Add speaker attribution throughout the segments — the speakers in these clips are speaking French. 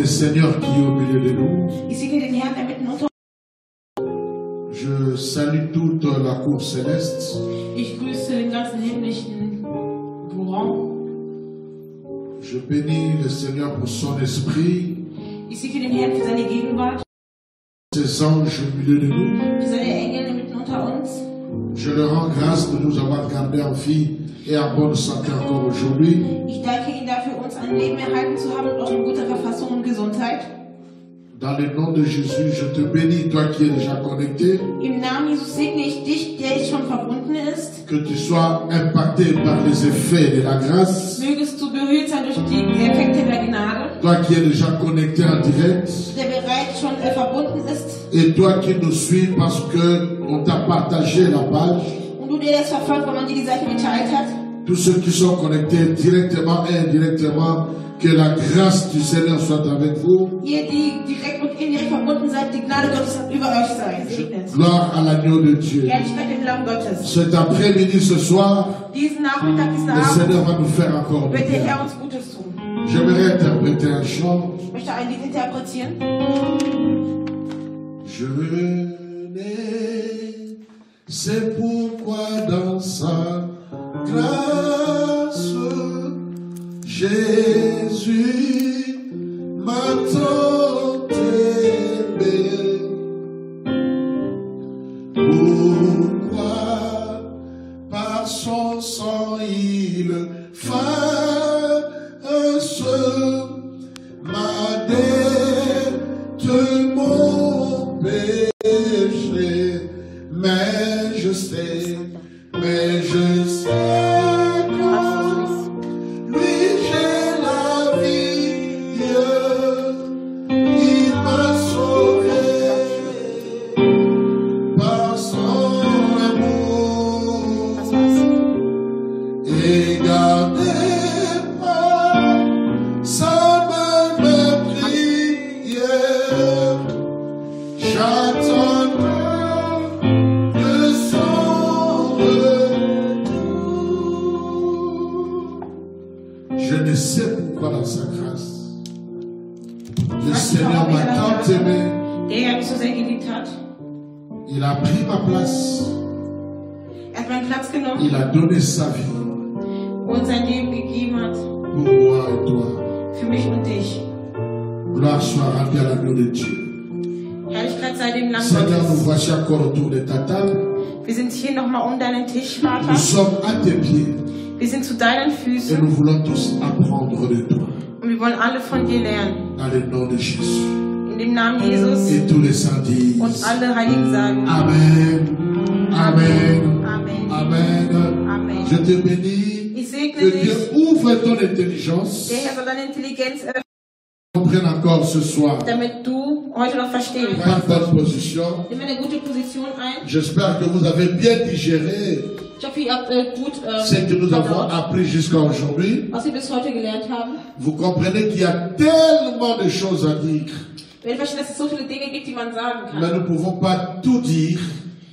Speaker 1: Seigneur qui est au milieu de nous. Je salue toute la cour céleste.
Speaker 2: Ich grüße den ganzen himmlischen Courant.
Speaker 1: Je bénis le Seigneur pour son esprit.
Speaker 2: Ich segne den Herrn für seine Gegenwart.
Speaker 1: Ses anges au milieu de nous.
Speaker 2: Für seine Engel mitten unter uns.
Speaker 1: Je leur rends grâce de nous avoir gardés en vie et en bonne santé encore aujourd'hui.
Speaker 2: Ich danke Ihnen dafür, uns ein Leben erhalten zu haben und auch in guter Verfassung und Gesundheit.
Speaker 1: Dans le nom de Jésus, je te bénis, toi qui es déjà connecté.
Speaker 2: Im Namen Jesus segne ich dich, der jetzt schon verbunden ist.
Speaker 1: Que tu sois impacté par les effets de la grâce.
Speaker 2: Mögest du berührt sein durch die Effekte der Gnade.
Speaker 1: Toi qui es déjà connecté en direct.
Speaker 2: Der bereits schon verbunden ist.
Speaker 1: Et toi qui nous suis parce que on t'a partagé la page.
Speaker 2: Und du dir das verfolgt, weil man dir die Seite geteilt hat.
Speaker 1: Tous ceux qui sont connectés directement et indirectement, que la grâce du Seigneur soit avec vous.
Speaker 2: Ihr, die direkt und indirekt verbunden seid, die Gnade Gottes über euch sein.
Speaker 1: Gloire à l'agneau de Dieu.
Speaker 2: Herrlichkeit dem Lamm Gottes.
Speaker 1: Cet après-midi, ce soir,
Speaker 2: Diesen Nachmittag, diesen
Speaker 1: le Seigneur va nous faire encore du
Speaker 2: wird der
Speaker 1: bien.
Speaker 2: Herr uns Gutes tun.
Speaker 1: J'aimerais interpréter un chant.
Speaker 2: Ich möchte ein Lied interpretieren.
Speaker 1: Je venais, c'est pourquoi dans sa grâce, Jésus m'a tant aimé. Pourquoi par son sang il fasse m'a dette mon péché. Mais je sais Il a pris ma place. Il a donné sa vie.
Speaker 2: Und sein Leben gegeben hat.
Speaker 1: Pour moi et toi.
Speaker 2: Für mich und dich.
Speaker 1: Gloire soit rendue à l'agneau de Dieu.
Speaker 2: Herrlichkeit sei dem Lamm
Speaker 1: Seigneur, nous
Speaker 2: Gottes.
Speaker 1: voici encore autour de ta table.
Speaker 2: Wir sind hier nochmal deinen Tisch, Vater.
Speaker 1: Nous sommes à tes pieds.
Speaker 2: Wir sind zu deinen
Speaker 1: Et
Speaker 2: Füßen.
Speaker 1: nous voulons tous apprendre de toi.
Speaker 2: Und wir wollen alle von dir lernen.
Speaker 1: Dans le nom de Jésus.
Speaker 2: In dem Namen Jesus.
Speaker 1: Et tous les saints disent.
Speaker 2: Und alle Heiligen sagen.
Speaker 1: Amen. Amen.
Speaker 2: Amen.
Speaker 1: Amen.
Speaker 2: Amen.
Speaker 1: Je te bénis.
Speaker 2: Ich segne
Speaker 1: Que Dieu
Speaker 2: dich.
Speaker 1: ouvre ton intelligence.
Speaker 2: Der Herr soll deine Intelligenz öffnen,
Speaker 1: Comprenne encore ce soir.
Speaker 2: damit du heute noch verstehen
Speaker 1: Prends
Speaker 2: kannst.
Speaker 1: bonne position.
Speaker 2: Nimm eine gute Position ein.
Speaker 1: J'espère que vous avez bien digéré
Speaker 2: Ich hoffe, ihr habt gut
Speaker 1: ce que nous avons
Speaker 2: verdaut,
Speaker 1: appris jusqu'à aujourd'hui.
Speaker 2: was wir bis heute gelernt haben.
Speaker 1: Vous comprenez qu'il y a tellement de choses à dire,
Speaker 2: Wir verstehen, dass es so viele Dinge gibt, die man sagen kann.
Speaker 1: mais nous ne pouvons pas tout dire.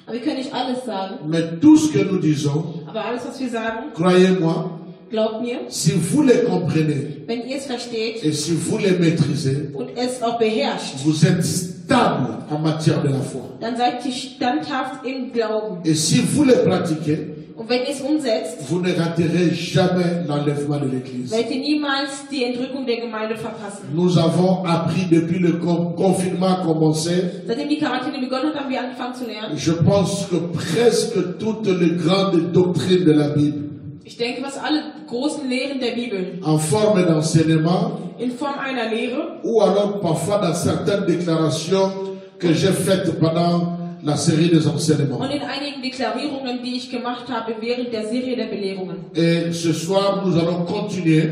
Speaker 2: Aber wir können nicht alles sagen.
Speaker 1: Mais tout ce que nous disons,
Speaker 2: Aber alles, was wir sagen,
Speaker 1: croyez-moi,
Speaker 2: Glaubt mir,
Speaker 1: si vous les comprenez
Speaker 2: wenn ihr es versteht
Speaker 1: et si vous les maîtrisez,
Speaker 2: und es auch beherrscht,
Speaker 1: vous êtes stable en matière de la foi.
Speaker 2: dann seid ihr standhaft im Glauben.
Speaker 1: Et si vous les pratiquez,
Speaker 2: Und wenn ihr es umsetzt,
Speaker 1: vous ne raterez jamais l'enlèvement de l'Église.
Speaker 2: werdet ihr niemals die Entrückung der Gemeinde verpassen.
Speaker 1: Nous avons appris depuis le confinement a commencé.
Speaker 2: Seitdem die Quarantäne begonnen hat, haben wir angefangen zu lernen.
Speaker 1: Je pense que presque toutes les grandes doctrines de la Bible,
Speaker 2: Ich denke, was alle großen Lehren der Bibel
Speaker 1: en forme d'enseignement,
Speaker 2: in Form einer Lehre
Speaker 1: ou alors parfois dans certaines déclarations que j'ai faites pendant la série des enseignements.
Speaker 2: und in einigen Deklarierungen, die ich gemacht habe während der Serie der Belehrungen.
Speaker 1: Et ce soir, nous allons continuer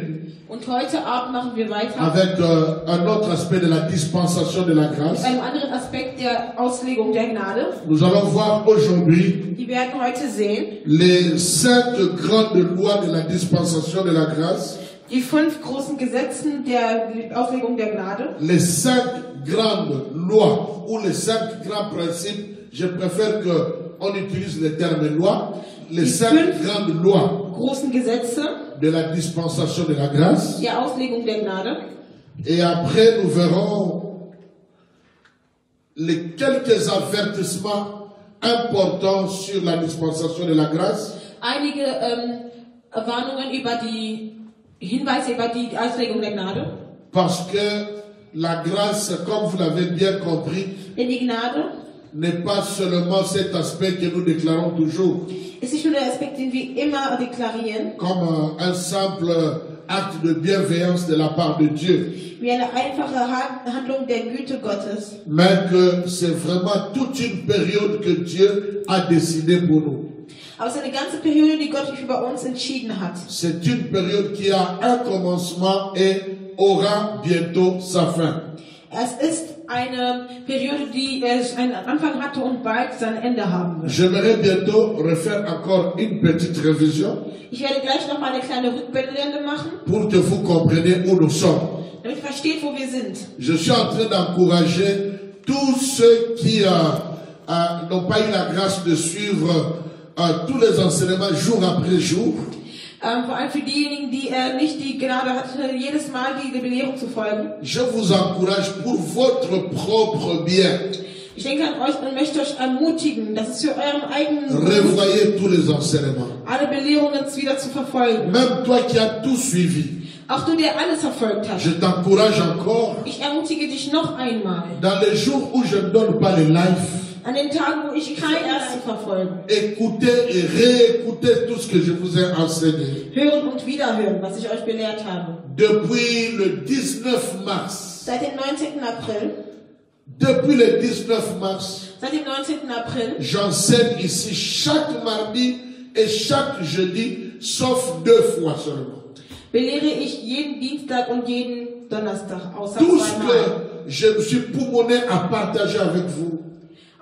Speaker 2: Und heute Abend machen wir weiter
Speaker 1: avec un autre aspect de la dispensation de la
Speaker 2: mit
Speaker 1: grâce.
Speaker 2: einem anderen Aspekt der Auslegung der Gnade.
Speaker 1: Nous allons voir aujourd'hui
Speaker 2: Wir werden heute sehen,
Speaker 1: les 5 grandes lois de la dispensation de la grâce,
Speaker 2: die 5 großen Gesetzen der Auslegung der Gnade.
Speaker 1: les 5 grandes lois ou les 5 grands principes. Je préfère qu'on utilise le terme loi, les 5 grandes lois
Speaker 2: Großen Gesetze
Speaker 1: de la dispensation de la grâce.
Speaker 2: der Auslegung der Gnade.
Speaker 1: Et après, nous verrons les quelques avertissements importants sur la dispensation de la grâce.
Speaker 2: Einige Warnungen über die Hinweise über die Auslegung der Gnade.
Speaker 1: Parce que la grâce, comme vous l'avez bien compris,
Speaker 2: Denn die Gnade
Speaker 1: n'est pas seulement cet aspect que nous déclarons toujours
Speaker 2: ist nicht nur der Aspekt, den wir immer deklarieren,
Speaker 1: comme un simple acte de bienveillance de la part de Dieu,
Speaker 2: wie eine einfache Handlung der Güte Gottes,
Speaker 1: mais que c'est vraiment toute une période que Dieu a décidée pour nous.
Speaker 2: aber es ist eine ganze Periode, die Gott über uns entschieden hat.
Speaker 1: C'est une période qui a un commencement et aura bientôt sa fin.
Speaker 2: Es ist eine Periode, die einen Anfang hatte und bald sein Ende haben wird.
Speaker 1: J'aimerais bientôt refaire encore une petite révision
Speaker 2: Ich werde gleich noch mal eine kleine Rückblende machen,
Speaker 1: pour que vous compreniez où nous sommes.
Speaker 2: damit ihr versteht, wo wir sind.
Speaker 1: Je suis en train d'encourager tous ceux qui n'ont pas eu la grâce de suivre tous les enseignements jour après jour.
Speaker 2: Vor allem für diejenigen, die nicht die Gnade hatten, jedes Mal die Belehrung zu folgen.
Speaker 1: Je vous encourage pour votre propre bien.
Speaker 2: Ich denke an euch und möchte euch ermutigen, dass es für euren eigenen
Speaker 1: Revoyez tous les enseignements.
Speaker 2: alle Belehrungen wieder zu verfolgen.
Speaker 1: Même toi qui as tout suivi,
Speaker 2: Auch du, der alles verfolgt hast.
Speaker 1: je t'encourage encore.
Speaker 2: Ich ermutige dich noch einmal.
Speaker 1: Dans les jours où je ne donne pas les lives,
Speaker 2: An den Tagen, wo ich kein Erst zu verfolgen.
Speaker 1: écoutez et réécoutez tout ce que je vous ai enseigné.
Speaker 2: Hören und wiederhören, was ich euch belehrt habe.
Speaker 1: Depuis le 19 mars,
Speaker 2: Seit dem 19. April,
Speaker 1: depuis le 19 mars,
Speaker 2: seit dem 19. April
Speaker 1: j'enseigne ici chaque mardi et chaque jeudi, sauf 2 fois seulement.
Speaker 2: belehre ich jeden Dienstag und jeden Donnerstag, außer
Speaker 1: Tout ce
Speaker 2: zweimal.
Speaker 1: que je me suis poumonné à partager avec vous,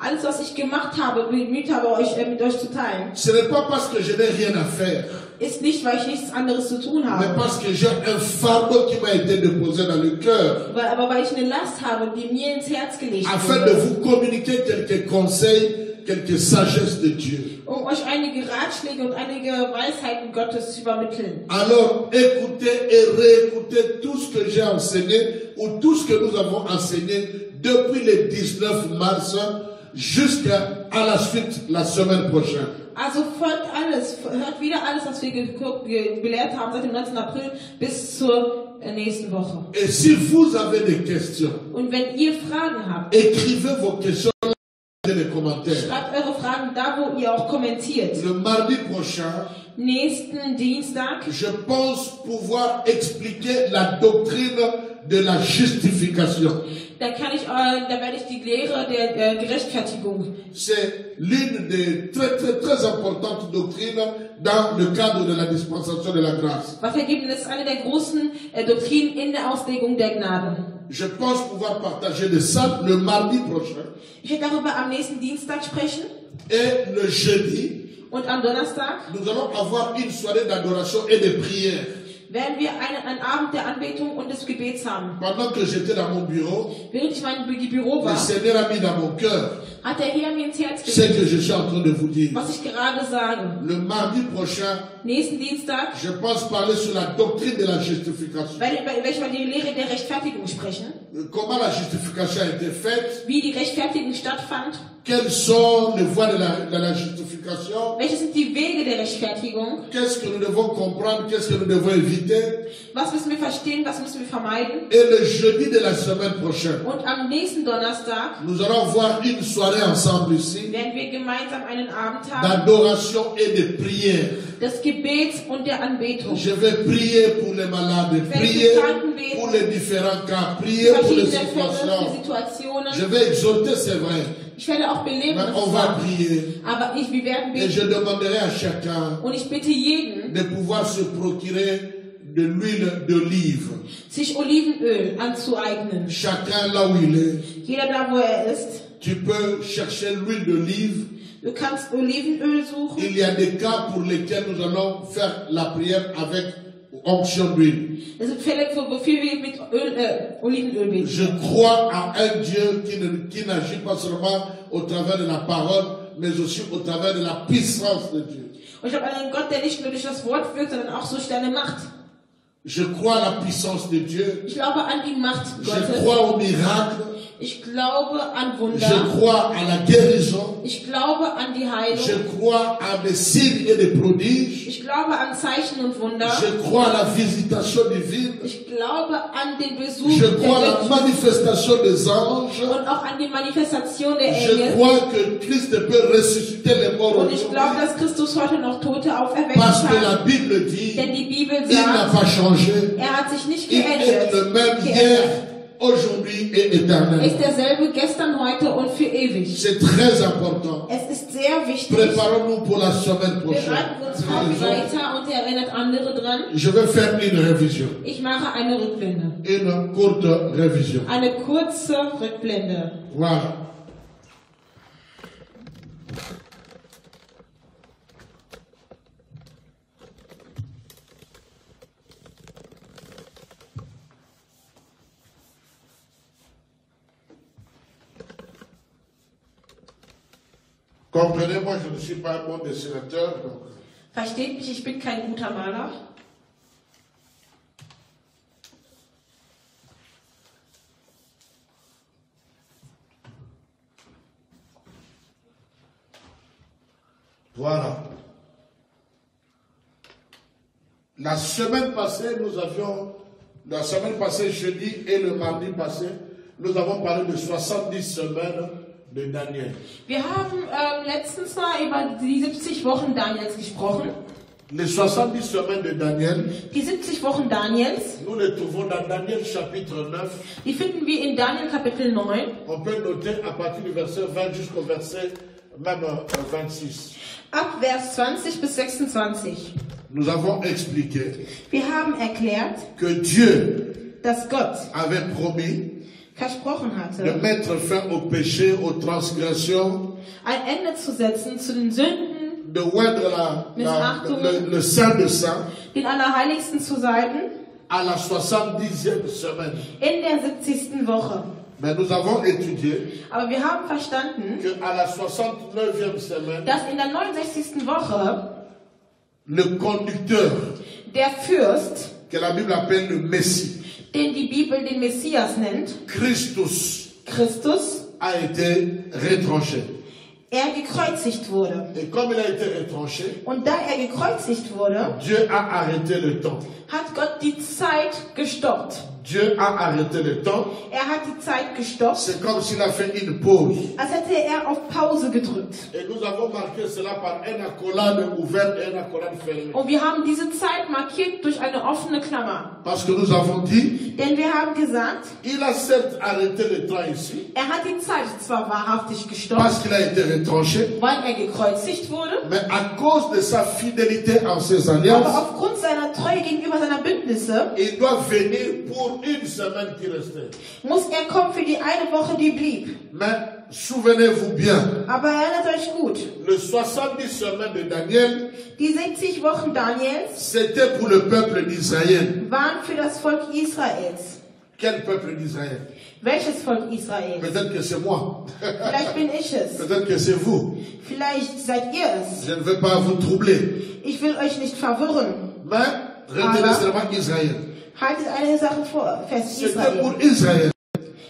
Speaker 2: Alles, was ich gemacht habe, bemüht habe, mit euch zu teilen,
Speaker 1: ce n'est pas parce que je n'ai rien à faire,
Speaker 2: ist nicht, weil ich nichts anderes zu tun
Speaker 1: mais
Speaker 2: habe,
Speaker 1: parce que j'ai un fardeau qui m'a été déposé dans le cœur,
Speaker 2: aber weil ich eine Last habe, die mir ins Herz gelegt
Speaker 1: afin de
Speaker 2: wurde,
Speaker 1: vous communiquer quelques conseils, quelques sagesses de Dieu.
Speaker 2: um euch einige Ratschläge und einige Weisheiten Gottes zu übermitteln.
Speaker 1: Alors, écoutez et réécoutez tout ce que j'ai enseigné ou tout ce que nous avons enseigné depuis le 19 mars jusqu'à la suite, la semaine prochaine.
Speaker 2: Also folgt alles, hört wieder alles, was wir gelehrt haben seit dem 19. April bis zur nächsten Woche.
Speaker 1: Et si vous avez des questions,
Speaker 2: Und wenn ihr Fragen habt,
Speaker 1: écrivez vos questions dans les commentaires.
Speaker 2: schreibt eure Fragen da, wo ihr auch kommentiert.
Speaker 1: Le mardi prochain,
Speaker 2: Nächsten Dienstag
Speaker 1: je pense pouvoir expliquer la doctrine de la justification.
Speaker 2: da werde ich die Lehre der Gerechtfertigung.
Speaker 1: C'est l'une des très importantes doctrines dans le cadre de la dispensation de la grâce.
Speaker 2: Weitergeben, das ist eine der großen Doktrinen in der Auslegung der Gnade.
Speaker 1: Je pense pouvoir partager de ça le mardi prochain.
Speaker 2: Ich werde darüber am nächsten Dienstag sprechen
Speaker 1: Et le jeudi,
Speaker 2: und am Donnerstag
Speaker 1: nous allons avoir une soirée d'adoration et de prière.
Speaker 2: werden wir einen Abend der Anbetung und des Gebets haben.
Speaker 1: Pendant que j'étais dans mon bureau,
Speaker 2: Während ich mein Büro
Speaker 1: le
Speaker 2: war,
Speaker 1: Seigneur a mis dans mon cœur
Speaker 2: hat der Herr mir ins Herz
Speaker 1: ce
Speaker 2: gelegt,
Speaker 1: que je suis en train de vous dire.
Speaker 2: was ich gerade sage.
Speaker 1: Le mardi prochain,
Speaker 2: nächsten Dienstag
Speaker 1: je pense parler sur la doctrine de la justification.
Speaker 2: werde ich über die Lehre der Rechtfertigung sprechen.
Speaker 1: Comment la justification a été faite,
Speaker 2: Wie die Rechtfertigung stattfand.
Speaker 1: quelles sont les voies de la justification,
Speaker 2: Welche sind die Wege der Rechtfertigung?
Speaker 1: qu'est-ce que nous devons comprendre, qu'est-ce que nous devons éviter.
Speaker 2: Was müssen wir verstehen, was müssen wir vermeiden?
Speaker 1: Et le jeudi de la semaine prochaine,
Speaker 2: Und am nächsten Donnerstag
Speaker 1: nous allons voir une soirée ensemble ici
Speaker 2: werden wir gemeinsam einen Abend haben
Speaker 1: d'adoration et de prière.
Speaker 2: des Gebets und der Anbetung.
Speaker 1: Je vais prier pour les malades, prier pour les différents cas, prier pour les
Speaker 2: Verschiedene
Speaker 1: situations.
Speaker 2: Situationen.
Speaker 1: Je vais exhorter, c'est vrai,
Speaker 2: Ich werde auch beleben,
Speaker 1: mais
Speaker 2: das
Speaker 1: on
Speaker 2: ist
Speaker 1: va
Speaker 2: wahr.
Speaker 1: prier.
Speaker 2: Aber wir werden
Speaker 1: Et
Speaker 2: beten.
Speaker 1: je demanderai à chacun
Speaker 2: Und ich bitte jeden,
Speaker 1: de pouvoir se procurer de l'huile d'olive.
Speaker 2: sich Olivenöl anzueignen.
Speaker 1: Chacun là où il est.
Speaker 2: Jeder da, wo er ist.
Speaker 1: Tu peux chercher l'huile d'olive.
Speaker 2: Du kannst Olivenöl suchen.
Speaker 1: Il y a des cas pour lesquels nous allons faire la prière avec onction d'huile.
Speaker 2: Es sind Fälle, wofür wir mit Olivenöl beten.
Speaker 1: Je crois à un Dieu qui n'agit pas seulement au travers de la parole, mais aussi au travers de la puissance de Dieu.
Speaker 2: Und ich habe einen Gott, der nicht nur durch das Wort wirkt, sondern auch durch deine Macht.
Speaker 1: Je crois à la puissance de Dieu.
Speaker 2: Ich glaube an die Macht
Speaker 1: Je
Speaker 2: Gottes.
Speaker 1: crois au miracle.
Speaker 2: Ich glaube an
Speaker 1: Je
Speaker 2: Wunder.
Speaker 1: crois à la guérison.
Speaker 2: Ich glaube an die
Speaker 1: Je
Speaker 2: Heilung.
Speaker 1: crois à des signes et des prodiges.
Speaker 2: Ich glaube an Zeichen und Wunder.
Speaker 1: Je crois à la visitation divine.
Speaker 2: Ich glaube an den Besuch
Speaker 1: Je
Speaker 2: der
Speaker 1: crois à la
Speaker 2: Götter
Speaker 1: manifestation des anges.
Speaker 2: und auch an die Manifestation der
Speaker 1: Je
Speaker 2: Engel.
Speaker 1: crois que Christ peut ressusciter les morts
Speaker 2: Und ich glaube,
Speaker 1: aujourd'hui.
Speaker 2: dass Christus heute noch Tote auferwecken
Speaker 1: Parce que la
Speaker 2: kann.
Speaker 1: Bible dit,
Speaker 2: Denn die Bibel
Speaker 1: il n'a
Speaker 2: sagt,
Speaker 1: pas changé.
Speaker 2: er hat sich nicht
Speaker 1: Il est
Speaker 2: geändert.
Speaker 1: le même hier, aujourd'hui et
Speaker 2: Er ist
Speaker 1: éternellement.
Speaker 2: derselbe gestern, heute und für ewig.
Speaker 1: C'est très important.
Speaker 2: Es ist sehr wichtig.
Speaker 1: Préparons-nous pour la semaine
Speaker 2: Bereiten wir uns vor
Speaker 1: prochaine.
Speaker 2: weiter und erinnert andere dran.
Speaker 1: Je vais faire une révision.
Speaker 2: Ich mache eine Rückblende.
Speaker 1: Une courte révision.
Speaker 2: Eine kurze Rückblende.
Speaker 1: Voilà. Comprenez, moi je ne suis pas un bon dessinateur, donc
Speaker 2: Versteht mich, ich bin kein guter Maler.
Speaker 1: voilà. La semaine passée, la semaine passée, jeudi et le mardi passé, nous avons parlé de 70 semaines de Daniel.
Speaker 2: Wir haben letztens mal über die 70 Wochen Daniels gesprochen.
Speaker 1: Les 70 semaines de Daniel,
Speaker 2: Die 70 Wochen Daniels,
Speaker 1: nous les trouvons dans Daniel chapitre 9.
Speaker 2: die finden wir in Daniel Kapitel 9.
Speaker 1: On peut noter à partir du verset 20 jusqu'au verset même 26.
Speaker 2: Ab Vers 20 bis 26.
Speaker 1: Nous avons expliqué
Speaker 2: Wir haben erklärt,
Speaker 1: que Dieu
Speaker 2: dass Gott
Speaker 1: avait promis
Speaker 2: versprochen
Speaker 1: de
Speaker 2: hatte,
Speaker 1: mettre fin au péché, aux transgressions,
Speaker 2: ein Ende zu setzen zu den Sünden,
Speaker 1: de oindre le Saint de Saints
Speaker 2: den Allerheiligsten zu sein,
Speaker 1: à la 70e semaine.
Speaker 2: in der 70. Woche.
Speaker 1: Mais nous avons étudié
Speaker 2: Aber wir haben verstanden,
Speaker 1: qu'à la 69e semaine,
Speaker 2: dass in der 69. Woche
Speaker 1: le conducteur,
Speaker 2: der Fürst,
Speaker 1: que la Bible appelle le Messie,
Speaker 2: den die Bibel den Messias nennt,
Speaker 1: Christus,
Speaker 2: Christus,
Speaker 1: a été retranché.
Speaker 2: gekreuzigt wurde.
Speaker 1: Et comme il a été retranché,
Speaker 2: Und da gekreuzigt wurde,
Speaker 1: Dieu a arrêté le temps.
Speaker 2: hat Gott die Zeit gestoppt.
Speaker 1: Dieu a arrêté le temps.
Speaker 2: Hat die Zeit gestoppt,
Speaker 1: C'est comme s'il a fait une pause.
Speaker 2: als hätte auf Pause gedrückt.
Speaker 1: Et nous avons marqué cela par un accolade ouvert et un accolade fermé.
Speaker 2: Und wir haben diese Zeit markiert durch eine offene Klammer.
Speaker 1: Parce que nous avons dit,
Speaker 2: Denn wir haben gesagt,
Speaker 1: il a certes arrêté le temps ici,
Speaker 2: hat die Zeit zwar wahrhaftig gestoppt,
Speaker 1: parce qu'il a été retranché,
Speaker 2: weil gekreuzigt wurde,
Speaker 1: mais à cause de sa fidélité en ses
Speaker 2: aber
Speaker 1: alliances,
Speaker 2: aufgrund seiner Treue gegenüber seiner Bündnisse
Speaker 1: il doit venir pour une semaine qui restait.
Speaker 2: muss kommen für die eine Woche, die blieb.
Speaker 1: Mais souvenez-vous bien,
Speaker 2: Aber erinnert euch gut,
Speaker 1: les 70 semaines de Daniel,
Speaker 2: die 70 Wochen Daniels
Speaker 1: c'était pour le peuple d'Israël
Speaker 2: waren für das Volk Israels,
Speaker 1: Quel peuple d'Israël?
Speaker 2: Welches Volk Israel?
Speaker 1: Peut-être que c'est moi.
Speaker 2: Vielleicht bin ich es.
Speaker 1: Peut-être que c'est vous.
Speaker 2: Vielleicht seid ihr es.
Speaker 1: Je ne veux pas vous troubler.
Speaker 2: Ich will euch nicht verwirren.
Speaker 1: Mais retenez seulement Israël.
Speaker 2: Haltet eine Sache fest,
Speaker 1: C'était
Speaker 2: Israel.
Speaker 1: pour Israël.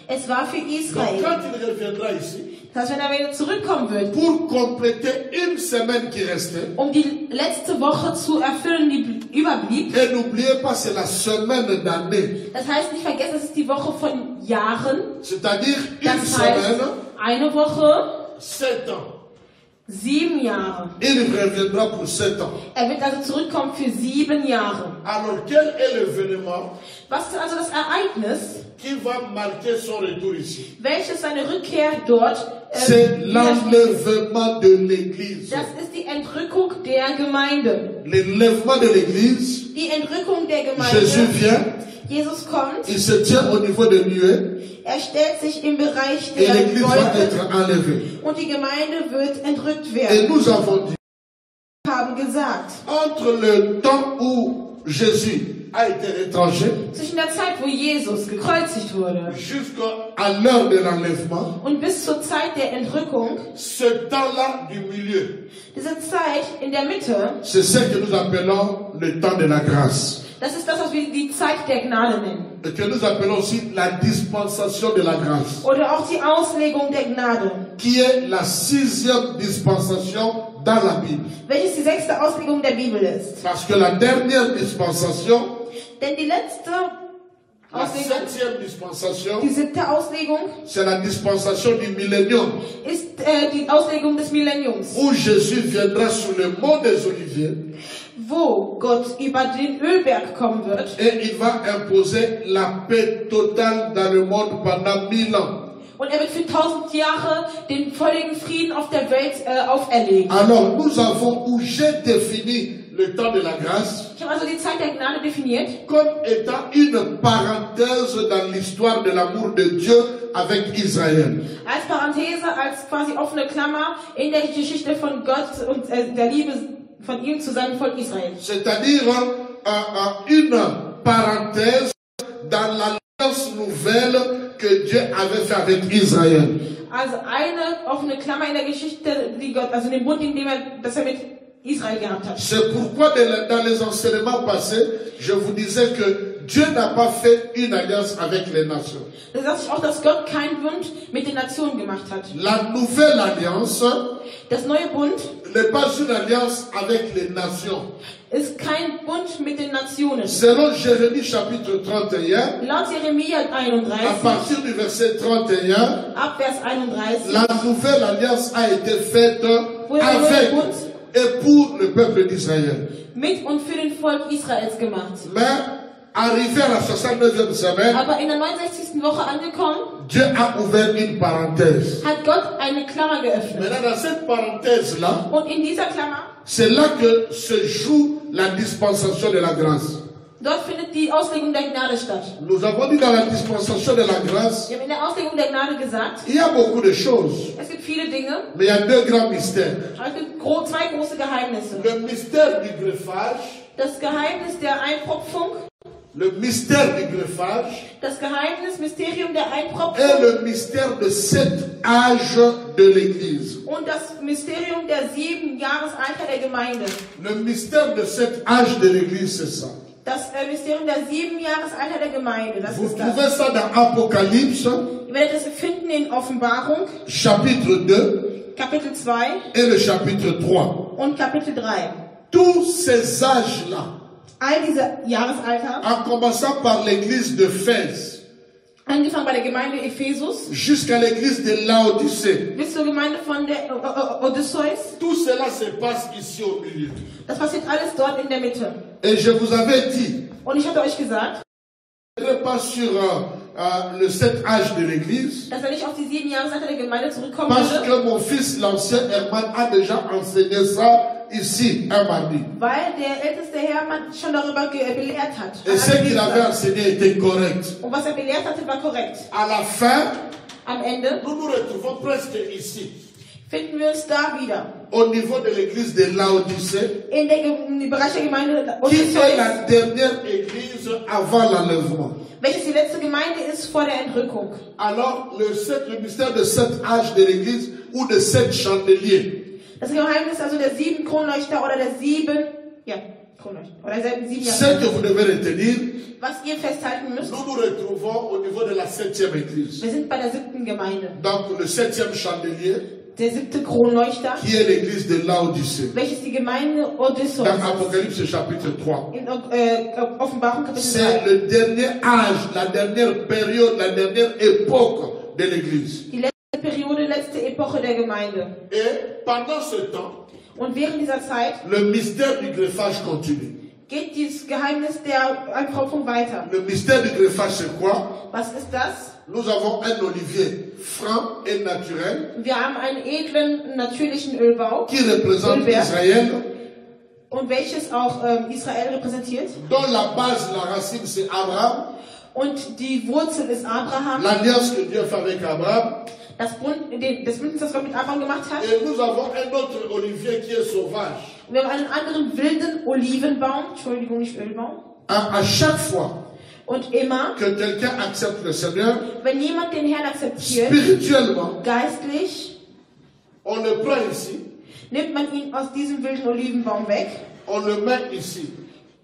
Speaker 2: Es war für
Speaker 1: Donc,
Speaker 2: Israel.
Speaker 1: quand il reviendra ici,
Speaker 2: Das heißt, wenn er wieder zurückkommen wird,
Speaker 1: pour compléter une semaine qui restait,
Speaker 2: um die letzte Woche zu erfüllen, die überblieb.
Speaker 1: et n'oubliez pas, c'est la semaine d'année.
Speaker 2: Das heißt, nicht vergessen, es ist die Woche von Jahren.
Speaker 1: C'est-à-dire une
Speaker 2: Das heißt,
Speaker 1: semaine,
Speaker 2: eine Woche,
Speaker 1: 7 ans.
Speaker 2: 7 Jahre.
Speaker 1: Il reviendra pour 7 ans.
Speaker 2: Er wird also zurückkommen für 7 Jahre.
Speaker 1: Alors, quel est l'événement
Speaker 2: Was ist also das Ereignis,
Speaker 1: qui va marquer son retour ici?
Speaker 2: welches seine Rückkehr dort
Speaker 1: C'est
Speaker 2: widerspiegelt?
Speaker 1: l'enlèvement de l'Église.
Speaker 2: Das ist die Entrückung der Gemeinde.
Speaker 1: L'enlèvement de l'Église,
Speaker 2: Die Entrückung der
Speaker 1: Jésus
Speaker 2: Gemeinde.
Speaker 1: vient,
Speaker 2: Jesus kommt,
Speaker 1: il se tient au niveau de nuée,
Speaker 2: er stellt sich im Bereich
Speaker 1: et
Speaker 2: der
Speaker 1: l'Église va
Speaker 2: Wolke
Speaker 1: être enlevée.
Speaker 2: und die Gemeinde wird entrückt
Speaker 1: Et
Speaker 2: werden.
Speaker 1: nous avons dit,
Speaker 2: Wir haben gesagt,
Speaker 1: entre le temps où Jésus a été étranger,
Speaker 2: zwischen der Zeit, wo Jesus gekreuzigt wurde
Speaker 1: jusqu'à l'heure de l'enlèvement,
Speaker 2: und bis zur Zeit der Entrückung,
Speaker 1: ce temps-là du milieu,
Speaker 2: diese Zeit in der Mitte,
Speaker 1: c'est ce que nous appelons le temps de la grâce.
Speaker 2: das ist das, was wir die Zeit der Gnade nennen.
Speaker 1: Et que nous appelons aussi la dispensation de la grâce,
Speaker 2: Oder auch die Auslegung der Gnade,
Speaker 1: qui est la 6e dispensation dans la Bible.
Speaker 2: welches die 6. Auslegung der Bibel ist.
Speaker 1: Parce que la dernière dispensation,
Speaker 2: Denn die letzte
Speaker 1: la
Speaker 2: Auslegung,
Speaker 1: 7e dispensation,
Speaker 2: die 7. Auslegung,
Speaker 1: c'est la dispensation du millénium,
Speaker 2: ist die Auslegung des Millenniums,
Speaker 1: où Jésus viendra sur le mont des Oliviers
Speaker 2: wo Gott über den Ölberg kommen wird
Speaker 1: et il va imposer la paix totale dans le monde pendant 1000 ans.
Speaker 2: und er wird für 1000 Jahre den völligen Frieden auf der Welt auferlegen.
Speaker 1: Alors nous avons, où j'ai défini le temps de la grâce
Speaker 2: Ich habe also die Zeit der Gnade definiert
Speaker 1: comme étant une parenthèse dans l'histoire de l'amour de Dieu avec Israël.
Speaker 2: als Parenthese, als quasi offene Klammer in der Geschichte von Gott und der Liebe von ihm zu seinem Volk Israel.
Speaker 1: C'est-à-dire une parenthèse dans l'alliance nouvelle que Dieu avait fait avec Israël.
Speaker 2: Also eine offene Klammer in der Geschichte, die Gott, also den Bund, das er mit Israel gehabt hat.
Speaker 1: C'est pourquoi dans les enseignements passés, je vous disais que Dieu n'a pas fait une alliance avec les nations.
Speaker 2: Da sagt sich auch, dass Gott keinen Bund mit den Nationen gemacht hat.
Speaker 1: La nouvelle alliance
Speaker 2: Das neue Bund
Speaker 1: n'est pas une alliance avec les nations.
Speaker 2: ist kein Bund mit den Nationen.
Speaker 1: Selon Jérémie chapitre 31,
Speaker 2: Laut Jeremia
Speaker 1: à
Speaker 2: 31,
Speaker 1: partir du verset 31,
Speaker 2: ab Vers 31,
Speaker 1: la nouvelle alliance a été faite
Speaker 2: wurde der
Speaker 1: avec
Speaker 2: neue Bund
Speaker 1: et pour le peuple d'Israël.
Speaker 2: mit und für den Volk Israels gemacht.
Speaker 1: Mais arrivé à la 69e semaine,
Speaker 2: Aber in der 69. Woche angekommen,
Speaker 1: Dieu a ouvert une parenthèse.
Speaker 2: hat Gott eine Klammer geöffnet.
Speaker 1: Maintenant, dans cette parenthèse-là,
Speaker 2: Und in dieser Klammer,
Speaker 1: c'est là que se joue la dispensation de la grâce.
Speaker 2: dort findet die Auslegung der Gnade statt.
Speaker 1: Nous avons dit dans la dispensation de la grâce,
Speaker 2: Wir haben in der Auslegung der Gnade gesagt,
Speaker 1: il y a beaucoup de choses,
Speaker 2: es gibt viele Dinge,
Speaker 1: mais il y a deux grands mystères.
Speaker 2: aber es gibt zwei große Geheimnisse.
Speaker 1: Le mystère du greffage,
Speaker 2: Das Geheimnis der Einpropfung,
Speaker 1: le mystère du greffage
Speaker 2: das Geheimnis, Mysterium der
Speaker 1: et
Speaker 2: Einpropfung
Speaker 1: le mystère de cet âge de l'Église.
Speaker 2: und das Mysterium der 7 Jahresalter der Gemeinde.
Speaker 1: Le mystère de cet âge de l'Église, c'est ça.
Speaker 2: Das Mysterium der 7 Jahresalter der Gemeinde, das
Speaker 1: Vous
Speaker 2: ist
Speaker 1: trouvez
Speaker 2: das.
Speaker 1: ça dans Apocalypse,
Speaker 2: Ihr werdet es finden in Offenbarung,
Speaker 1: chapitre 2
Speaker 2: Kapitel 2
Speaker 1: et le chapitre 3.
Speaker 2: und Kapitel 3.
Speaker 1: Tous ces âges-là,
Speaker 2: All diese Jahresalter,
Speaker 1: en commençant par l'église de Fès,
Speaker 2: angefangen bei der Gemeinde Ephesus
Speaker 1: jusqu'à l'église de Laodicée,
Speaker 2: bis zur Gemeinde von der Odysseus,
Speaker 1: tout cela se passe ici au milieu.
Speaker 2: das passiert alles dort in der Mitte.
Speaker 1: Et je vous avais dit,
Speaker 2: Und ich hatte euch gesagt,
Speaker 1: je ne pas sur le 7 âge de l'église,
Speaker 2: dass er nicht auf die 7 Jahresalter der Gemeinde zurückkommen
Speaker 1: parce
Speaker 2: würde,
Speaker 1: que mon fils, l'ancien Herman, a déjà enseigné ça ici, un mardi.
Speaker 2: weil der älteste Hermann schon darüber belehrt hat.
Speaker 1: Et ce qu'il avait enseigné était correct.
Speaker 2: Und was er belehrt hatte, war korrekt.
Speaker 1: À la fin,
Speaker 2: Am Ende
Speaker 1: nous nous retrouvons presque ici,
Speaker 2: finden wir uns da wieder.
Speaker 1: au niveau de l'église de Laodicée,
Speaker 2: Im Bereich der Gemeinde
Speaker 1: qui est
Speaker 2: Odysseus,
Speaker 1: la dernière église avant l'enlèvement.
Speaker 2: welches die letzte Gemeinde ist vor der Entrückung.
Speaker 1: Alors, le mystère de 7 âges de l'église ou de 7 chandeliers.
Speaker 2: Das Geheimnis also der 7 Kronleuchter oder der 7, ja, Kronleuchter, oder der 7
Speaker 1: Ce que vous devez retenir,
Speaker 2: was ihr festhalten müsst.
Speaker 1: nous nous retrouvons au niveau de la 7e église.
Speaker 2: Wir sind bei der 7. Gemeinde.
Speaker 1: Donc, le 7e chandelier,
Speaker 2: Der 7. Kronleuchter,
Speaker 1: qui est l'église de Laodicée.
Speaker 2: welches die Gemeinde Odysseus
Speaker 1: Dans
Speaker 2: ist.
Speaker 1: Apocalypse chapitre 3.
Speaker 2: In Offenbarung Kapitel
Speaker 1: C'est
Speaker 2: 3.
Speaker 1: le dernier âge, la dernière période, la dernière époque de l'église.
Speaker 2: Die letzte Periode, letzte Epoche der Gemeinde.
Speaker 1: Et pendant ce temps,
Speaker 2: Und während dieser Zeit
Speaker 1: le mystère du greffage continue.
Speaker 2: geht dieses Geheimnis der Einpropfung weiter.
Speaker 1: Le mystère du greffage, c'est quoi?
Speaker 2: Was ist das?
Speaker 1: Nous avons un olivier franc et naturel
Speaker 2: Wir haben einen edlen, natürlichen Ölbau,
Speaker 1: qui représente
Speaker 2: Ölberg,
Speaker 1: Israël,
Speaker 2: und welches auch Israel repräsentiert.
Speaker 1: dont la base, la racine, c'est Abraham,
Speaker 2: Und die Wurzel ist Abraham,
Speaker 1: l'alliance que Dieu fait avec Abraham.
Speaker 2: das Bündnis, das Gott mit Abraham gemacht hat.
Speaker 1: Et nous avons un autre olivier qui est sauvage.
Speaker 2: Und wir haben einen anderen wilden Olivenbaum, Entschuldigung, nicht Ölbaum.
Speaker 1: À chaque fois
Speaker 2: Und immer,
Speaker 1: que quelqu'un accepte le Seigneur,
Speaker 2: wenn jemand den Herrn akzeptiert,
Speaker 1: spirituellement,
Speaker 2: geistlich,
Speaker 1: on le prend ici,
Speaker 2: nimmt man ihn aus diesem wilden Olivenbaum weg
Speaker 1: on le met ici.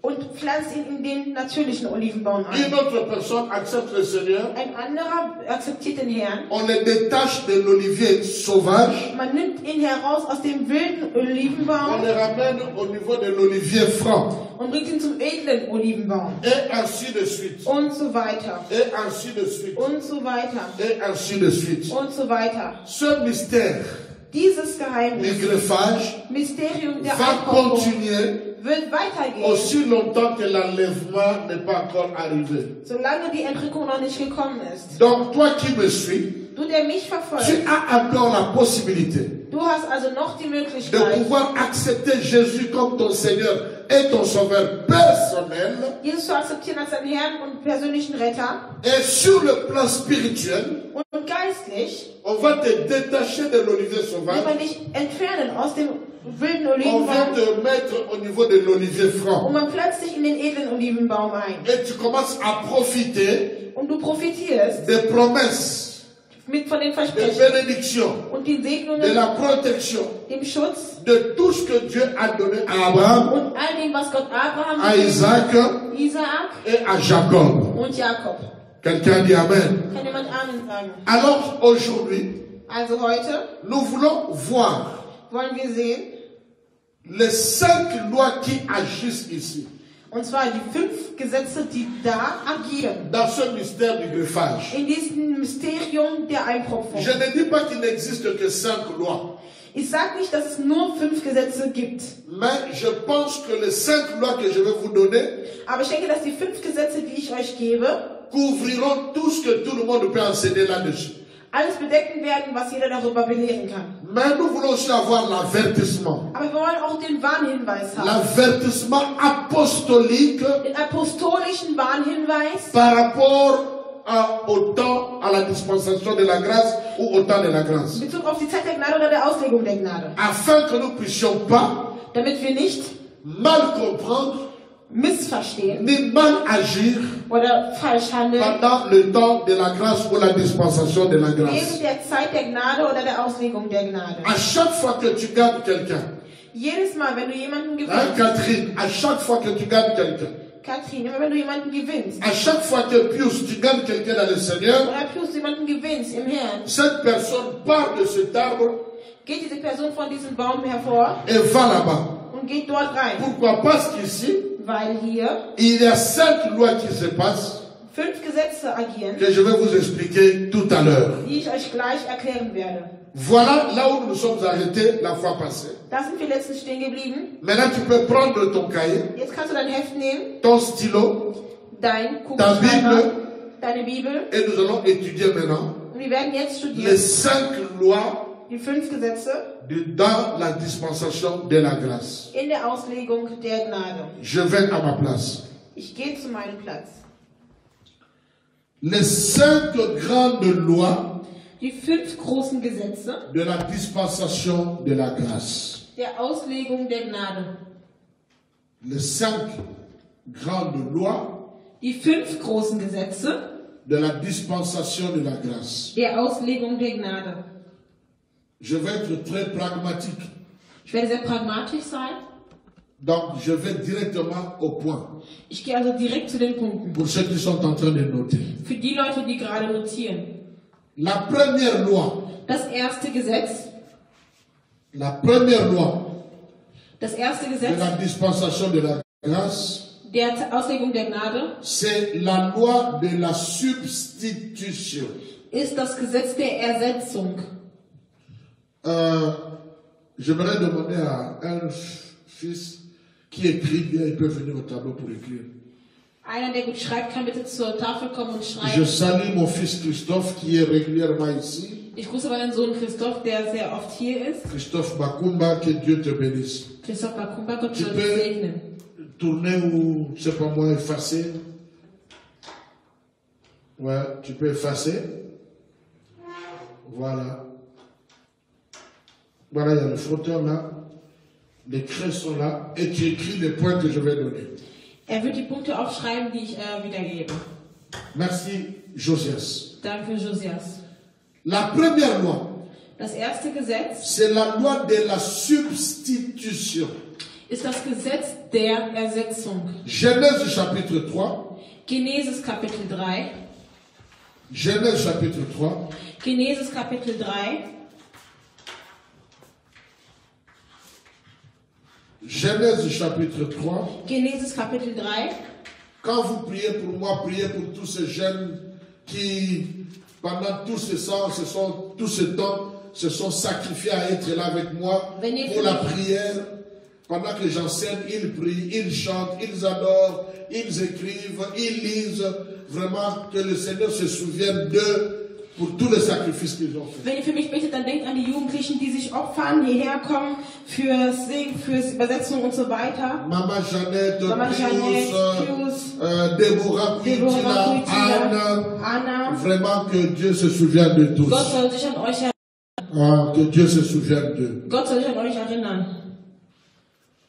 Speaker 2: und pflanzt ihn in den natürlichen Olivenbaum
Speaker 1: Une
Speaker 2: ein.
Speaker 1: autre personne accepte le Seigneur,
Speaker 2: Ein anderer akzeptiert den Herrn.
Speaker 1: on le détache de l'olivier sauvage,
Speaker 2: Man nimmt ihn heraus aus dem wilden
Speaker 1: on
Speaker 2: Olivenbaum
Speaker 1: le ramène au niveau de l'olivier franc,
Speaker 2: und bringt ihn zum edlen Olivenbaum.
Speaker 1: et ainsi de suite,
Speaker 2: Und so weiter.
Speaker 1: et ainsi de suite,
Speaker 2: Und so weiter.
Speaker 1: et ainsi de suite.
Speaker 2: Und so weiter.
Speaker 1: Ce mystère
Speaker 2: Dieses
Speaker 1: du
Speaker 2: Geheimnis,
Speaker 1: greffage
Speaker 2: Mysterium der
Speaker 1: va
Speaker 2: Einpropfung,
Speaker 1: continuer
Speaker 2: wird weitergehen,
Speaker 1: aussi longtemps que l'enlèvement n'est pas encore arrivé.
Speaker 2: solange die Entrückung noch nicht gekommen ist.
Speaker 1: Donc toi qui me suis,
Speaker 2: Du, der mich
Speaker 1: tu
Speaker 2: verfolgt,
Speaker 1: as encore la possibilité
Speaker 2: du hast also noch die
Speaker 1: de
Speaker 2: Möglichkeit,
Speaker 1: pouvoir accepter Jésus comme ton Seigneur et ton Sauveur personnel.
Speaker 2: Jesus zu akzeptieren als deinen Herrn und persönlichen Retter.
Speaker 1: Et sur le plan spirituel,
Speaker 2: Und geistlich
Speaker 1: on va te détacher de l'olivier
Speaker 2: will
Speaker 1: sauvage.
Speaker 2: man dich entfernen aus dem wilden
Speaker 1: On va
Speaker 2: Olivenbaum
Speaker 1: te mettre au niveau de l'olivier
Speaker 2: und
Speaker 1: franc.
Speaker 2: man pflanzt dich in den edlen Olivenbaum ein.
Speaker 1: Et tu commences à profiter
Speaker 2: Und du profitierst
Speaker 1: des promesses,
Speaker 2: von den
Speaker 1: des
Speaker 2: Versprechen
Speaker 1: bénédictions,
Speaker 2: und den
Speaker 1: de
Speaker 2: Segnungen,
Speaker 1: la protection,
Speaker 2: dem Schutz
Speaker 1: de tout ce que Dieu a donné à Abraham,
Speaker 2: und all dem, was Gott Abraham
Speaker 1: à
Speaker 2: gegeben
Speaker 1: Isaac
Speaker 2: hat, Isaak
Speaker 1: et à Jacob.
Speaker 2: und Jakob.
Speaker 1: Quelqu'un dit Amen.
Speaker 2: Kann jemand Amen sagen?
Speaker 1: Alors aujourd'hui,
Speaker 2: Also heute
Speaker 1: nous voulons voir
Speaker 2: wollen wir sehen,
Speaker 1: les 5 lois qui agissent ici,
Speaker 2: und zwar die 5 Gesetze, die da agieren.
Speaker 1: dans ce mystère du greffage.
Speaker 2: In diesem Mysterium der Einpropfung.
Speaker 1: Je ne dis pas qu'il n'existe que 5 lois,
Speaker 2: Ich sage nicht, dass es nur 5 Gesetze gibt.
Speaker 1: mais je pense que les 5 lois que je vais vous donner
Speaker 2: Aber ich denke, dass die 5 Gesetze, die ich euch gebe,
Speaker 1: couvriront tout ce que tout le monde peut enseigner là-dessus.
Speaker 2: alles bedecken werden, was jeder darüber belehren kann.
Speaker 1: Mais nous voulons aussi avoir l'avertissement.
Speaker 2: Aber wir wollen auch den Warnhinweis haben.
Speaker 1: L'avertissement apostolique
Speaker 2: Den apostolischen Warnhinweis
Speaker 1: par rapport au temps, à la dispensation de la grâce ou au temps de la grâce.
Speaker 2: in Bezug auf die Zeit der Gnade oder der Auslegung der Gnade.
Speaker 1: Afin que nous ne puissions pas
Speaker 2: Damit wir nicht
Speaker 1: mal comprendre
Speaker 2: missverstehen
Speaker 1: ni mal agir
Speaker 2: oder falsch handeln
Speaker 1: pendant le temps de la grâce ou la dispensation de la grâce.
Speaker 2: während der Zeit der Gnade oder der Auslegung der Gnade.
Speaker 1: À chaque fois que tu gardes quelqu'un,
Speaker 2: Jedes Mal, wenn du jemanden
Speaker 1: hein,
Speaker 2: gewinnst,
Speaker 1: Catherine, à chaque fois que tu gardes quelqu'un,
Speaker 2: Katrin, immer wenn du jemanden gewinnst,
Speaker 1: à chaque fois que Pius, tu gardes quelqu'un dans le Seigneur,
Speaker 2: oder Pius jemanden gewinnst im Herrn,
Speaker 1: cette personne part de cet arbre
Speaker 2: geht diese Person von diesem Baum hervor
Speaker 1: et va là-bas.
Speaker 2: und geht dort rein.
Speaker 1: Pourquoi? Parce qu'ici,
Speaker 2: Weil hier
Speaker 1: il y a 5 lois qui se passent
Speaker 2: 5 Gesetze agieren,
Speaker 1: que je vais vous expliquer tout à l'heure.
Speaker 2: die ich euch gleich erklären werde.
Speaker 1: Voilà là où nous nous sommes arrêtés la fois passée.
Speaker 2: Da sind wir letztens stehen geblieben.
Speaker 1: Maintenant, tu peux prendre ton cahier,
Speaker 2: Jetzt kannst du dein Heft nehmen,
Speaker 1: ton stylo,
Speaker 2: dein
Speaker 1: ta
Speaker 2: Kugelschreiber,
Speaker 1: Bible,
Speaker 2: deine Bibel,
Speaker 1: et nous allons étudier maintenant
Speaker 2: und wir werden jetzt studieren
Speaker 1: les 5 lois
Speaker 2: die 5 Gesetze
Speaker 1: dans la dispensation de la grâce.
Speaker 2: in der Auslegung der Gnade.
Speaker 1: Je vais à ma place.
Speaker 2: Ich gehe zu meinem Platz.
Speaker 1: Les 5 grandes lois
Speaker 2: Die 5 großen Gesetze
Speaker 1: de la dispensation de la grâce.
Speaker 2: der Auslegung der Gnade.
Speaker 1: Les 5 grandes lois
Speaker 2: Die 5 großen Gesetze
Speaker 1: de la dispensation de la grâce.
Speaker 2: der Auslegung der Gnade.
Speaker 1: Je vais être très pragmatique.
Speaker 2: Ich werde sehr pragmatisch sein.
Speaker 1: Donc, je vais directement au point.
Speaker 2: Ich gehe also direkt zu den Punkten.
Speaker 1: Pour ceux qui sont en train de noter.
Speaker 2: Für die Leute, die gerade notieren.
Speaker 1: La première loi.
Speaker 2: Das erste Gesetz.
Speaker 1: La première loi
Speaker 2: Das erste
Speaker 1: de
Speaker 2: Gesetz
Speaker 1: la dispensation de la grâce,
Speaker 2: der Auslegung der Gnade
Speaker 1: c'est la loi de la substitution.
Speaker 2: ist das Gesetz der Ersetzung.
Speaker 1: J'aimerais demander à un fils qui écrit bien, il peut venir au tableau pour écrire.
Speaker 2: Einer, der gut schreibt, kann bitte zur Tafel kommen und
Speaker 1: Je
Speaker 2: schreiben.
Speaker 1: salue mon fils Christophe qui est régulièrement ici.
Speaker 2: Ich grüße meinen Sohn Christoph, der sehr oft hier ist.
Speaker 1: Christophe Bakumba, que Dieu te bénisse.
Speaker 2: Christoph Bakumba, Gott
Speaker 1: Tu
Speaker 2: soll dich
Speaker 1: peux
Speaker 2: segnen.
Speaker 1: tourner ou, je sais pas moi, effacer. Ouais, tu peux effacer. Voilà. Voilà, il y a le fauteuil là. Les craies sont là. Et tu écris les points que je vais donner.
Speaker 2: Wird die Punkte aufschreiben, die ich wiedergebe.
Speaker 1: Merci, Josias.
Speaker 2: Danke, Josias.
Speaker 1: La première loi,
Speaker 2: Das erste Gesetz
Speaker 1: c'est la loi de la substitution.
Speaker 2: ist das Gesetz der Ersetzung.
Speaker 1: Genèse chapitre 3.
Speaker 2: Genesis Kapitel 3.
Speaker 1: Genèse chapitre 3.
Speaker 2: Genesis Kapitel 3.
Speaker 1: Genèse chapitre 3.
Speaker 2: Genesis Kapitel 3.
Speaker 1: Quand vous priez pour moi, priez pour tous ces jeunes qui, pendant tout ce temps, se sont sacrifiés à être là avec moi pour la prière. Pendant que j'enseigne, ils prient, ils chantent, ils adorent, ils écrivent, ils lisent. Vraiment, que le Seigneur se souvienne d'eux pour tous les sacrifices qu'ils ont fait.
Speaker 2: Wenn ihr für mich betet, dann denkt an die Jugendlichen, die sich opfern, hierher kommen, fürs Singen, fürs Übersetzung und so weiter.
Speaker 1: Mama Jeannette,
Speaker 2: Mama
Speaker 1: Pius, Deborah Kuitina, Anna. Vraiment que Dieu se souvienne de tous.
Speaker 2: Gott soll sich an euch
Speaker 1: Que Dieu se souvienne d'eux.
Speaker 2: Gott soll sich an euch erinnern.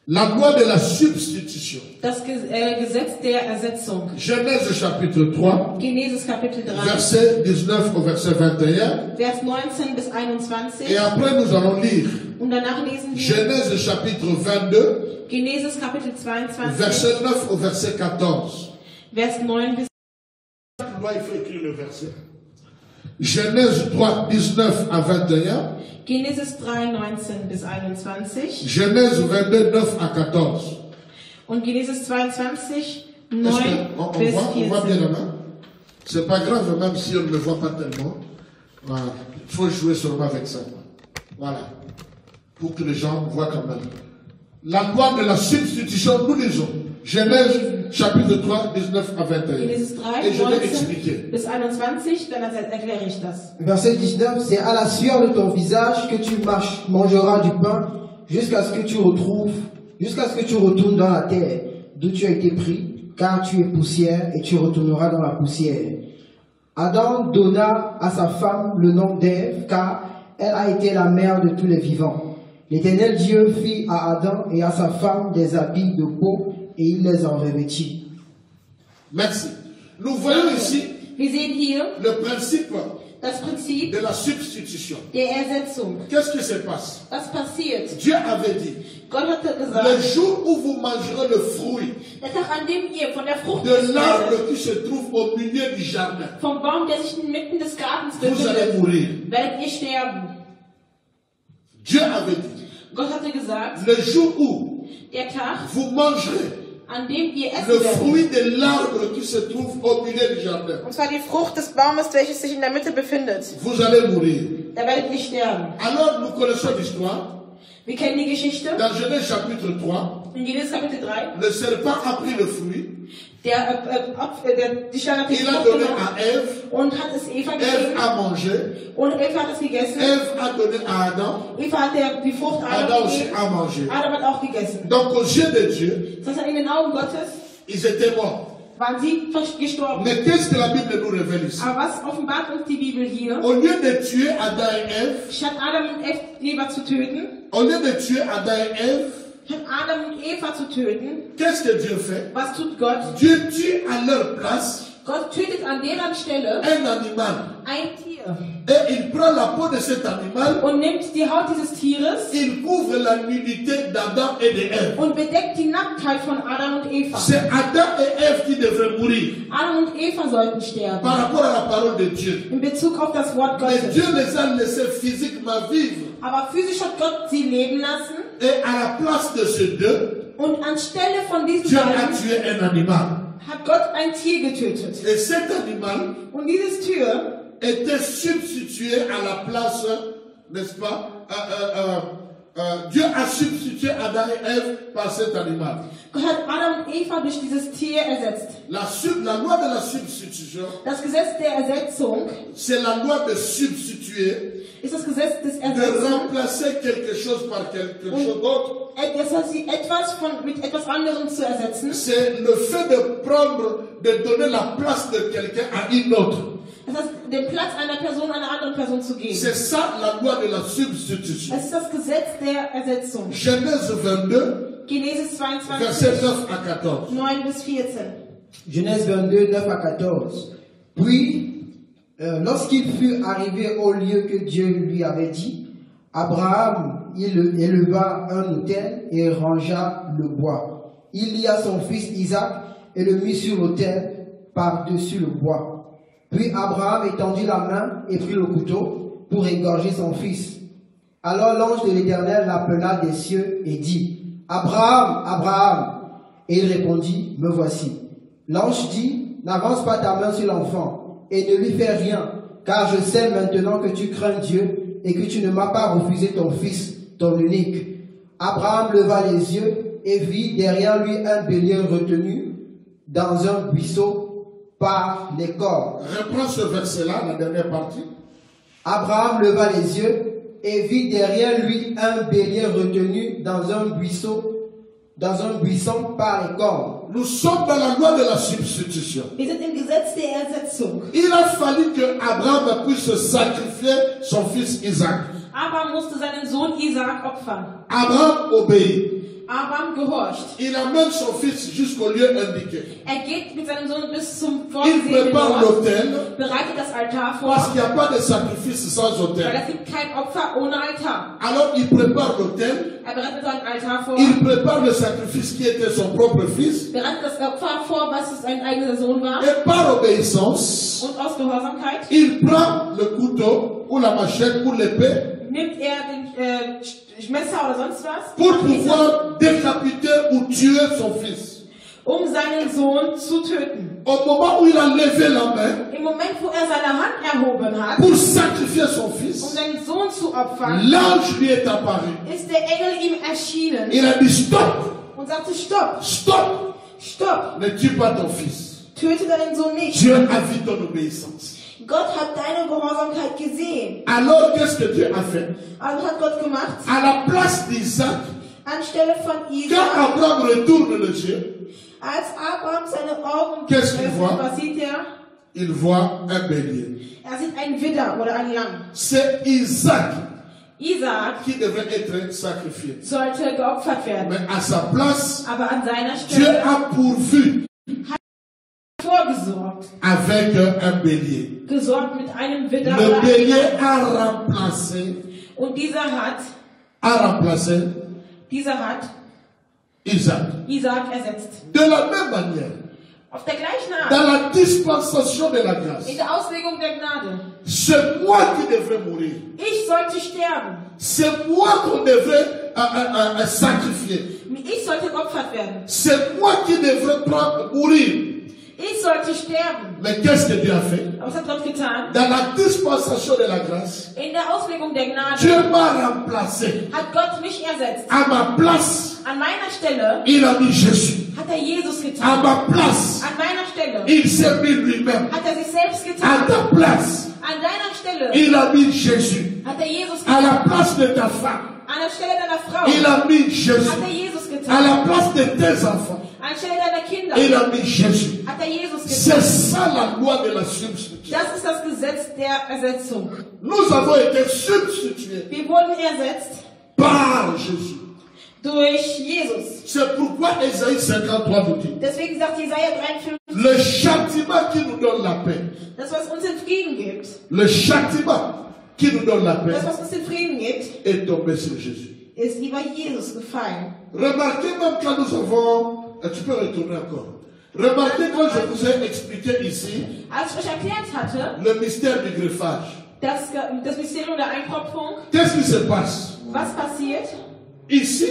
Speaker 1: La loi de la substitution.
Speaker 2: Das Gesetz der Ersetzung.
Speaker 1: Genèse chapitre 3.
Speaker 2: Genesis Kapitel 3.
Speaker 1: Verset 19 au verset 21.
Speaker 2: Vers 19 bis 21.
Speaker 1: Et après nous allons lire.
Speaker 2: Und danach lesen wir
Speaker 1: Genèse chapitre 22.
Speaker 2: Genesis Kapitel 22.
Speaker 1: Verset 9 au verset 14.
Speaker 2: Vers 9 bis.
Speaker 1: Il faut écrire le verset. Genèse 3, 19 à 21.
Speaker 2: Genesis 3, 19 bis 21.
Speaker 1: Genèse 22, 9 à 14.
Speaker 2: Und Genesis 22, 9
Speaker 1: on
Speaker 2: bis
Speaker 1: voit bien
Speaker 2: 14.
Speaker 1: la main? C'est pas grave même si on ne me voit pas tellement. Voilà. Il faut jouer seulement avec ça. Voilà. Pour que les gens voient quand même. La loi de la substitution, nous lisons. Genèse chapitre 3, 19 à 21.
Speaker 2: Genesis 3,
Speaker 1: Et je vais
Speaker 2: 19
Speaker 1: expliquer.
Speaker 2: bis 21, dann erkläre ich das.
Speaker 3: Verset 19, c'est à la sueur de ton visage que tu mangeras du pain jusqu'à ce que tu retournes dans la terre d'où tu as été pris, car tu es poussière et tu retourneras dans la poussière. Adam donna à sa femme le nom d'Ève, car elle a été la mère de tous les vivants. L'Éternel Dieu fit à Adam et à sa femme des habits de peau et il les en revêtit.
Speaker 1: Merci. Nous voyons ici
Speaker 2: Wir sehen hier
Speaker 1: le principe
Speaker 2: das Prinzip
Speaker 1: de la substitution.
Speaker 2: der Ersetzung.
Speaker 1: Qu'est-ce qui se passe?
Speaker 2: Was passiert?
Speaker 1: Dieu avait dit,
Speaker 2: Gott hatte
Speaker 1: le
Speaker 2: gesagt,
Speaker 1: jour où vous mangerez le fruit
Speaker 2: der Tag, an dem ihr von der Frucht
Speaker 1: de l'arbre qui se trouve au milieu du jardin,
Speaker 2: vom Baum, der sich inmitten des Gartens
Speaker 1: vous allez
Speaker 2: befindet,
Speaker 1: mourir.
Speaker 2: werdet ihr sterben.
Speaker 1: Dieu avait dit,
Speaker 2: Gott hatte gesagt,
Speaker 1: le jour où
Speaker 2: der Tag,
Speaker 1: vous mangerez
Speaker 2: an dem ihr
Speaker 1: le
Speaker 2: essen werdet,
Speaker 1: fruit de l'arbre qui se trouve au milieu du jardin,
Speaker 2: und zwar die Frucht des Baumes, welches sich in der Mitte befindet,
Speaker 1: vous allez mourir.
Speaker 2: da werdet ihr sterben.
Speaker 1: Alors nous connaissons l'histoire.
Speaker 2: Wir kennen die Geschichte.
Speaker 1: Dans Genèse chapitre 3,
Speaker 2: In Genesis Kapitel 3,
Speaker 1: le serpent a pris le fruit,
Speaker 2: die Schlange hat die
Speaker 1: il a
Speaker 2: Frucht
Speaker 1: donné
Speaker 2: genommen
Speaker 1: à Ève,
Speaker 2: und hat es Eva
Speaker 1: Ève
Speaker 2: gegeben.
Speaker 1: a mangé,
Speaker 2: Und Eva hat es gegessen.
Speaker 1: Ève a donné à Adam,
Speaker 2: Eva hat die Frucht
Speaker 1: Adam
Speaker 2: Adam
Speaker 1: aussi
Speaker 2: gegeben.
Speaker 1: a mangé.
Speaker 2: Adam hat auch gegessen.
Speaker 1: Donc aux yeux de Dieu,
Speaker 2: Das heißt, in den Augen Gottes
Speaker 1: ils étaient morts.
Speaker 2: waren sie gestorben.
Speaker 1: Mais qu'est-ce que la Bible nous révèle ici?
Speaker 2: Aber was offenbart uns die Bibel hier?
Speaker 1: Au lieu de tuer Adam et Ève,
Speaker 2: Statt Adam und Eva lieber zu töten,
Speaker 1: au lieu de tuer Adam et Ève,
Speaker 2: Adam und Eva zu töten.
Speaker 1: Qu'est-ce que Dieu fait?
Speaker 2: Was tut Gott?
Speaker 1: Dieu tue à leur place
Speaker 2: Gott tötet an deren Stelle
Speaker 1: un animal.
Speaker 2: ein Tier
Speaker 1: Et il prend la peau de cet animal,
Speaker 2: und nimmt die Haut dieses Tieres
Speaker 1: il couvre la nudité d'Adam et d'Ève.
Speaker 2: und bedeckt die Nacktheit von Adam und Eva.
Speaker 1: C'est Adam et Ève qui devraient mourir
Speaker 2: Adam und Eva sollten sterben.
Speaker 1: par rapport à la parole de Dieu.
Speaker 2: In Bezug auf das Wort
Speaker 1: Mais
Speaker 2: Gottes.
Speaker 1: Dieu les a laissés physiquement vivre.
Speaker 2: Aber physisch hat Gott sie leben lassen
Speaker 1: Et à la place de ces deux,
Speaker 2: und anstelle von diesen
Speaker 1: Dieu a
Speaker 2: beiden
Speaker 1: tué un animal.
Speaker 2: hat Gott ein Tier getötet.
Speaker 1: Et cet animal
Speaker 2: Und dieses Tier
Speaker 1: était substitué à la place, n'est-ce pas? Dieu a substitué Adam et Ève par cet animal.
Speaker 2: Gott hat Adam und Eva durch dieses Tier ersetzt.
Speaker 1: La loi de la substitution,
Speaker 2: Das Gesetz der Ersetzung
Speaker 1: c'est la loi de substituer,
Speaker 2: ist das Gesetz des
Speaker 1: de
Speaker 2: Ersetzung.
Speaker 1: remplacer quelque chose par quelque chose d'autre.
Speaker 2: Das heißt, etwas mit etwas anderem zu ersetzen.
Speaker 1: C'est le fait de donner la place de quelqu'un à une autre.
Speaker 2: Das heißt, den Platz einer Person einer anderen Person zu geben.
Speaker 1: C'est ça la loi de la substitution.
Speaker 2: Das ist das Gesetz der Ersetzung.
Speaker 1: Genèse 22,
Speaker 2: Genesis 22,
Speaker 1: verset 9 à 14.
Speaker 2: 9 bis 14.
Speaker 3: Genèse 22, 9 à 14. Puis, lorsqu'il fut arrivé au lieu que Dieu lui avait dit, Abraham, il éleva un autel et rangea le bois. Il lia son fils Isaac et le mit sur l'autel par-dessus le bois. Puis Abraham étendit la main et prit le couteau pour égorger son fils. Alors l'ange de l'Éternel l'appela des cieux et dit, Abraham, Abraham. Et il répondit, me voici. L'ange dit, n'avance pas ta main sur l'enfant et ne lui fais rien, car je sais maintenant que tu crains Dieu et que tu ne m'as pas refusé ton fils, ton unique. Abraham leva les yeux et vit derrière lui un bélier retenu dans un buisson par les cornes.
Speaker 1: Reprends ce verset-là, la dernière partie.
Speaker 3: Abraham leva les yeux et vit derrière lui un bélier retenu dans un buisson par les cornes.
Speaker 1: Nous sommes dans la loi de la substitution.
Speaker 2: Wir sind im Gesetz der Ersetzung.
Speaker 1: Il a fallu que Abraham puisse sacrifier son fils Isaac.
Speaker 2: Abraham musste seinen Sohn Isaak opfern.
Speaker 1: Abraham obéit.
Speaker 2: Abraham gehorcht.
Speaker 1: Il amène son fils jusqu'au lieu indiqué.
Speaker 2: Geht mit seinem Sohn bis zum
Speaker 1: Il
Speaker 2: vorgesehenen
Speaker 1: prépare
Speaker 2: Ort,
Speaker 1: l'autel
Speaker 2: bereitet das Altar vor,
Speaker 1: parce qu'il n'y a pas de sacrifice sans
Speaker 2: weil
Speaker 1: autel.
Speaker 2: es gibt kein Opfer ohne Altar.
Speaker 1: Alors il prépare l'autel,
Speaker 2: Bereitet sein Altar vor,
Speaker 1: il prépare le sacrifice qui était son propre fils
Speaker 2: bereitet das Opfer vor, was sein eigener Sohn war.
Speaker 1: et par obéissance,
Speaker 2: Und aus Gehorsamkeit
Speaker 1: il prend le couteau ou la machette ou l'épée
Speaker 2: nimmt er den Messer oder sonst was,
Speaker 1: pour pouvoir décapiter ou tuer son fils.
Speaker 2: seinen Sohn zu töten.
Speaker 1: Au moment où il a levé la main
Speaker 2: Im Moment, wo seine Hand erhoben hat,
Speaker 1: pour sacrifier son fils,
Speaker 2: seinen Sohn zu opfern,
Speaker 1: l'ange lui est apparu.
Speaker 2: ist der Engel ihm erschienen
Speaker 1: Il a dit stop,
Speaker 2: und sagte, stopp,
Speaker 1: stop,
Speaker 2: stopp,
Speaker 1: ne tue pas ton fils.
Speaker 2: töte deinen Sohn nicht.
Speaker 1: Dieu a vu ton obéissance.
Speaker 2: Gott hat deine Gehorsamkeit gesehen.
Speaker 1: Alors qu'est-ce que Dieu a fait?
Speaker 2: Also hat Gott gemacht,
Speaker 1: À la place d'Isaac,
Speaker 2: anstelle von
Speaker 1: quand
Speaker 2: Isaak,
Speaker 1: Abraham retourne les yeux,
Speaker 2: als Abraham seine Augen
Speaker 1: Qu'est-ce qu'il voit?
Speaker 2: was sieht er?
Speaker 1: il voit un bélier.
Speaker 2: Er sieht einen Widder oder ein Lamm.
Speaker 1: C'est Isaac
Speaker 2: Isaak
Speaker 1: qui devait être sacrifié.
Speaker 2: sollte geopfert werden.
Speaker 1: Mais à sa place,
Speaker 2: Aber an seiner
Speaker 1: Dieu
Speaker 2: Stelle
Speaker 1: a pourvu
Speaker 2: vorgesorgt.
Speaker 1: avec un bélier.
Speaker 2: Gesorgt mit einem Widder
Speaker 1: Le
Speaker 2: oder einem
Speaker 1: bélier
Speaker 2: Lamm.
Speaker 1: a remplacé
Speaker 2: Und dieser hat
Speaker 1: Isaac.
Speaker 2: Isaak ersetzt.
Speaker 1: De la même manière,
Speaker 2: Auf der gleichen Art.
Speaker 1: dans la dispensation de la grâce,
Speaker 2: In der Auslegung der Gnade.
Speaker 1: c'est moi qui devrais mourir.
Speaker 2: Ich sollte sterben.
Speaker 1: C'est moi qu'on devrait sacrifier.
Speaker 2: Ich sollte geopfert werden.
Speaker 1: C'est moi qui devrais mourir.
Speaker 2: Ich sollte sterben.
Speaker 1: Mais qu'est-ce que Dieu a fait?
Speaker 2: Aber was hat Gott getan?
Speaker 1: Dans la dispensation de la grâce,
Speaker 2: In der Auslegung der
Speaker 1: Dieu
Speaker 2: Gnade
Speaker 1: m'a remplacé.
Speaker 2: hat Gott mich ersetzt.
Speaker 1: À ma place,
Speaker 2: An meiner Stelle
Speaker 1: il a mis Jésus.
Speaker 2: hat er Jesus
Speaker 1: À
Speaker 2: getan.
Speaker 1: ma place,
Speaker 2: An meiner Stelle
Speaker 1: il s'est mis lui-même.
Speaker 2: hat er sich selbst
Speaker 1: À
Speaker 2: getan.
Speaker 1: ta place,
Speaker 2: An deiner Stelle
Speaker 1: il a mis Jésus.
Speaker 2: hat er Jesus
Speaker 1: À la
Speaker 2: getan.
Speaker 1: place de ta femme,
Speaker 2: An der Stelle deiner Frau
Speaker 1: il a mis Jésus.
Speaker 2: hat er Jesus
Speaker 1: À
Speaker 2: getan.
Speaker 1: la place de tes enfants,
Speaker 2: Anstelle deiner Kinder
Speaker 1: il a mis Jésus.
Speaker 2: hat er Jesus
Speaker 1: C'est
Speaker 2: getan.
Speaker 1: ça la loi de la substitution.
Speaker 2: Das ist das Gesetz der Ersetzung.
Speaker 1: Nous avons été substitués
Speaker 2: Wir wurden ersetzt
Speaker 1: par Jésus.
Speaker 2: durch Jesus.
Speaker 1: C'est pourquoi Ésaïe 53 nous dit,
Speaker 2: Deswegen sagt Jesaja 53,
Speaker 1: le châtiment qui nous donne la paix,
Speaker 2: das was uns den Frieden gibt,
Speaker 1: le châtiment qui nous donne la paix
Speaker 2: das was uns den Frieden gibt,
Speaker 1: est tombé sur Jésus.
Speaker 2: ist über Jesus gefallen.
Speaker 1: Remarquez même quand nous avons, tu peux retourner encore, remarquez quand je vous ai expliqué ici
Speaker 2: Als ich euch erklärt hatte,
Speaker 1: le mystère du greffage.
Speaker 2: das Mysterium der Einkopfung,
Speaker 1: Qu'est-ce qui se passe?
Speaker 2: was passiert?
Speaker 1: Ici,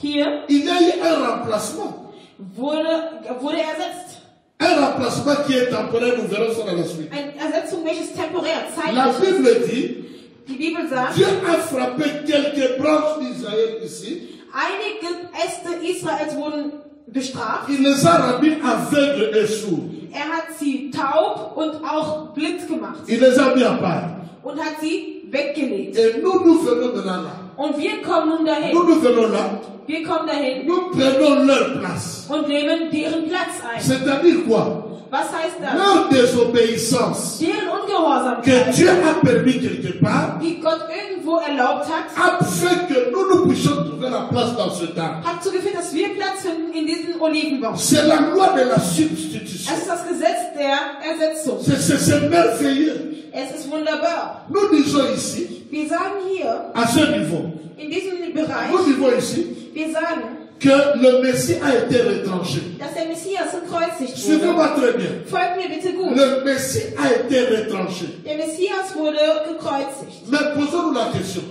Speaker 2: Hier
Speaker 1: il y a eu un remplacement.
Speaker 2: wurde ersetzt.
Speaker 1: Un remplacement qui est temporaire, nous verrons ça dans la suite.
Speaker 2: Eine Ersetzung, welches temporär,
Speaker 1: La
Speaker 2: zeitlich ist.
Speaker 1: Bible dit,
Speaker 2: Die Bibel sagt,
Speaker 1: Dieu a frappé quelques branches d'Israël ici.
Speaker 2: einige Äste Israels wurden bestraft.
Speaker 1: Il les a rendus aveugles et sourds.
Speaker 2: Er hat sie taub und auch blind gemacht
Speaker 1: Il les a mis à part.
Speaker 2: und hat sie weggelegt.
Speaker 1: Et nous venons maintenant là.
Speaker 2: Und wir kommen nun dahin.
Speaker 1: Nous venons là.
Speaker 2: Wir kommen dahin
Speaker 1: Nous prenons leur place.
Speaker 2: und nehmen deren Platz ein.
Speaker 1: C'est-à-dire quoi?
Speaker 2: Was heißt das?
Speaker 1: Leur désobéissance
Speaker 2: Deren
Speaker 1: que
Speaker 2: Ungehorsamkeit,
Speaker 1: Dieu a permis quelque part
Speaker 2: die Gott irgendwo erlaubt hat,
Speaker 1: a fait que nous puissions trouver la place dans ce temps.
Speaker 2: hat dazu geführt, dass wir Platz finden in diesem Olivenbaum.
Speaker 1: C'est la loi de la substitution.
Speaker 2: Es ist das Gesetz der Ersetzung.
Speaker 1: C'est merveilleux.
Speaker 2: Es ist wunderbar.
Speaker 1: Nous disons ici,
Speaker 2: Wir sagen hier,
Speaker 1: à ce niveau,
Speaker 2: in diesem Bereich,
Speaker 1: nous disons ici
Speaker 2: wir sagen,
Speaker 1: que le Messie a été retranché.
Speaker 2: dass der Messias gekreuzigt wurde.
Speaker 1: Suivez-moi très bien.
Speaker 2: Folgt mir bitte gut.
Speaker 1: Le Messie a été retranché.
Speaker 2: Der Messias wurde gekreuzigt.
Speaker 1: Mais posons-nous la question.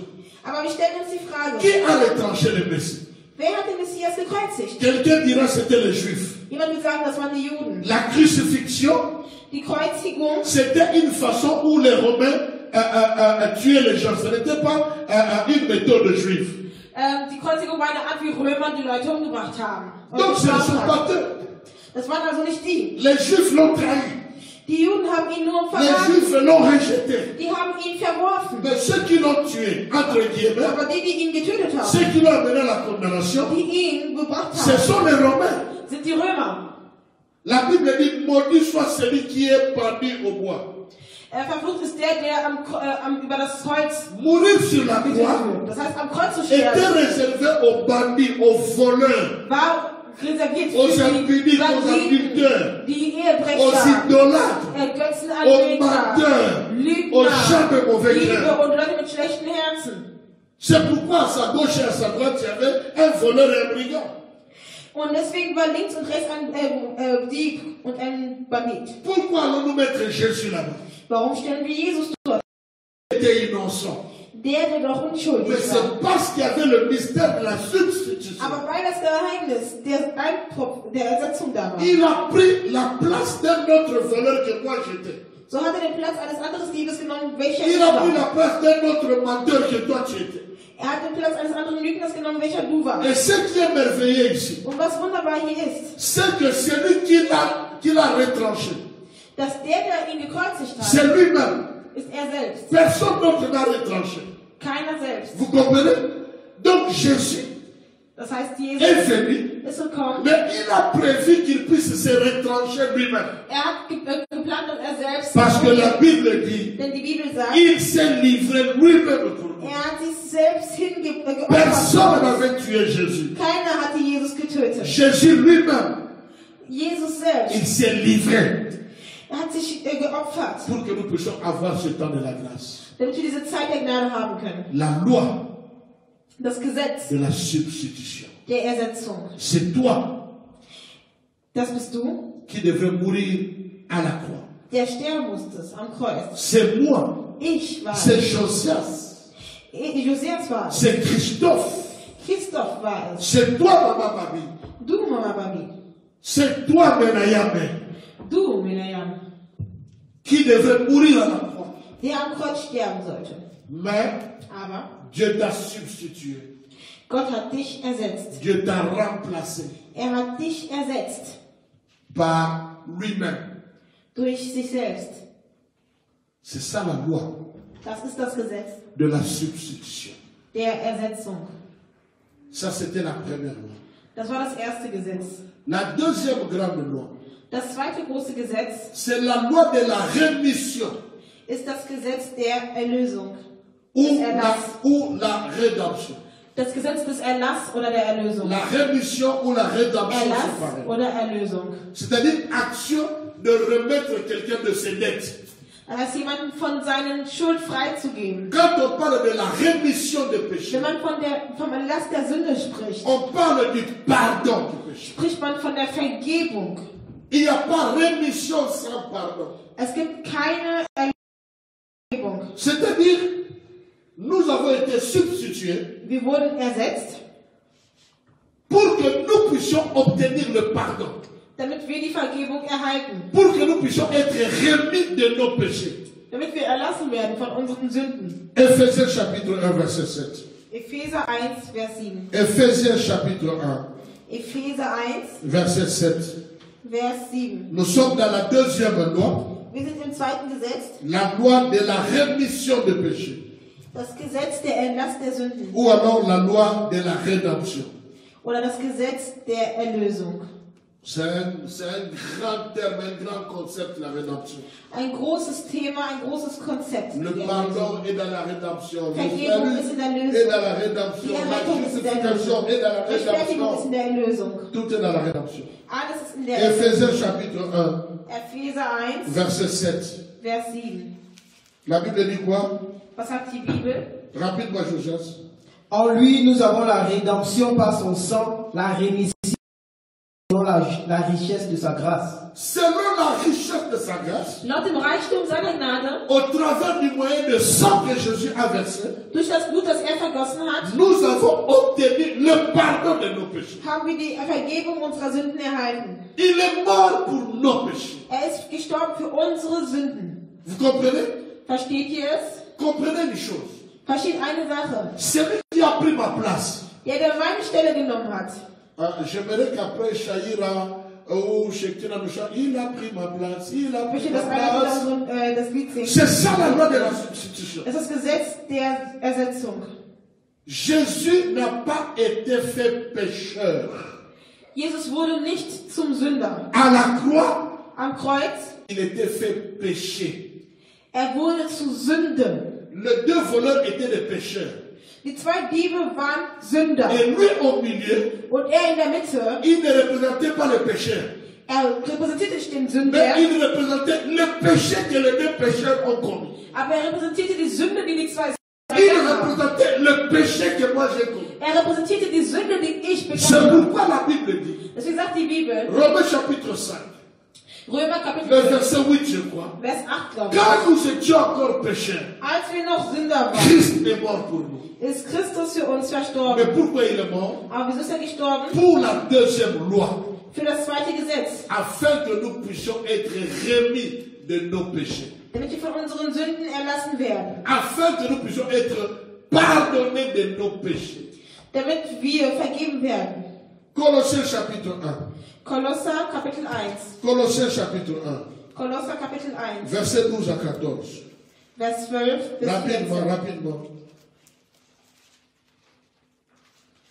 Speaker 2: Aber wir stellen uns die Frage,
Speaker 1: Qui a retranché le Messie?
Speaker 2: wer hat den Messias gekreuzigt?
Speaker 1: Quelqu'un dira c'était les Juifs.
Speaker 2: Jemand wird sagen, das waren die Juden.
Speaker 1: La crucifixion,
Speaker 2: Die Kreuzigung,
Speaker 1: c'était une façon où les Romains tuaient les gens. Ce n'était pas une méthode juive.
Speaker 2: die Kreuzigung war eine Art, wie Römer die Leute umgebracht haben. Und
Speaker 1: Donc ce ne
Speaker 2: bestraft
Speaker 1: sont
Speaker 2: haben.
Speaker 1: pas eux.
Speaker 2: Das waren also nicht die.
Speaker 1: Les Juifs l'ont trahi.
Speaker 2: Die Juden haben ihn nur
Speaker 1: Les
Speaker 2: verraten.
Speaker 1: Juifs l'ont rejeté.
Speaker 2: Die haben ihn verworfen.
Speaker 1: Mais ceux qui l'ont tué, entre guillemets,
Speaker 2: Aber die ihn getötet haben,
Speaker 1: ceux qui l'ont amené à la condamnation,
Speaker 2: die ihn gebracht
Speaker 1: ce
Speaker 2: haben,
Speaker 1: sont les Romains.
Speaker 2: sind die Römer.
Speaker 1: La Bible dit, maudit soit celui qui est pendu au bois.
Speaker 2: Verflucht ist der über das Kreuz
Speaker 1: Mourir sur la
Speaker 2: getötet
Speaker 1: croix
Speaker 2: wird. Das heißt, am Kreuz zu
Speaker 1: était
Speaker 2: sterben,
Speaker 1: réservé aux bandits, aux voleurs,
Speaker 2: war reserviert
Speaker 1: aux
Speaker 2: für
Speaker 1: impudiques,
Speaker 2: die
Speaker 1: aux
Speaker 2: Banditen,
Speaker 1: adultères,
Speaker 2: die
Speaker 1: aux
Speaker 2: Ehebrecher,
Speaker 1: idolâtres, aux
Speaker 2: Götzenanbeter,
Speaker 1: menteurs, aux
Speaker 2: Lügner,
Speaker 1: gens de mauvais
Speaker 2: Diebe
Speaker 1: cœur.
Speaker 2: und Leute mit schlechten Herzen.
Speaker 1: C'est pourquoi à sa gauche et à sa droite, il y avait un voleur et un brigand.
Speaker 2: Und deswegen war links und rechts ein Dieb und ein Bandit.
Speaker 1: Pourquoi allons-nous mettre Jésus là-bas?
Speaker 2: Warum stellen wir Jesus dort?
Speaker 1: Il était innocent.
Speaker 2: Der doch unschuldig
Speaker 1: Mais
Speaker 2: war.
Speaker 1: c'est parce qu'il y avait le mystère de la substitution.
Speaker 2: Aber weil das Geheimnis der Ersetzung da war,
Speaker 1: Il a pris la place d'un autre voleur que moi j'étais.
Speaker 2: so hat er den Platz eines anderen Diebes genommen, welcher
Speaker 1: Il
Speaker 2: ich
Speaker 1: a pris
Speaker 2: war.
Speaker 1: la place d'un autre menteur que toi tu étais.
Speaker 2: Er hat den Platz eines anderen Lügners genommen, welcher du warst.
Speaker 1: Et ce qui est merveilleux ici,
Speaker 2: Und was wunderbar hier ist,
Speaker 1: c'est que celui qui l'a retranché,
Speaker 2: dass der ihn gekreuzigt hat,
Speaker 1: c'est lui-même.
Speaker 2: ist er selbst.
Speaker 1: Personne d'autre n'a retranché.
Speaker 2: Keiner selbst.
Speaker 1: Vous comprenez? Donc Jésus
Speaker 2: Das heißt,
Speaker 1: est
Speaker 2: Jesus
Speaker 1: venu,
Speaker 2: ist gekommen.
Speaker 1: mais il a prévu qu'il puisse se retrancher lui-même.
Speaker 2: Er hat geplant, dass er selbst,
Speaker 1: Parce que la Bible dit,
Speaker 2: denn die Bibel sagt,
Speaker 1: il s'est livré lui-même pour nous.
Speaker 2: er hat sich selbst geopfert.
Speaker 1: Personne n'avait tué Jésus.
Speaker 2: Keiner hatte Jesus getötet.
Speaker 1: Jésus lui-même,
Speaker 2: Jesus selbst,
Speaker 1: il s'est livré
Speaker 2: er hat sich geopfert,
Speaker 1: pour que nous puissions avoir ce temps de la grâce.
Speaker 2: damit wir diese Zeit der Gnade haben können.
Speaker 1: La loi
Speaker 2: Das Gesetz
Speaker 1: de la substitution.
Speaker 2: der Ersetzung.
Speaker 1: C'est toi
Speaker 2: Das bist du,
Speaker 1: qui devrais mourir à la croix.
Speaker 2: der sterben musstest am Kreuz.
Speaker 1: C'est moi.
Speaker 2: Ich war
Speaker 1: C'est
Speaker 2: es.
Speaker 1: Josias.
Speaker 2: Josias war es.
Speaker 1: C'est Christophe.
Speaker 2: Christoph war es.
Speaker 1: C'est toi, Maman Babi.
Speaker 2: Du, Mama Babi.
Speaker 1: C'est toi, Menayame,
Speaker 2: Du, Miriam,
Speaker 1: qui devrait mourir à la croix.
Speaker 2: der am Kreuz sterben sollte.
Speaker 1: Mais
Speaker 2: Aber
Speaker 1: Dieu t'a substitué.
Speaker 2: Gott hat dich ersetzt.
Speaker 1: Dieu t'a remplacé
Speaker 2: Er hat dich ersetzt
Speaker 1: par lui-même.
Speaker 2: durch sich selbst.
Speaker 1: C'est ça la loi
Speaker 2: Das ist das Gesetz
Speaker 1: de la substitution.
Speaker 2: der Ersetzung.
Speaker 1: Ça, c'était la première loi.
Speaker 2: Das war das erste Gesetz.
Speaker 1: La deuxième grande loi,
Speaker 2: Das zweite große Gesetz
Speaker 1: c'est la loi de la rémission
Speaker 2: ist das Gesetz der Erlösung,
Speaker 1: ou
Speaker 2: des Erlasses
Speaker 1: la rédemption.
Speaker 2: Das Gesetz des Erlass oder der Erlösung.
Speaker 1: La rémission ou la rédemption, c'est
Speaker 2: Erlass
Speaker 1: pareil.
Speaker 2: oder Erlösung.
Speaker 1: C'est-à-dire action de remettre quelqu'un de ses dettes.
Speaker 2: Das heißt, jemanden von seinen Schuld freizugeben.
Speaker 1: Quand on parle de la rémission des péchés,
Speaker 2: Wenn man vom Erlass der Sünde spricht,
Speaker 1: on parle du pardon du péché.
Speaker 2: spricht man von der Vergebung.
Speaker 1: Il n'y a pas rémission sans pardon.
Speaker 2: Es gibt keine Vergebung.
Speaker 1: C'est-à-dire, nous avons été substitués
Speaker 2: Wir wurden ersetzt,
Speaker 1: pour que nous puissions obtenir le pardon,
Speaker 2: damit wir die Vergebung erhalten.
Speaker 1: pour que nous puissions être remis de nos péchés.
Speaker 2: Damit wir erlassen werden von unseren Sünden.
Speaker 1: Éphésiens chapitre 1, verset 7.
Speaker 2: Epheser 1, Vers 7.
Speaker 1: Éphésiens chapitre 1,
Speaker 2: Epheser 1,
Speaker 1: verset 7.
Speaker 2: Vers 7.
Speaker 1: Nous sommes dans la deuxième loi,
Speaker 2: Wir sind im zweiten Gesetz,
Speaker 1: la loi de la rémission des péchés,
Speaker 2: das Gesetz der Erlass der Sünden
Speaker 1: ou alors la loi de la rédemption.
Speaker 2: oder das Gesetz der Erlösung.
Speaker 1: C'est un grand terme, un grand concept, la rédemption.
Speaker 2: Ein großes Thema, ein großes Konzept.
Speaker 1: Le
Speaker 2: Die
Speaker 1: pardon
Speaker 2: Erlösung.
Speaker 1: est dans la rédemption. Le
Speaker 2: Vergebung
Speaker 1: salut
Speaker 2: ist in der
Speaker 1: est
Speaker 2: Lösung.
Speaker 1: dans la
Speaker 2: Die
Speaker 1: rédemption.
Speaker 2: Errettung
Speaker 1: La
Speaker 2: ist in der
Speaker 1: justification
Speaker 2: Lösung.
Speaker 1: est dans la
Speaker 2: Rechtfertigung ist
Speaker 1: rédemption.
Speaker 2: in der Erlösung.
Speaker 1: Tout est dans la rédemption.
Speaker 2: Alles ist in der Erlösung.
Speaker 1: Éphésiens chapitre 1,
Speaker 2: Epheser 1,
Speaker 1: verset 7.
Speaker 2: Vers 7.
Speaker 1: La Bible dit quoi?
Speaker 2: Was sagt die Bibel?
Speaker 1: Rapide-moi, Joseph.
Speaker 3: En lui, nous avons la rédemption par son sang, la rémission selon la richesse de sa grâce.
Speaker 1: Selon la richesse de sa grâce,
Speaker 2: Laut dem Reichtum seiner Gnade,
Speaker 1: au travers du moyen de sang que Jésus a versé,
Speaker 2: durch das Blut, das er vergossen hat,
Speaker 1: nous avons obtenu le pardon de nos péchés.
Speaker 2: haben wir die Vergebung unserer Sünden erhalten.
Speaker 1: Il est mort pour nos péchés.
Speaker 2: Er ist gestorben für unsere Sünden.
Speaker 1: Vous comprenez?
Speaker 2: Versteht ihr es?
Speaker 1: Comprenez une chose.
Speaker 2: Versteht eine Sache.
Speaker 1: Celui qui a pris ma place.
Speaker 2: Der meine Stelle genommen hat.
Speaker 1: J'aimerais qu'après Shahira ou Shekina Moucha, il a pris ma place, il a
Speaker 2: Ich
Speaker 1: pris
Speaker 2: möchte,
Speaker 1: ma
Speaker 2: dass einer
Speaker 1: place.
Speaker 2: wieder das Lied singt.
Speaker 1: C'est ça la loi de la substitution.
Speaker 2: Das ist das Gesetz der Ersetzung.
Speaker 1: Jésus n'a pas été fait pécheur.
Speaker 2: Jesus wurde nicht zum Sünder.
Speaker 1: À la croix,
Speaker 2: Am Kreuz,
Speaker 1: il était fait péché.
Speaker 2: er wurde zu Sünde.
Speaker 1: Les deux voleurs étaient des pécheurs.
Speaker 2: Die zwei Diebe waren Sünder.
Speaker 1: Et lui au milieu,
Speaker 2: Und er in der Mitte,
Speaker 1: il ne représentait pas le pécheur.
Speaker 2: er repräsentierte nicht den
Speaker 1: Mais
Speaker 2: Sünder,
Speaker 1: il représentait le péché que les deux pécheurs ont commis.
Speaker 2: aber er repräsentierte die Sünde, die die zwei
Speaker 1: Il
Speaker 2: begangen haben.
Speaker 1: représentait le péché que moi j'ai commis.
Speaker 2: Er repräsentierte die Sünde, die ich
Speaker 1: C'est
Speaker 2: begangen habe.
Speaker 1: pourquoi la Bible dit,
Speaker 2: Deswegen sagt die Bibel,
Speaker 1: Romains chapitre 5,
Speaker 2: Römer
Speaker 1: le
Speaker 2: Kapitel
Speaker 1: verset 8 je crois,
Speaker 2: Vers 8, glaube ich.
Speaker 1: quand nous étions encore pécheurs,
Speaker 2: Als wir noch Sünder waren,
Speaker 1: Christ est mort pour nous.
Speaker 2: ist Christus für uns
Speaker 1: Mais
Speaker 2: verstorben.
Speaker 1: pourquoi il est mort?
Speaker 2: Aber wieso ist er gestorben?
Speaker 1: Pour la deuxième loi,
Speaker 2: Für das zweite Gesetz.
Speaker 1: afin que nous puissions être remis de nos péchés.
Speaker 2: Damit wir von unseren Sünden erlassen werden.
Speaker 1: Afin que nous puissions être pardonnés de nos péchés.
Speaker 2: Damit wir vergeben werden.
Speaker 1: Colossiens chapitre 1.
Speaker 2: Kolosser Kapitel 1.
Speaker 1: Colossiens chapitre 1.
Speaker 2: Kolosser Kapitel 1.
Speaker 1: Verset 12 à 14.
Speaker 2: Vers 12 bis
Speaker 1: Rapidement,
Speaker 2: 14.
Speaker 1: rapidement.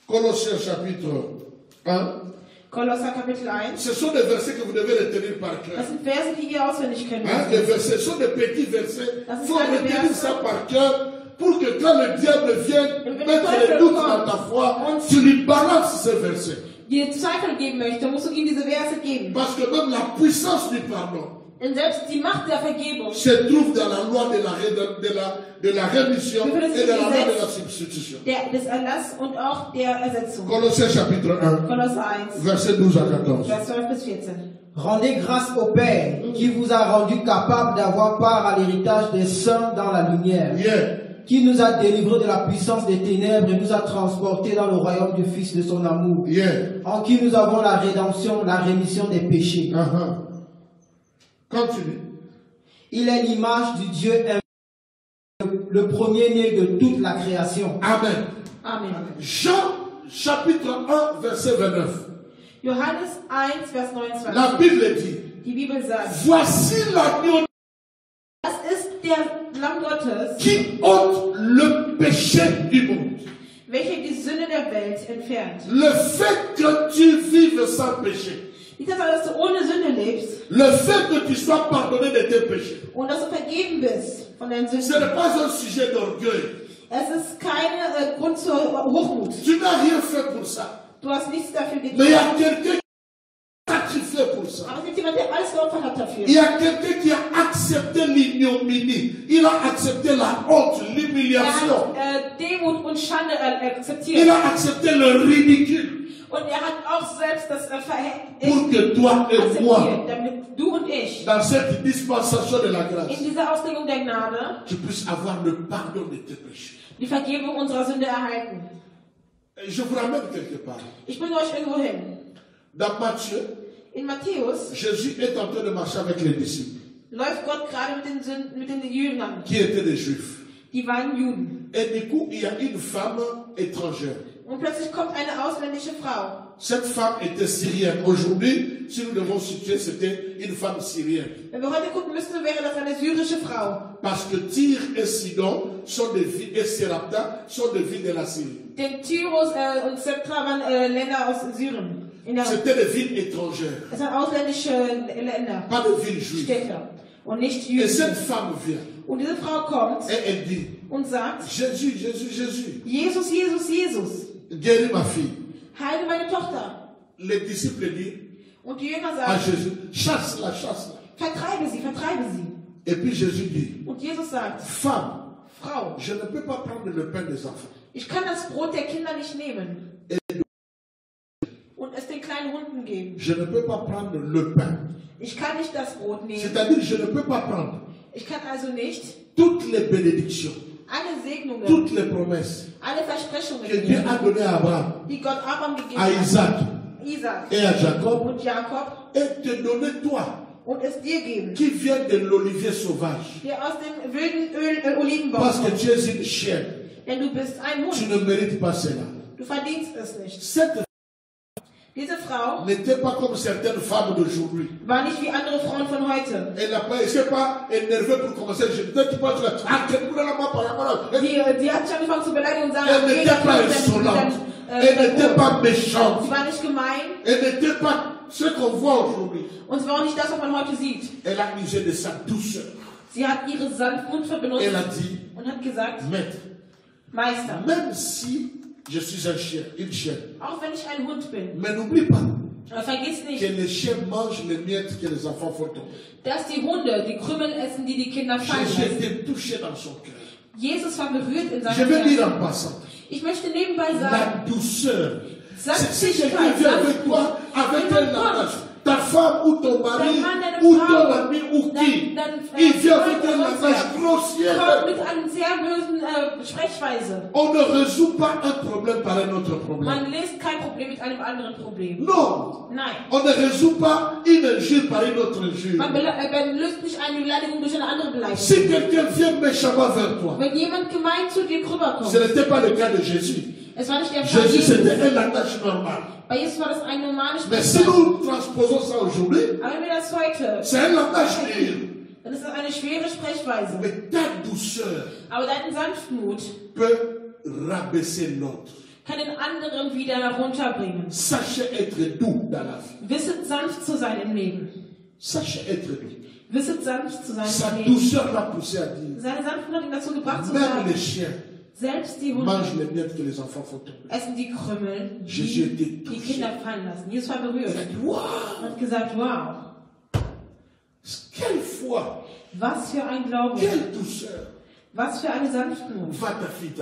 Speaker 1: Colossiens chapitre 1.
Speaker 2: Kolosser Kapitel 1.
Speaker 1: Ce sont des versets que vous devez retenir par cœur.
Speaker 2: Das sind Verse, die ihr auswendig können
Speaker 1: Hein, les
Speaker 2: müsst.
Speaker 1: versets, ce sont des petits versets.
Speaker 2: Das
Speaker 1: Il
Speaker 2: ist
Speaker 1: faut
Speaker 2: keine
Speaker 1: retenir
Speaker 2: Verse.
Speaker 1: ça par cœur pour que quand le diable vienne
Speaker 2: Und wenn
Speaker 1: mettre
Speaker 2: der
Speaker 1: les
Speaker 2: Teufel
Speaker 1: doutes
Speaker 2: kommt
Speaker 1: dans ta foi,
Speaker 2: und
Speaker 1: tu lui balances ces versets.
Speaker 2: dir Zweifel geben möchte, musst du ihm diese Verse geben.
Speaker 1: Parce que même la puissance du pardon
Speaker 2: Denn selbst die Macht der Vergebung
Speaker 1: se trouve dans la loi de la rémission et de la loi de la substitution.
Speaker 2: des Erlass und auch der Ersetzung.
Speaker 1: Colossiens chapitre 1,
Speaker 2: Kolosser 1,
Speaker 1: verset 12 à 14.
Speaker 2: Vers 12 bis 14.
Speaker 3: Rendez grâce au Père qui vous a rendu capable d'avoir part à l'héritage des saints dans la lumière,
Speaker 1: Yeah.
Speaker 3: qui nous a délivrés de la puissance des ténèbres et nous a transportés dans le royaume du Fils de son amour,
Speaker 1: Yeah.
Speaker 3: en qui nous avons la rédemption, la rémission des péchés.
Speaker 1: Uh-huh. Continue.
Speaker 3: Il est l'image du Dieu invisible, le premier-né de toute la création.
Speaker 1: Amen.
Speaker 2: Amen.
Speaker 1: Jean chapitre 1, verset 29.
Speaker 2: Johannes 1, Vers 29.
Speaker 1: La Bible dit,
Speaker 2: Die Bibel sagt,
Speaker 1: voici l'agneau
Speaker 2: das ist der Lamm Gottes,
Speaker 1: qui ôte le péché du monde.
Speaker 2: welcher die Sünde der Welt entfernt.
Speaker 1: Le fait que tu vives sans péché,
Speaker 2: Die Tatsache, dass du ohne Sünde lebst
Speaker 1: le fait que tu sois pardonné de tes péchés,
Speaker 2: und dass du vergeben bist von deinen
Speaker 1: ce
Speaker 2: Sünden.
Speaker 1: n'est pas un sujet d'orgueil.
Speaker 2: Es ist kein Grund zur Hochmut.
Speaker 1: Tu n'as rien fait pour ça.
Speaker 2: Du hast nichts dafür
Speaker 1: Mais il y
Speaker 2: getan.
Speaker 1: a quelqu'un qui a sacrifié pour ça.
Speaker 2: Aber es gibt jemand, der alles geopfert hat dafür.
Speaker 1: Il y a quelqu'un qui a accepté l'ignominie. Il a accepté la honte, l'humiliation.
Speaker 2: hat Demut und Schande
Speaker 1: Il
Speaker 2: akzeptiert.
Speaker 1: a accepté le ridicule
Speaker 2: Und hat auch selbst das
Speaker 1: pour que toi et moi,
Speaker 2: akzeptiert, damit du und ich
Speaker 1: dans cette dispensation de la grâce,
Speaker 2: in dieser Auslegung der Gnade
Speaker 1: tu puisses avoir le pardon de tes péchés.
Speaker 2: die Vergebung unserer Sünde erhalten.
Speaker 1: Et je vous ramène quelque part.
Speaker 2: Ich bringe euch irgendwo hin.
Speaker 1: Dans Matthieu,
Speaker 2: In Matthäus
Speaker 1: Jésus est en train de marcher avec les disciples,
Speaker 2: läuft Gott gerade mit den Jüngern.
Speaker 1: qui étaient des juifs.
Speaker 2: Die waren Juden.
Speaker 1: Et du coup, il y a une femme étrangère.
Speaker 2: Und plötzlich kommt eine ausländische Frau.
Speaker 1: Cette femme était syrienne. Aujourd'hui, si nous devons situer, c'était une femme syrienne.
Speaker 2: Wenn wir heute gucken müssten, wäre das eine syrische Frau.
Speaker 1: Parce que Tyr et Sidon sont des villes, et Serapta sont des villes de la Syrie.
Speaker 2: Denn Tyrus und Septra waren Länder aus Syrien.
Speaker 1: C'était des villes étrangères,
Speaker 2: Es waren ausländische Länder,
Speaker 1: pas des villes juives.
Speaker 2: Städte und nicht
Speaker 1: Et cette
Speaker 2: Juden.
Speaker 1: femme vient
Speaker 2: Und diese Frau kommt
Speaker 1: et elle dit,
Speaker 2: und sagt,
Speaker 1: Jésus, Jésus, Jésus,
Speaker 2: Jesus, Jesus, Jesus,
Speaker 1: guéris ma fille.
Speaker 2: heile meine Tochter.
Speaker 1: Les disciples disent
Speaker 2: Und die Jünger
Speaker 1: à
Speaker 2: sagen,
Speaker 1: Jésus, chasse-la, chasse-la.
Speaker 2: vertreibe sie, vertreibe sie.
Speaker 1: Et puis Jésus dit,
Speaker 2: Und Jesus sagt,
Speaker 1: femme,
Speaker 2: Frau,
Speaker 1: je ne peux pas prendre le pain des enfants.
Speaker 2: ich kann das Brot der Kinder nicht nehmen und es den kleinen Hunden geben.
Speaker 1: Je ne peux pas prendre le pain.
Speaker 2: Ich kann nicht das Brot nehmen.
Speaker 1: C'est-à-dire, je ne peux pas prendre
Speaker 2: Ich kann also nicht
Speaker 1: toutes les bénédictions,
Speaker 2: alle Segnungen,
Speaker 1: toutes les promesses
Speaker 2: alle Versprechungen,
Speaker 1: que Dieu a données à Abraham,
Speaker 2: die Gott Abraham gegeben
Speaker 1: à
Speaker 2: hat,
Speaker 1: Isaac
Speaker 2: Isaac
Speaker 1: et à Jacob,
Speaker 2: und Jakob,
Speaker 1: et te donner toi,
Speaker 2: und es dir geben,
Speaker 1: qui viens de l'olivier sauvage.
Speaker 2: der aus dem wilden Olivenbaum
Speaker 1: Parce que
Speaker 2: kommt.
Speaker 1: tu es une chienne.
Speaker 2: Denn du bist ein
Speaker 1: Tu
Speaker 2: Hund.
Speaker 1: ne mérites pas cela.
Speaker 2: Du verdienst es nicht.
Speaker 1: Cette
Speaker 2: Diese Frau
Speaker 1: n'était pas comme certaines femmes d'aujourd'hui.
Speaker 2: war nicht wie andere Frauen von heute.
Speaker 1: Elle n'a pas, elle s'est pas énervée pour commencer. Je ne sais pas, tu vas, ah, quel coup là, par rapport à-
Speaker 2: Die hat sich angefangen zu beleidigen und sagen,
Speaker 1: Elle
Speaker 2: okay,
Speaker 1: n'était pas insolente. Elle n'était pas méchante.
Speaker 2: Sie war nicht gemein
Speaker 1: Elle n'était pas ce qu'on voit aujourd'hui.
Speaker 2: und sie war auch nicht das, was man heute sieht.
Speaker 1: Elle a usé de sa douceur.
Speaker 2: Sie hat ihre Sanftmut benutzt
Speaker 1: Elle a dit,
Speaker 2: und hat gesagt,
Speaker 1: maître,
Speaker 2: Meister,
Speaker 1: même si je suis un chien, une chienne,
Speaker 2: auch wenn ich ein Hund bin,
Speaker 1: mais n'oublie pas
Speaker 2: aber vergiss
Speaker 1: que
Speaker 2: nicht,
Speaker 1: les chiens mangent les miettes que les enfants font tomber.
Speaker 2: dass die Hunde die Krümel essen, die die Kinder fallen
Speaker 1: J'ai
Speaker 2: lassen.
Speaker 1: été touché dans son cœur.
Speaker 2: Jesus war berührt in
Speaker 1: Je
Speaker 2: seinem
Speaker 1: vais dire
Speaker 2: Herzen.
Speaker 1: en passant,
Speaker 2: Ich möchte nebenbei sagen,
Speaker 1: la douceur. Si quelqu'un
Speaker 2: Sanftigkeit,
Speaker 1: vient avec toi, avec un langage, ta femme ou ton mari,
Speaker 2: Dein Mann, deine
Speaker 1: ou
Speaker 2: Frau,
Speaker 1: ton ami, ou qui, il vient avec un langage
Speaker 2: kommt
Speaker 1: grossier.
Speaker 2: mit einer sehr bösen Sprechweise.
Speaker 1: On ne résout pas un problème par un autre problème.
Speaker 2: Man löst kein Problem mit einem anderen Problem.
Speaker 1: Non.
Speaker 2: Nein.
Speaker 1: On ne résout pas une injure par une autre injure.
Speaker 2: Man löst nicht eine Beleidigung durch eine andere Beleidigung.
Speaker 1: Si quelqu'un vient méchamment vers toi,
Speaker 2: Wenn jemand gemein zu dir
Speaker 1: ce
Speaker 2: rüberkommt,
Speaker 1: n'était pas le cas de Jésus.
Speaker 2: es war nicht der Fall
Speaker 1: Jésus,
Speaker 2: Jesus.
Speaker 1: c'était un langage normal.
Speaker 2: Bei Jesus war das ein normales
Speaker 1: Mais si
Speaker 2: Sprechweise.
Speaker 1: nous transposons ça aujourd'hui,
Speaker 2: Aber wenn wir das heute,
Speaker 1: c'est un langage dur.
Speaker 2: dann ist das eine schwere Sprechweise.
Speaker 1: Mais ta douceur
Speaker 2: Aber deine Sanftmut
Speaker 1: peut rabaisser l'autre.
Speaker 2: kann den anderen wieder herunterbringen.
Speaker 1: Sachez être doux dans la vie.
Speaker 2: Wisset sanft zu sein im Leben.
Speaker 1: Sachez être doux.
Speaker 2: Wisset sanft zu sein
Speaker 1: Sa
Speaker 2: im Leben.
Speaker 1: douceur l'a poussé à dire,
Speaker 2: Seine Sanftmut hat ihn dazu gebracht zu
Speaker 1: même
Speaker 2: sagen,
Speaker 1: les chiens
Speaker 2: selbst die Hunde
Speaker 1: mangent les miettes que les enfants font tomber.
Speaker 2: essen die Krümel,
Speaker 1: Jésus
Speaker 2: die
Speaker 1: était
Speaker 2: die
Speaker 1: touché.
Speaker 2: Kinder fallen lassen. Jesus war berührt
Speaker 1: Il a dit, waouh,
Speaker 2: und hat gesagt, wow,
Speaker 1: quelle foi,
Speaker 2: was für ein Glauben,
Speaker 1: quelle douceur.
Speaker 2: was für eine Sanftmut.
Speaker 1: Va ta fille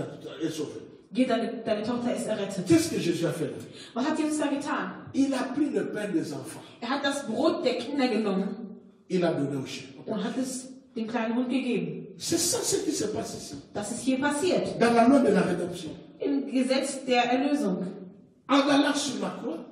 Speaker 1: est sauvée.
Speaker 2: Geh, deine Tochter ist errettet.
Speaker 1: Qu'est-ce que Jésus a fait là?
Speaker 2: Was hat Jesus da getan?
Speaker 1: Il a pris le pain des enfants.
Speaker 2: Er hat das Brot der Kinder genommen
Speaker 1: Il a donné au chien.
Speaker 2: und hat es dem kleinen Hund gegeben.
Speaker 1: C'est ça ce qui se passe ici.
Speaker 2: Das ist hier passiert.
Speaker 1: Dans la loi de la rédemption.
Speaker 2: Im Gesetz der Erlösung.
Speaker 1: En allant sur la croix,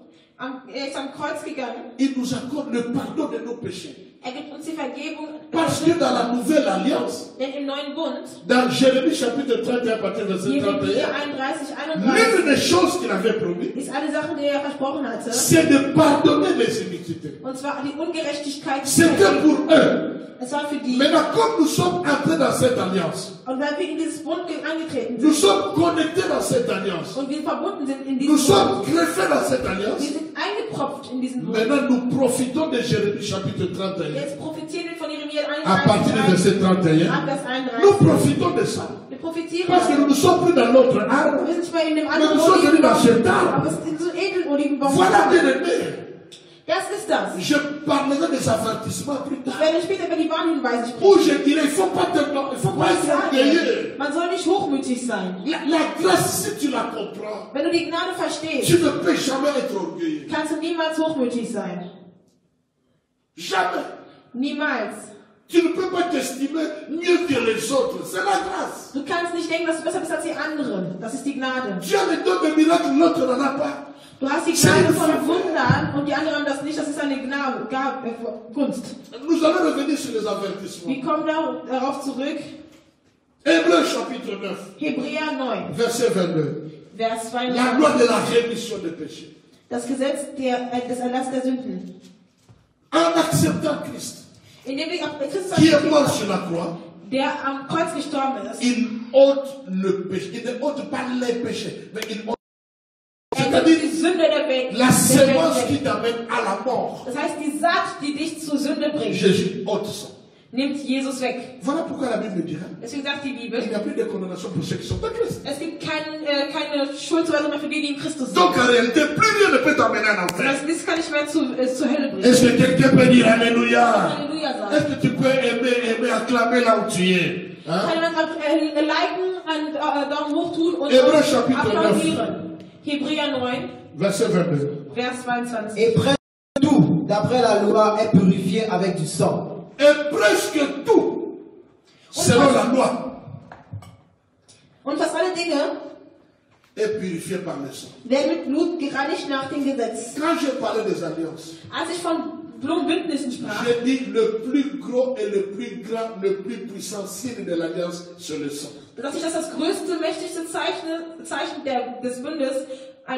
Speaker 2: Er ist am Kreuz gegangen.
Speaker 1: il nous accorde le pardon de nos péchés.
Speaker 2: Er gibt uns die Vergebung.
Speaker 1: Parce que dans la nouvelle alliance,
Speaker 2: Denn im neuen Bund,
Speaker 1: dans Jérémie chapitre 31, à partir de verset
Speaker 2: Jeremia
Speaker 1: 31,
Speaker 2: 31,
Speaker 1: l'une des choses qu'il avait promis,
Speaker 2: ist eine Sache, die er versprochen hatte.
Speaker 1: c'est de pardonner les iniquités.
Speaker 2: Und zwar die Ungerechtigkeit.
Speaker 1: C'était pour eux.
Speaker 2: Es war für die.
Speaker 1: Maintenant, comme nous sommes entrés dans cette alliance,
Speaker 2: Und weil wir in dieses Bund angetreten
Speaker 1: nous
Speaker 2: sind
Speaker 1: sommes connectés dans cette alliance,
Speaker 2: und wir verbunden sind in
Speaker 1: nous
Speaker 2: diesem Bund,
Speaker 1: sommes greffés dans cette
Speaker 2: wir
Speaker 1: alliance,
Speaker 2: sind eingepropft in diesen Bund.
Speaker 1: maintenant nous profitons de Jérémie chapitre 31.
Speaker 2: Jetzt profitieren wir von Jeremia
Speaker 1: À partir du
Speaker 2: 31,
Speaker 1: verset 31,
Speaker 2: ab Vers
Speaker 1: nous
Speaker 2: 31.
Speaker 1: profitons de ça.
Speaker 2: Wir profitieren
Speaker 1: Parce que nous ne sommes plus dans notre arbre.
Speaker 2: Wir sind nicht mehr in dem
Speaker 1: Mais
Speaker 2: anderen
Speaker 1: nous sommes venus dans cet
Speaker 2: Olivenbaum, aber
Speaker 1: arbre.
Speaker 2: es ist so ein Edelolivenbaum.
Speaker 1: Voilà, bien-aimés.
Speaker 2: Das ist das.
Speaker 1: Je parlerai des avertissements plus tard.
Speaker 2: Ich werde später über die Warnhinweise sprechen.
Speaker 1: Où je dirais, il ne faut pas être orgueilleux.
Speaker 2: Man soll nicht hochmütig sein.
Speaker 1: La grâce, si tu la comprends,
Speaker 2: Wenn du die Gnade verstehst,
Speaker 1: tu ne peux jamais être orgueilleux.
Speaker 2: kannst du niemals hochmütig sein.
Speaker 1: Jamais.
Speaker 2: Niemals.
Speaker 1: Tu ne peux pas t'estimer mieux que les autres. C'est la grâce.
Speaker 2: Du kannst nicht denken, dass du besser bist als die anderen. Das ist die Gnade.
Speaker 1: Tu as le don de miracle, l'autre n'en a pas.
Speaker 2: Du hast die Gnade von Wundern und die anderen haben das nicht. Das ist eine Kunst.
Speaker 1: Nous allons revenir sur les avertissements.
Speaker 2: Wir kommen darauf zurück.
Speaker 1: Hébreux chapitre 9,
Speaker 2: Hebräer 9,
Speaker 1: verset 22.
Speaker 2: Vers
Speaker 1: La loi
Speaker 2: 22.
Speaker 1: de la rémission des péchés.
Speaker 2: Das Gesetz des Erlass der Sünden.
Speaker 1: En acceptant Christ,
Speaker 2: Indem wir auf Christus
Speaker 1: qui est mort
Speaker 2: akzeptieren,
Speaker 1: sur la croix,
Speaker 2: der am Kreuz gestorben ist.
Speaker 1: il ôte le péché. Il ne ôte pas les péchés, mais il ôte.
Speaker 2: Er nimmt
Speaker 1: C'est-à-dire
Speaker 2: die Sünde der Welt.
Speaker 1: la sémence qui
Speaker 2: weg.
Speaker 1: t'amène à la mort.
Speaker 2: Das heißt, die Saat, die dich zur Sünde bringt,
Speaker 1: Jésus ôte ça.
Speaker 2: nimmt Jesus weg.
Speaker 1: Voilà pourquoi la Bible dirait
Speaker 2: Deswegen sagt die
Speaker 1: qu'il
Speaker 2: Bibel,
Speaker 1: n'y a plus de condamnation pour ceux qui sont en Christ.
Speaker 2: es gibt keine Schuldzuweisung mehr für die, die in Christus sind.
Speaker 1: Donc en réalité, plus rien ne peut t'amener en enfer.
Speaker 2: Das kann nicht mehr zur Hölle bringen.
Speaker 1: Est-ce que quelqu'un peut dire Alléluia?
Speaker 2: Halleluja
Speaker 1: Est-ce
Speaker 2: sagen.
Speaker 1: que tu peux aimer acclamer là où tu es? Hein?
Speaker 2: Kann jemand liken, einen Daumen hoch tun und
Speaker 1: Hébreux chapitre
Speaker 2: applaudieren. Hebräer 9,
Speaker 1: Verset 22.
Speaker 2: Vers 22.
Speaker 3: Et presque tout, d'après la loi, est purifié avec du sang.
Speaker 1: Et presque tout, selon la loi,
Speaker 2: Und fast alle Dinge
Speaker 1: est purifié par le sang.
Speaker 2: werden mit Blut gereinigt nach dem Gesetz.
Speaker 1: Quand je parlais des alliances,
Speaker 2: Als ich von Blumenbündnissen sprach,
Speaker 1: j'ai dit le plus gros et le plus grand, le plus puissant signe de l'alliance, c'est le sang.
Speaker 2: dass ich das größte, mächtigste Zeichen des Bundes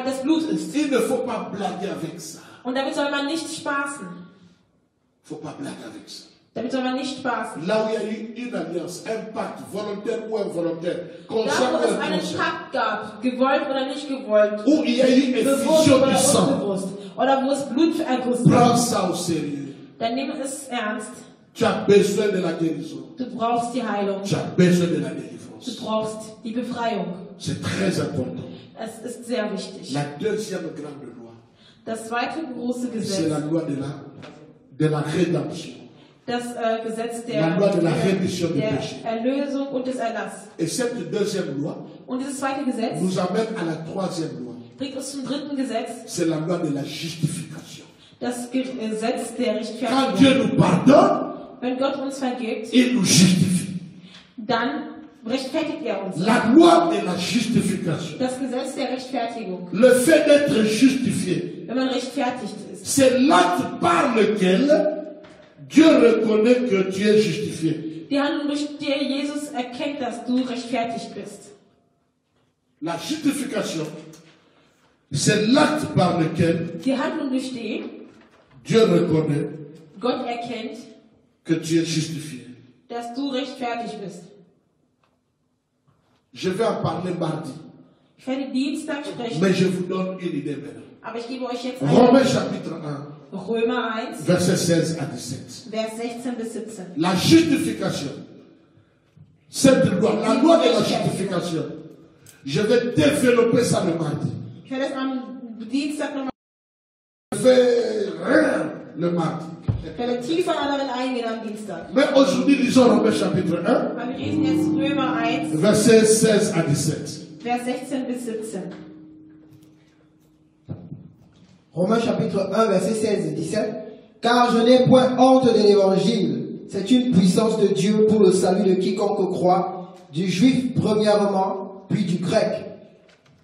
Speaker 2: das Blut ist.
Speaker 1: Il ne faut pas blaguer avec ça.
Speaker 2: Und damit soll man nicht spaßen.
Speaker 1: Il ne faut pas blaguer avec ça.
Speaker 2: Damit soll man nicht spaßen.
Speaker 1: Là où il y a eu une alliance, un pacte, volontaire ou involontaire,
Speaker 2: Da, wo
Speaker 1: conscient ou
Speaker 2: es einen
Speaker 1: inconscient,
Speaker 2: Pakt gab, gewollt oder nicht gewollt,
Speaker 1: où il y a eu
Speaker 2: bewusst
Speaker 1: effusion
Speaker 2: oder
Speaker 1: du sang,
Speaker 2: unbewusst, oder wo es Blut ergossen
Speaker 1: prends
Speaker 2: wird,
Speaker 1: ça au sérieux.
Speaker 2: dann nimm es ernst.
Speaker 1: Tu as besoin de la guérison.
Speaker 2: Du brauchst die Heilung.
Speaker 1: Tu as besoin de la
Speaker 2: Du
Speaker 1: délivrance.
Speaker 2: brauchst die Befreiung.
Speaker 1: C'est très important.
Speaker 2: Es ist sehr wichtig.
Speaker 1: La deuxième grande loi,
Speaker 2: Das zweite große
Speaker 1: c'est
Speaker 2: Gesetz,
Speaker 1: la loi de la rédemption.
Speaker 2: das Gesetz
Speaker 1: La loi de la rémission du
Speaker 2: der
Speaker 1: péché.
Speaker 2: Erlösung und des Erlasses.
Speaker 1: Et cette deuxième loi
Speaker 2: Und dieses zweite Gesetz
Speaker 1: nous amène à la troisième loi.
Speaker 2: bringt uns zum dritten Gesetz,
Speaker 1: C'est la loi de la justification.
Speaker 2: das Gesetz der
Speaker 1: Quand Dieu
Speaker 2: Rechtfertigung.
Speaker 1: nous pardonne,
Speaker 2: Wenn Gott uns vergibt,
Speaker 1: il nous justifie.
Speaker 2: dann rechtfertigt er uns.
Speaker 1: La loi de la justification.
Speaker 2: Das Gesetz der Rechtfertigung.
Speaker 1: Le fait d'être justifié,
Speaker 2: Wenn man rechtfertigt ist.
Speaker 1: c'est l'acte par lequel Dieu reconnaît que tu es justifié.
Speaker 2: Die Handlung, durch die Jesus erkennt, dass du rechtfertigt bist.
Speaker 1: La justification, c'est l'acte par lequel
Speaker 2: Die Handlung, durch die
Speaker 1: Dieu reconnaît
Speaker 2: Gott erkennt,
Speaker 1: que tu es justifié.
Speaker 2: dass du rechtfertigt bist.
Speaker 1: Je vais en parler mardi,
Speaker 2: Ich werde Dienstag sprechen,
Speaker 1: mais je vous donne une idée maintenant.
Speaker 2: aber ich gebe euch jetzt
Speaker 1: Romains chapitre 1,
Speaker 2: Römer 1,
Speaker 1: verset 16 à 17.
Speaker 2: Vers 16 bis 17.
Speaker 1: La justification, cette loi, la loi de la justification, je vais développer ça le mardi.
Speaker 2: Ich werde es am Dienstag nochmal,
Speaker 1: Je vais rien le mardi.
Speaker 2: ich werde tiefer darin eingehen am Dienstag.
Speaker 1: Mais aujourd'hui, lisons Romains chapitre 1,
Speaker 2: Aber wir lesen jetzt Römer 1,
Speaker 1: verset 16 à 17.
Speaker 2: Vers 16 bis 17.
Speaker 3: Romains chapitre 1, versets 16 et 17. Car je n'ai point honte de l'évangile. C'est une puissance de Dieu pour le salut de quiconque croit, du juif premièrement, puis du grec.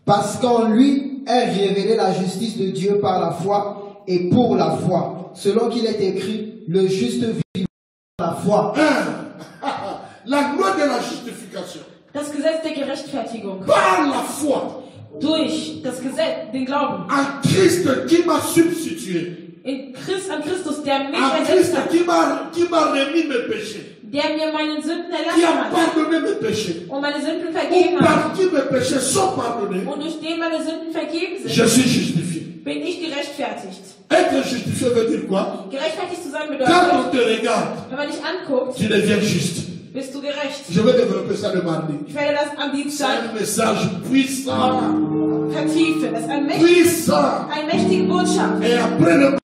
Speaker 3: Parce qu'en lui est révélée la justice de Dieu par la foi et pour la foi. Selon qu'il est écrit, le juste vivra par la foi.
Speaker 1: La loi de la justification,
Speaker 2: Das Gesetz der Gerechtfertigung.
Speaker 1: par la foi,
Speaker 2: Durch das Gesetz, den Glauben.
Speaker 1: en Christ qui m'a substitué,
Speaker 2: An Christus, der mich
Speaker 1: en
Speaker 2: ersetzt
Speaker 1: Christ
Speaker 2: hat.
Speaker 1: qui m'a remis mes péchés,
Speaker 2: Der mir meine Sünden
Speaker 1: qui
Speaker 2: erlassen
Speaker 1: a
Speaker 2: hat.
Speaker 1: pardonné mes péchés,
Speaker 2: Und meine Sünden
Speaker 1: ou
Speaker 2: vergeben hat.
Speaker 1: par qui mes péchés sont pardonnés,
Speaker 2: Und durch den meine Sünden vergeben sind,
Speaker 1: je suis justifié.
Speaker 2: bin ich gerechtfertigt.
Speaker 1: Être justifié veut dire quoi?
Speaker 2: Gerechtfertigt zu sein
Speaker 1: Quand
Speaker 2: bedeutet,
Speaker 1: on te regarde,
Speaker 2: wenn man dich anguckt,
Speaker 1: tu deviens juste.
Speaker 2: Bist du gerecht?
Speaker 1: Je vais développer ça le mardi.
Speaker 2: Ich werde das am
Speaker 1: C'est
Speaker 2: Dienstag
Speaker 1: un message puissant.
Speaker 2: vertiefen. Das ist
Speaker 1: Puissant.
Speaker 2: eine mächtige Botschaft.
Speaker 1: Et après le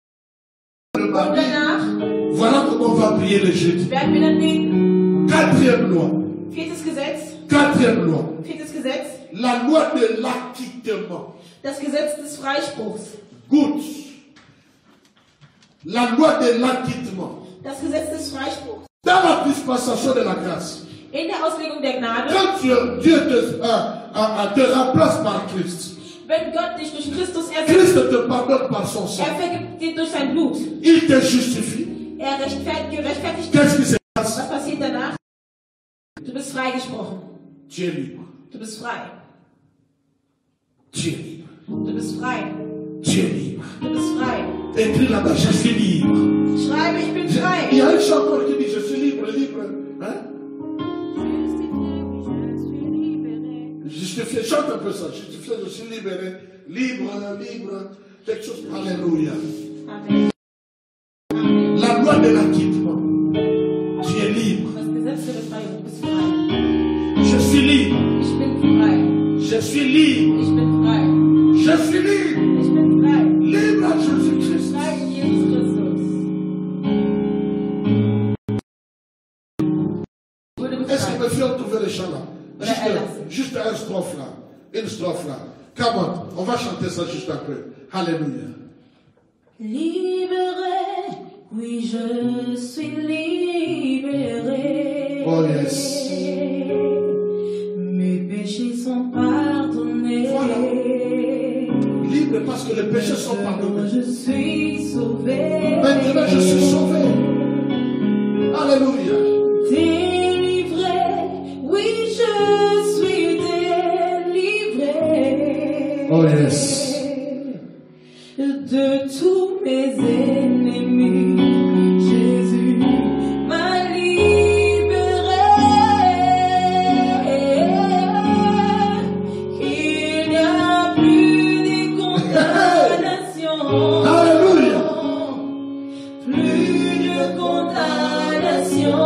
Speaker 2: Und
Speaker 1: mardi,
Speaker 2: danach
Speaker 1: voilà comment on va prier le jeudi.
Speaker 2: werden wir dann beten.
Speaker 1: Quatrième loi.
Speaker 2: Viertes Gesetz.
Speaker 1: Quatrième loi.
Speaker 2: Viertes Gesetz.
Speaker 1: La loi de l'acquittement.
Speaker 2: Das Gesetz des Freispruchs.
Speaker 1: Good. La loi de l'acquittement.
Speaker 2: Das Gesetz des Freispruchs.
Speaker 1: Dans la dispensation de la grâce,
Speaker 2: In der Auslegung der Gnade,
Speaker 1: quand Dieu te remplace par Christ,
Speaker 2: wenn Gott dich durch Christus
Speaker 1: Christ
Speaker 2: ersetzt,
Speaker 1: te pardonne par son sang.
Speaker 2: vergibt dir durch sein Blut.
Speaker 1: Il te justifie.
Speaker 2: Gerechtfertigt
Speaker 1: Qu'est-ce qui
Speaker 2: dich.
Speaker 1: se passe?
Speaker 2: Was passiert danach? Du bist freigesprochen.
Speaker 1: Tu es libre.
Speaker 2: Du bist frei.
Speaker 1: Tu es libre.
Speaker 2: Du bist frei.
Speaker 1: Tu es libre.
Speaker 2: Du bist frei.
Speaker 1: Écris là-bas, je suis libre.
Speaker 2: Schreibe, ich bin
Speaker 1: Il y
Speaker 2: frei.
Speaker 1: a un chanteur qui dit, je suis libre, libre. Hein? Justifié, chante un peu ça. Justifié, je suis libéré. Libre, libre. Quelque chose. Alléluia.
Speaker 2: Amen. Amen.
Speaker 1: La loi de l'acquittement. Tu es libre.
Speaker 2: Das Gesetz der Befreiung. Du bist frei.
Speaker 1: Je suis libre.
Speaker 2: Ich bin frei.
Speaker 1: Je suis libre.
Speaker 2: Ich bin frei.
Speaker 1: Je suis libre.
Speaker 2: Ich bin frei.
Speaker 1: Libre à Jésus-Christ.
Speaker 2: Frei in Jesus Christus. Wurde
Speaker 1: Est-ce que
Speaker 2: befreit.
Speaker 1: mes filles ont trouvé le chant là? Juste un strophe là. Une strophe là. Come on. On va chanter ça juste après. Alléluia.
Speaker 2: Libéré, oui je suis libéré.
Speaker 1: Oh yes.
Speaker 2: Mes péchés sont pardonnés.
Speaker 1: Voilà. Libre parce que les péchés sont pardonnés.
Speaker 2: Je suis sauvé.
Speaker 1: Maintenant je suis sauvé. Alléluia.
Speaker 2: Délivré, oui je suis délivré.
Speaker 1: Oh yes.
Speaker 2: De tous mes ennemis, Jésus m'a libéré. Il n'y a plus de condamnation.
Speaker 1: Alléluia.
Speaker 2: Plus de condamnation.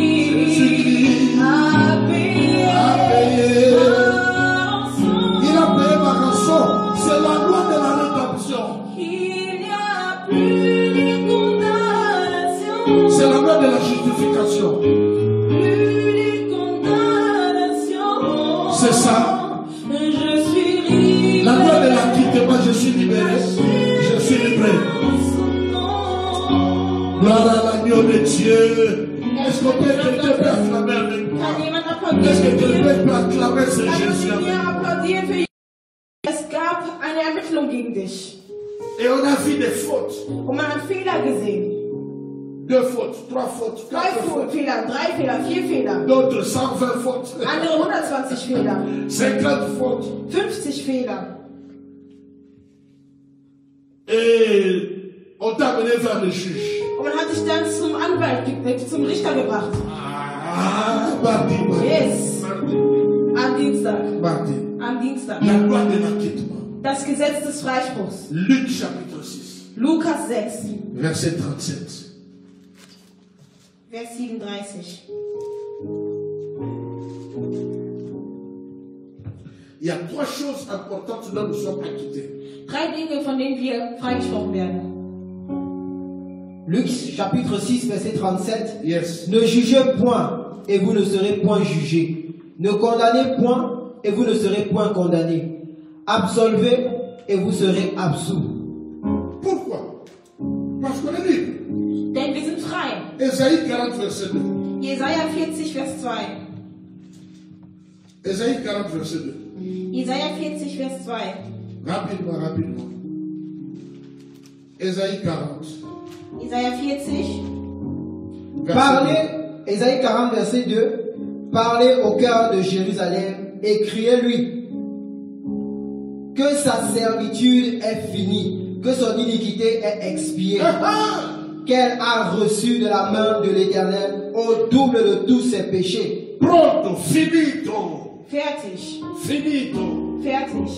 Speaker 2: Jésus-Christ a payé.
Speaker 1: Il a payé ma rançon. C'est la loi de la rédemption.
Speaker 2: Il n'y a plus de condamnation.
Speaker 1: C'est la loi de la justification.
Speaker 2: Plus de condamnation.
Speaker 1: C'est ça.
Speaker 2: Je suis libre.
Speaker 1: La loi de l'acquittement, je suis libéré. Je suis livré. Gloire à l'agneau de Dieu. Est-ce que quelqu'un peut acclamer avec moi?
Speaker 2: Kann jemand applaudieren
Speaker 1: Est-ce que
Speaker 2: für ihn?
Speaker 1: quelqu'un peut acclamer ce Jésus
Speaker 2: Kann
Speaker 1: avec
Speaker 2: mir
Speaker 1: moi?
Speaker 2: applaudieren für ihn? Es gab eine Ermittlung gegen dich.
Speaker 1: Et on a vu des fautes.
Speaker 2: Und man hat Fehler gesehen.
Speaker 1: 2 fautes, 3 fautes, 4 fautes.
Speaker 2: Fehler, 3 Fehler, 4 Fehler.
Speaker 1: D'autres 120 fautes.
Speaker 2: Andere 120 Fehler.
Speaker 1: 50 fautes.
Speaker 2: 50 Fehler.
Speaker 1: Et on t'a amené vers le juge.
Speaker 2: Und man hat dich dann zum Anwalt, zum Richter gebracht.
Speaker 1: Ah, mardi, mardi.
Speaker 2: Yes.
Speaker 1: Mardi.
Speaker 2: Am Dienstag.
Speaker 1: Mardi.
Speaker 2: Am Dienstag.
Speaker 1: La loi de l'acquittement.
Speaker 2: Das Gesetz des Freispruchs.
Speaker 1: Luc chapitre 6,
Speaker 2: Lukas 6,
Speaker 1: verset 37.
Speaker 2: Vers 37.
Speaker 1: Il y a 3 choses importantes dont nous sommes acquittés.
Speaker 2: 3 Dinge, von denen wir freigesprochen werden.
Speaker 3: Luc chapitre 6 verset 37.
Speaker 1: Yes.
Speaker 3: Ne jugez point et vous ne serez point jugés. Ne condamnez point et vous ne serez point condamnés. Absolvez et vous serez absous.
Speaker 1: Pourquoi? Parce qu'on est libre.
Speaker 2: Denn wir sind frei.
Speaker 1: Ésaïe 40, verset 2.
Speaker 2: Jesaja 40, Vers 2.
Speaker 1: Ésaïe 40, verset 2.
Speaker 2: Jesaja 40, Vers 2.
Speaker 1: Rapidement, rapidement. Ésaïe 40.
Speaker 2: Jesaja 40.
Speaker 1: verset
Speaker 3: Parlez, Ésaïe 40 verset 2. Parlez au cœur de Jérusalem et criez-lui que sa servitude est finie, que son iniquité est expiée, qu'elle a reçu de la main de l'Éternel au double de tous ses péchés.
Speaker 1: Pronto, finito,
Speaker 2: Fertig.
Speaker 1: finito.
Speaker 2: Fertig.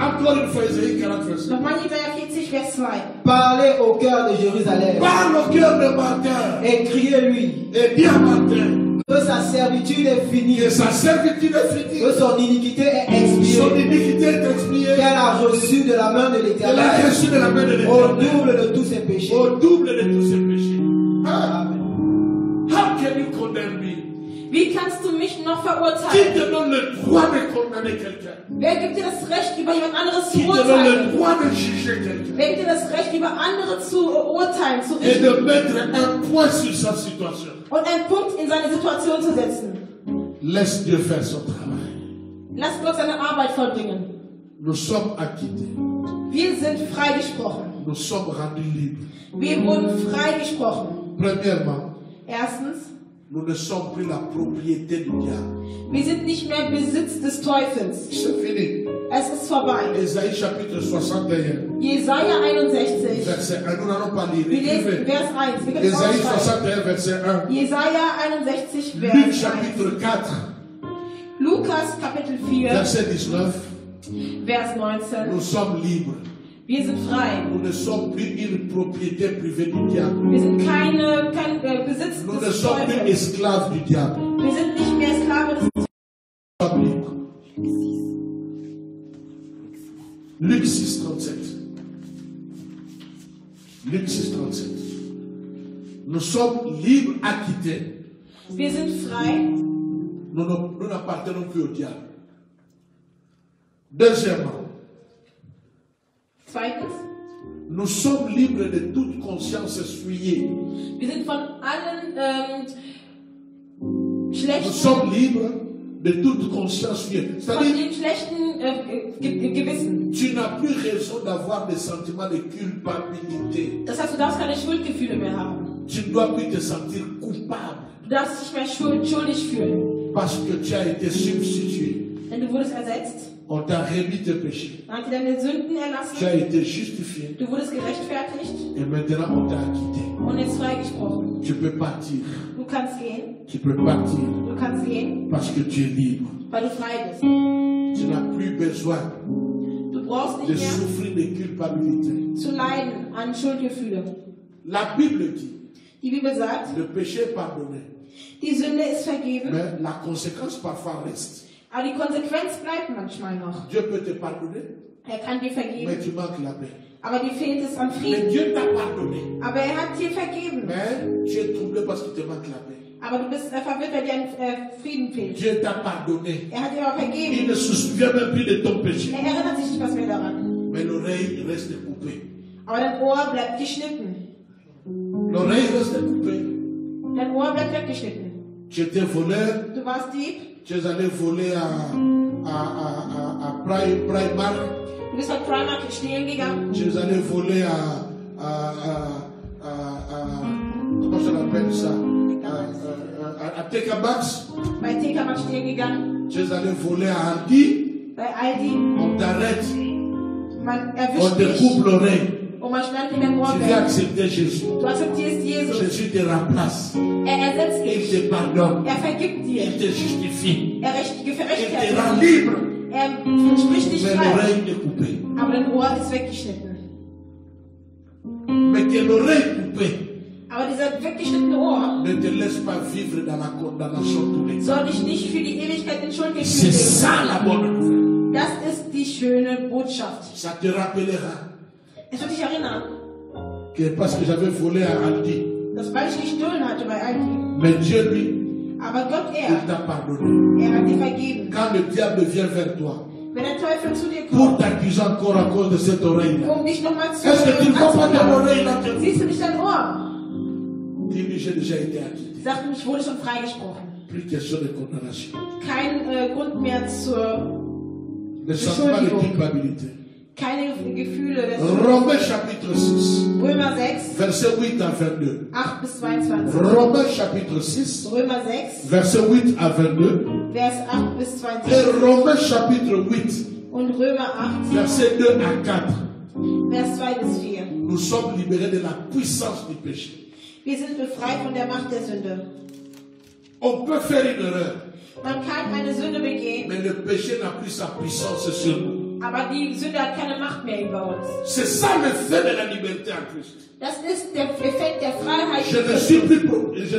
Speaker 1: Encore une fois, Ésaïe 40, verset.
Speaker 2: Nochmal Jesaja 40, Vers 2.
Speaker 3: Parlez au cœur de Jérusalem
Speaker 1: Parle au cœur de Martin
Speaker 3: et criez-lui
Speaker 1: et dis à Martin
Speaker 3: que sa servitude est finie,
Speaker 1: que sa servitude est finie,
Speaker 3: que son iniquité est
Speaker 1: son
Speaker 3: expiée,
Speaker 1: iniquité est expiée,
Speaker 3: qu'elle a reçu de la main de
Speaker 1: elle a
Speaker 3: l'Éternel
Speaker 1: reçu de la main de
Speaker 3: au
Speaker 1: l'Éternel
Speaker 3: double de tous ses péchés.
Speaker 1: au double de tous ses péchés. Ah,
Speaker 3: Amen.
Speaker 1: how can you condemn me?
Speaker 2: Wie kannst du mich noch
Speaker 1: Qui
Speaker 2: verurteilen?
Speaker 1: te donne le droit de condamner quelqu'un?
Speaker 2: Wer gibt dir das Recht, über jemand anderes zu
Speaker 1: Qui te donne
Speaker 2: urteilen?
Speaker 1: le droit de juger quelqu'un?
Speaker 2: Wer gibt dir das Recht, über andere zu urteilen, zu
Speaker 1: Et
Speaker 2: richten
Speaker 1: de mettre un point sur sa situation.
Speaker 2: und einen Punkt in seine Situation zu setzen?
Speaker 1: Laisse Dieu faire son travail.
Speaker 2: Lass Gott seine Arbeit vollbringen.
Speaker 1: Nous sommes acquittés.
Speaker 2: Wir sind freigesprochen.
Speaker 1: Nous sommes rendus libres.
Speaker 2: Wir wurden freigesprochen.
Speaker 1: Premièrement,
Speaker 2: Erstens,
Speaker 1: nous ne sommes plus la propriété du diable.
Speaker 2: wir sind nicht mehr Besitz des Teufels.
Speaker 1: C'est fini.
Speaker 2: Es ist vorbei.
Speaker 1: Ésaïe chapitre 61,
Speaker 2: Jesaja 61.
Speaker 1: verset 1. Nous n'allons pas lire.
Speaker 2: Wir lesen
Speaker 1: Écrivez.
Speaker 2: Vers 1. Wir können es
Speaker 1: Ésaïe
Speaker 2: aufschreiben.
Speaker 1: 61, verset 1.
Speaker 2: Jesaja 61,
Speaker 1: Luc
Speaker 2: Vers 1.
Speaker 1: chapitre 4,
Speaker 2: Lukas Kapitel 4,
Speaker 1: verset 19.
Speaker 2: Vers 19.
Speaker 1: Nous sommes libres.
Speaker 2: Wir sind frei.
Speaker 1: Nous ne sommes plus une propriété privée du diable.
Speaker 2: Wir sind kein Besitz
Speaker 1: Nous ne
Speaker 2: des
Speaker 1: sommes plus
Speaker 2: Teufels.
Speaker 1: esclaves du diable.
Speaker 2: Wir sind nicht mehr Sklave des
Speaker 1: Nous sommes libres. Luc 6, 37. Luc 6, 37. Nous sommes libres, acquittés.
Speaker 2: Wir sind frei.
Speaker 1: Nous n'appartenons plus au diable. Deuxièmement,
Speaker 2: Zweitens,
Speaker 1: nous sommes libres de toute conscience souillée.
Speaker 2: wir sind von allen
Speaker 1: Nous
Speaker 2: schlechten,
Speaker 1: sommes libres de toute conscience souillée.
Speaker 2: von
Speaker 1: C'est-à-dire,
Speaker 2: den schlechten Gewissen.
Speaker 1: tu n'as plus raison d'avoir des sentiments de culpabilité.
Speaker 2: Das heißt, du darfst keine Schuldgefühle mehr haben.
Speaker 1: Tu ne dois plus te sentir coupable
Speaker 2: Du darfst dich mehr schuldig fühlen.
Speaker 1: parce que tu as été substitué.
Speaker 2: Denn du wurdest ersetzt.
Speaker 1: On t'a remis tes péchés.
Speaker 2: Man hat dir deine Sünden
Speaker 1: Tu
Speaker 2: erlassen.
Speaker 1: as été justifié.
Speaker 2: Du wurdest gerechtfertigt
Speaker 1: Et maintenant, on t'a acquitté.
Speaker 2: und jetzt freigesprochen.
Speaker 1: Tu peux partir.
Speaker 2: Du kannst gehen.
Speaker 1: Tu peux partir
Speaker 2: Du kannst gehen,
Speaker 1: parce que tu es libre.
Speaker 2: weil du frei bist.
Speaker 1: Tu n'as plus besoin
Speaker 2: Du brauchst
Speaker 1: de
Speaker 2: nicht mehr
Speaker 1: souffrir de culpabilité.
Speaker 2: zu leiden an Schuldgefühle.
Speaker 1: La Bible dit,
Speaker 2: Die Bibel sagt,
Speaker 1: le péché est pardonné.
Speaker 2: die Sünde ist vergeben,
Speaker 1: Mais la conséquence parfois reste.
Speaker 2: aber die Konsequenz bleibt manchmal noch.
Speaker 1: Dieu peut te pardonner,
Speaker 2: Er kann dir
Speaker 1: mais
Speaker 2: vergeben,
Speaker 1: tu manques la paix.
Speaker 2: aber dir fehlt es an
Speaker 1: Mais
Speaker 2: Frieden.
Speaker 1: Dieu t'a pardonné,
Speaker 2: Aber er hat dir vergeben.
Speaker 1: mais tu es troublé parce qu'il te manque la paix.
Speaker 2: Aber du bist verwirrt, weil dir ein Frieden fehlt.
Speaker 1: Dieu t'a pardonné.
Speaker 2: Er hat dir aber
Speaker 1: Il
Speaker 2: vergeben.
Speaker 1: ne se souvient même plus de ton péché.
Speaker 2: Er erinnert sich nicht was mehr daran.
Speaker 1: Mais l'oreille reste coupée.
Speaker 2: Aber dein Ohr bleibt geschnitten.
Speaker 1: L'oreille reste coupée.
Speaker 2: Dein Ohr bleibt weggeschnitten.
Speaker 1: Tu étais voleur,
Speaker 2: Du warst Dieb.
Speaker 1: tu es allé voler à Primark,
Speaker 2: Du bist bei Primark stehlen gegangen.
Speaker 1: tu es allé voler comment ça l'appelle ça? À TK Maxx,
Speaker 2: Bei TK Maxx stehlen gegangen.
Speaker 1: tu es allé voler à Aldi,
Speaker 2: Bei Aldi.
Speaker 1: on t'arrête,
Speaker 2: Man
Speaker 1: on
Speaker 2: erwischt
Speaker 1: te
Speaker 2: dich.
Speaker 1: coupe l'oreille.
Speaker 2: Und man schneidet dir dein Ohr
Speaker 1: Tu viens
Speaker 2: weg.
Speaker 1: accepter Jésus.
Speaker 2: Du akzeptierst Jesus.
Speaker 1: Jésus te remplace.
Speaker 2: Er ersetzt
Speaker 1: Il
Speaker 2: dich.
Speaker 1: te pardonne.
Speaker 2: Er vergibt dir.
Speaker 1: Il te justifie.
Speaker 2: Er
Speaker 1: Il te
Speaker 2: rechtfertigt
Speaker 1: rend
Speaker 2: dich.
Speaker 1: libre.
Speaker 2: Er spricht dich
Speaker 1: Mais
Speaker 2: frei.
Speaker 1: l'oreille est coupée.
Speaker 2: Aber dein Ohr ist weggeschnitten.
Speaker 1: Mais que l'oreille coupée
Speaker 2: Aber dieser weggeschnittene Ohr
Speaker 1: ne te laisse pas vivre dans la condamnation tous les jours.
Speaker 2: soll dich nicht für die Ewigkeit in Schuld
Speaker 1: C'est
Speaker 2: geben.
Speaker 1: ça la bonne nouvelle.
Speaker 2: Das ist die schöne Botschaft.
Speaker 1: Ça te rappellera
Speaker 2: Es wird dich erinnern,
Speaker 1: que parce que j'avais volé à Aldi,
Speaker 2: dass weil ich gestohlen hatte bei Aldi,
Speaker 1: mais Dieu lui,
Speaker 2: aber Gott,
Speaker 1: il t'a pardonné.
Speaker 2: er hat dir vergeben.
Speaker 1: Quand le diable vient vers toi
Speaker 2: Wenn der Teufel zu dir
Speaker 1: pour
Speaker 2: kommt,
Speaker 1: t'accuser encore à cause de cette oreille-là,
Speaker 2: um dich nochmal zu
Speaker 1: est-ce que tu ne vois pas ton oreille là?
Speaker 2: siehst du nicht dein Ohr?
Speaker 1: Dis-lui, j'ai déjà été acquitté.
Speaker 2: Sag ihm, ich wurde schon freigesprochen.
Speaker 1: Plus question de condamnation.
Speaker 2: Kein Grund mehr zur,
Speaker 1: Le sentiment de culpabilité.
Speaker 2: keine Gefühle. des-
Speaker 1: Romains chapitre 6,
Speaker 2: Römer 6,
Speaker 1: verset 8 à 22.
Speaker 2: 8 bis 22.
Speaker 1: Romains chapitre 6,
Speaker 2: Römer 6,
Speaker 1: verset 8 à 22.
Speaker 2: Vers 8 bis 22.
Speaker 1: Et Romains chapitre 8,
Speaker 2: Und Römer 8,
Speaker 1: verset 2 à 4.
Speaker 2: Vers 2 bis 4.
Speaker 1: Nous sommes libérés de la puissance du péché.
Speaker 2: Wir sind befreit von der Macht der Sünde.
Speaker 1: On peut faire une erreur,
Speaker 2: Man kann eine Sünde begehen,
Speaker 1: mais le péché n'a plus sa puissance sur nous.
Speaker 2: Aber die Sünde hat keine Macht mehr über uns.
Speaker 1: C'est ça l'effet de la liberté en Christ.
Speaker 2: Das ist der Effekt der Freiheit.
Speaker 1: Je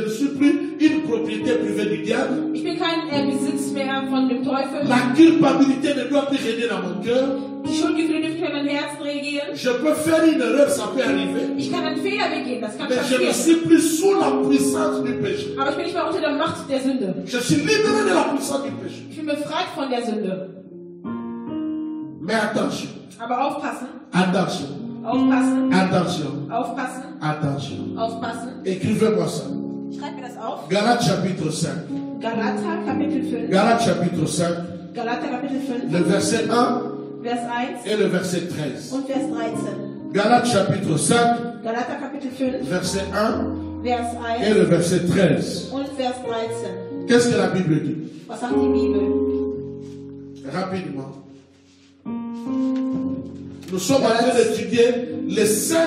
Speaker 1: ne suis plus une propriété privée du diable.
Speaker 2: Ich bin kein Besitz mehr von dem Teufel.
Speaker 1: La culpabilité ne doit plus régner dans mon cœur.
Speaker 2: Die Schuldgefühle dürfen nicht mehr in meinem Herzen regieren.
Speaker 1: Je peux faire une erreur, ça peut arriver.
Speaker 2: Ich kann einen Fehler begehen, das kann
Speaker 1: Mais je ne
Speaker 2: passieren.
Speaker 1: suis plus sous la puissance du péché.
Speaker 2: Aber ich bin nicht mehr unter der Macht der Sünde.
Speaker 1: Je suis libéré de la puissance du péché.
Speaker 2: Ich bin befreit von der Sünde.
Speaker 1: Mais attention,
Speaker 2: Aber aufpassen,
Speaker 1: attention,
Speaker 2: aufpassen,
Speaker 1: attention,
Speaker 2: aufpassen,
Speaker 1: attention.
Speaker 2: aufpassen.
Speaker 1: Écrivez-moi ça.
Speaker 2: Schreibt mir das auf.
Speaker 1: Galates chapitre 5.
Speaker 2: Galater Kapitel 5.
Speaker 1: Galates chapitre 5,
Speaker 2: Galater Kapitel 5,
Speaker 1: le verset 1
Speaker 2: Vers 1
Speaker 1: et le verset 13.
Speaker 2: und Vers 13.
Speaker 1: Galates chapitre 5,
Speaker 2: Galater Kapitel 5,
Speaker 1: verset 1
Speaker 2: Vers
Speaker 1: et
Speaker 2: 1
Speaker 1: le verset 13.
Speaker 2: und Vers 13.
Speaker 1: Qu'est-ce que la Bible dit?
Speaker 2: Was sagt die Bibel?
Speaker 1: Rapidement. Nous sommes en train d'étudier les 5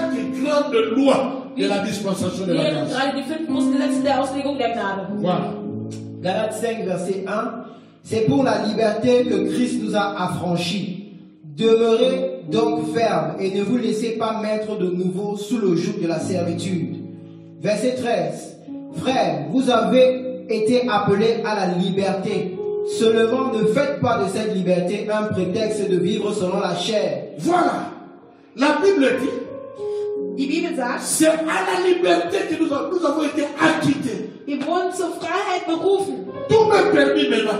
Speaker 1: grandes lois de la dispensation de
Speaker 2: Wir
Speaker 1: la
Speaker 2: lesen
Speaker 1: grâce.
Speaker 2: gerade die 5 großen Gesetze der Auslegung der Gnade.
Speaker 1: Voilà.
Speaker 3: Galates 5, verset 1. C'est pour la liberté que Christ nous a affranchis. Demeurez donc fermes et ne vous laissez pas mettre de nouveau sous le joug de la servitude. Verset 13. Frères, vous avez été appelés à la liberté. Seulement ne faites pas de cette liberté un prétexte de vivre selon la chair.
Speaker 1: Voilà. La Bible dit,
Speaker 2: Die Bibel sagt,
Speaker 1: c'est à la liberté que nous avons été acquittés.
Speaker 2: wir wurden zur Freiheit berufen.
Speaker 1: Tout m'est permis maintenant,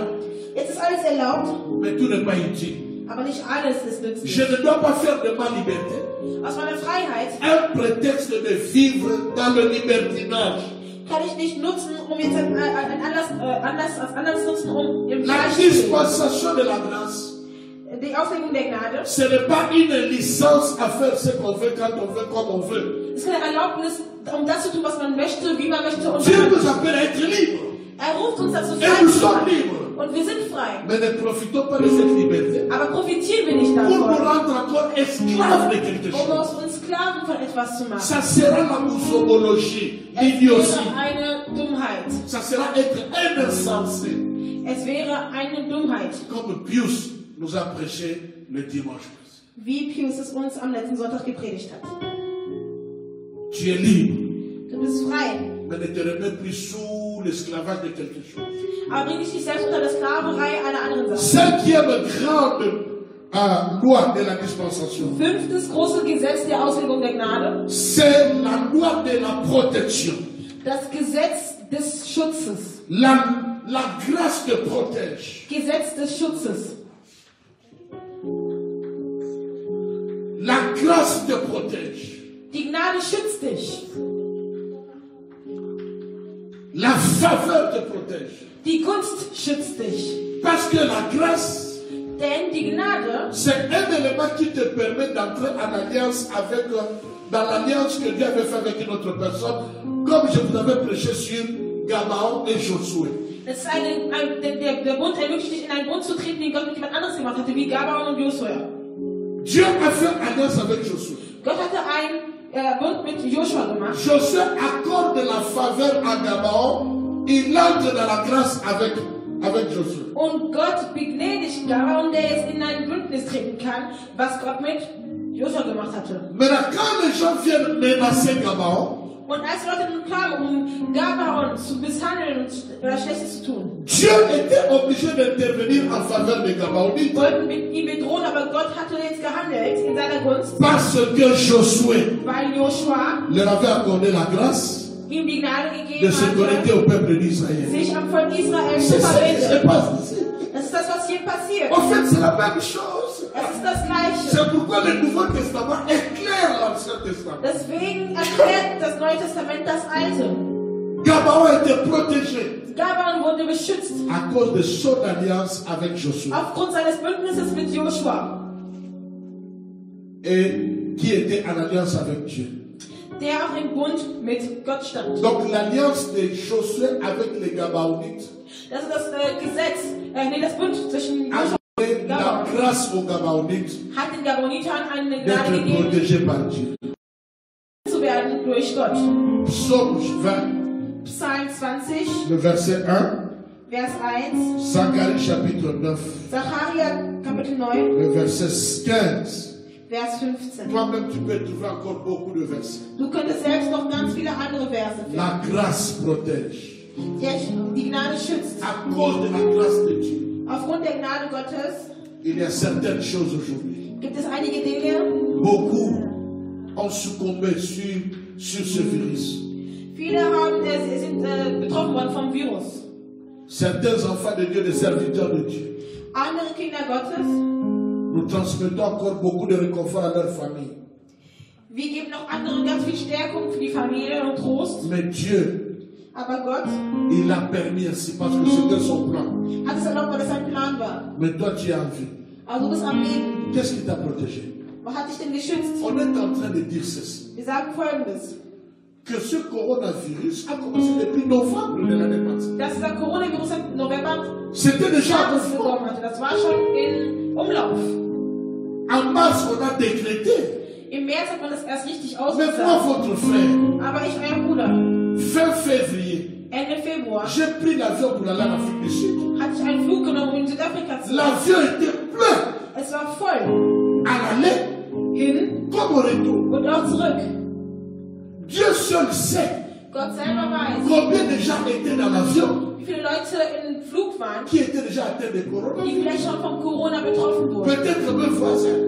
Speaker 2: Jetzt ist alles erlaubt,
Speaker 1: mais tout n'est pas utile.
Speaker 2: aber nicht alles ist nützlich.
Speaker 1: Je ne dois pas faire de ma liberté
Speaker 2: Aus meiner Freiheit
Speaker 1: un prétexte de vivre dans le libertinage.
Speaker 2: kann ich nicht nutzen, um jetzt einen Anlass nutzen, um im
Speaker 1: La
Speaker 2: Fleisch zu leben.
Speaker 1: dispensation de la grâce,
Speaker 2: Die Auslegung der Gnade
Speaker 1: ce n'est pas une licence à faire ce qu'on veut, quand on veut, comme on veut.
Speaker 2: ist keine Erlaubnis, um das zu tun, was man möchte, wie man möchte und
Speaker 1: Dieu
Speaker 2: wann.
Speaker 1: nous appelle à être libres.
Speaker 2: Er ruft uns dazu
Speaker 1: Et
Speaker 2: frei
Speaker 1: nous
Speaker 2: zu
Speaker 1: sommes
Speaker 2: sein.
Speaker 1: libres.
Speaker 2: Und wir sind frei.
Speaker 1: Mais ne profitons pas de cette liberté
Speaker 2: Aber profitieren wir nicht
Speaker 1: pour nous
Speaker 2: davon,
Speaker 1: rendre encore esclaves de quelque
Speaker 2: um
Speaker 1: chose.
Speaker 2: aus uns Sklaven von etwas zu machen.
Speaker 1: Ça sera la musobologie,
Speaker 2: Es
Speaker 1: l'idiotie.
Speaker 2: wäre eine Dummheit.
Speaker 1: Ça sera être un insensé.
Speaker 2: Es wäre eine Dummheit,
Speaker 1: Comme Pius nous a prêché le dimanche passé.
Speaker 2: wie Pius es uns am letzten Sonntag gepredigt hat.
Speaker 1: Tu es libre,
Speaker 2: Du bist frei,
Speaker 1: mais ne te remets plus sous l'esclavage de quelque chose.
Speaker 2: aber bring dich nicht selbst unter der Sklaverei einer anderen Sache.
Speaker 1: Cinquième grande loi de la dispensation,
Speaker 2: 5. große Gesetz der Auslegung der Gnade,
Speaker 1: c'est la loi de la protection.
Speaker 2: das Gesetz des Schutzes.
Speaker 1: La grâce te protège.
Speaker 2: Gesetz des Schutzes.
Speaker 1: La grâce te protège.
Speaker 2: Die Gnade schützt dich.
Speaker 1: La faveur te protège.
Speaker 2: Die Gunst schützt dich.
Speaker 1: Parce que la grâce,
Speaker 2: Denn die Gnade
Speaker 1: c'est un élément qui te permet d'entrer en alliance avec, dans l'alliance que Dieu avait fait avec une autre personne, comme je vous avais prêché sur Gabaon et Josué.
Speaker 2: das ist der Bund ermöglicht dich, in einen Bund zu treten, den Gott mit jemand anderes gemacht hatte, wie Gabaon und Josua.
Speaker 1: Dieu a fait alliance avec Josué.
Speaker 2: Gott hatte einen Bund mit Joshua gemacht.
Speaker 1: Josué accorde la faveur à Gabaon, il entre dans la grâce avec Josué.
Speaker 2: Und Gott begnädigt Gabaon, der jetzt in ein Bündnis treten kann, was Gott mit Joshua gemacht hatte.
Speaker 1: Maintenant, quand les gens viennent menacer Gabaon,
Speaker 2: Und als Leute nun kamen, um Gabaon zu misshandeln oder Schlechtes zu tun,
Speaker 1: Dieu était obligé d'intervenir en faveur de Gabaonites
Speaker 2: wollten mit ihm bedrohen, aber Gott hatte jetzt gehandelt in seiner Gunst,
Speaker 1: parce que Josué
Speaker 2: weil Joshua
Speaker 1: leur avait accordé la grâce
Speaker 2: ihm die Gnade
Speaker 1: de
Speaker 2: gegeben
Speaker 1: se connecter
Speaker 2: hatte,
Speaker 1: au peuple d'Israël.
Speaker 2: sich am Volk Israel
Speaker 1: C'est
Speaker 2: zu
Speaker 1: ce qui se
Speaker 2: verbinden.
Speaker 1: passe ici.
Speaker 2: Das ist das, was hier passiert.
Speaker 1: En fait, c'est la même chose.
Speaker 2: Es ist das Gleiche.
Speaker 1: C'est pourquoi le Nouveau Testament éclaire l'Ancien Testament.
Speaker 2: Deswegen erklärt das Neue Testament das Alte.
Speaker 1: Gabaon était protégé
Speaker 2: Gabaon wurde beschützt
Speaker 1: à cause de son alliance avec Josué.
Speaker 2: aufgrund seines Bündnisses mit Joshua,
Speaker 1: Et qui était en alliance avec Dieu.
Speaker 2: der auch im Bund mit Gott stand.
Speaker 1: Donc l'alliance de Josué avec les Gabaonites
Speaker 2: Das ist das Bund zwischen Joshua
Speaker 1: et
Speaker 2: und
Speaker 1: la
Speaker 2: Gabaon.
Speaker 1: grâce aux Gabaonites
Speaker 2: Hat den Gabonitern eine Gnade
Speaker 1: d'être
Speaker 2: gegeben,
Speaker 1: protégés par Dieu.
Speaker 2: zu werden durch Gott.
Speaker 1: Psaume 20,
Speaker 2: Psalm 20,
Speaker 1: le verset 1
Speaker 2: Vers 1.
Speaker 1: Zacharie chapitre 9,
Speaker 2: Zacharia Kapitel 9,
Speaker 1: le verset 15.
Speaker 2: Vers 15.
Speaker 1: Toi-même, tu peux trouver encore beaucoup de versets.
Speaker 2: Du könntest selbst noch ganz viele andere Verse finden.
Speaker 1: La grâce protège.
Speaker 2: Die Gnade schützt.
Speaker 1: À cause de la grâce de Dieu,
Speaker 2: Aufgrund der Gnade Gottes
Speaker 1: il y a certaines choses aujourd'hui.
Speaker 2: gibt es einige Dinge.
Speaker 1: Beaucoup ont succombé sur ce virus.
Speaker 2: Viele sind betroffen worden vom Virus.
Speaker 1: Certains enfants de Dieu, des serviteurs de Dieu,
Speaker 2: Andere Kinder Gottes,
Speaker 1: nous transmettons encore beaucoup de réconfort à leur famille.
Speaker 2: wir geben noch anderen ganz viel Stärkung für die Familie und Trost.
Speaker 1: Mais Dieu,
Speaker 2: Aber Gott
Speaker 1: il a permis ainsi parce que c'était son plan.
Speaker 2: hat es erlaubt, weil das sein Plan war.
Speaker 1: Mais toi, tu es en vie.
Speaker 2: Aber du bist am Leben.
Speaker 1: Qu'est-ce qui t'a protégé?
Speaker 2: Was hat dich denn geschützt?
Speaker 1: On est en train de dire ceci.
Speaker 2: Wir sagen Folgendes.
Speaker 1: Que ce coronavirus a commencé depuis novembre de l'année passée.
Speaker 2: Dass dieser Coronavirus im November
Speaker 1: C'était déjà
Speaker 2: Status
Speaker 1: en
Speaker 2: bekommen hatte. Das war schon in Umlauf.
Speaker 1: En mars, on a décrété.
Speaker 2: Im März hat man das erst richtig
Speaker 1: Mais moi,
Speaker 2: ausgesagt.
Speaker 1: votre frère,
Speaker 2: Aber ich, euer Bruder,
Speaker 1: fin février,
Speaker 2: Ende Februar
Speaker 1: j'ai pris l'avion pour aller en Afrique du Sud.
Speaker 2: hatte ich einen Flug genommen, um in Südafrika zu reisen.
Speaker 1: L'avion était plein
Speaker 2: Es war voll.
Speaker 1: à l'aller
Speaker 2: Hin
Speaker 1: comme au retour.
Speaker 2: und auch zurück.
Speaker 1: Dieu seul sait
Speaker 2: Gott selber weiß,
Speaker 1: combien de gens étaient dans l'avion
Speaker 2: wie viele Leute im Flug waren,
Speaker 1: qui étaient déjà atteints de
Speaker 2: die
Speaker 1: coronavirus.
Speaker 2: vielleicht schon vom Corona betroffen wurden.
Speaker 1: Peut-être mes voisins,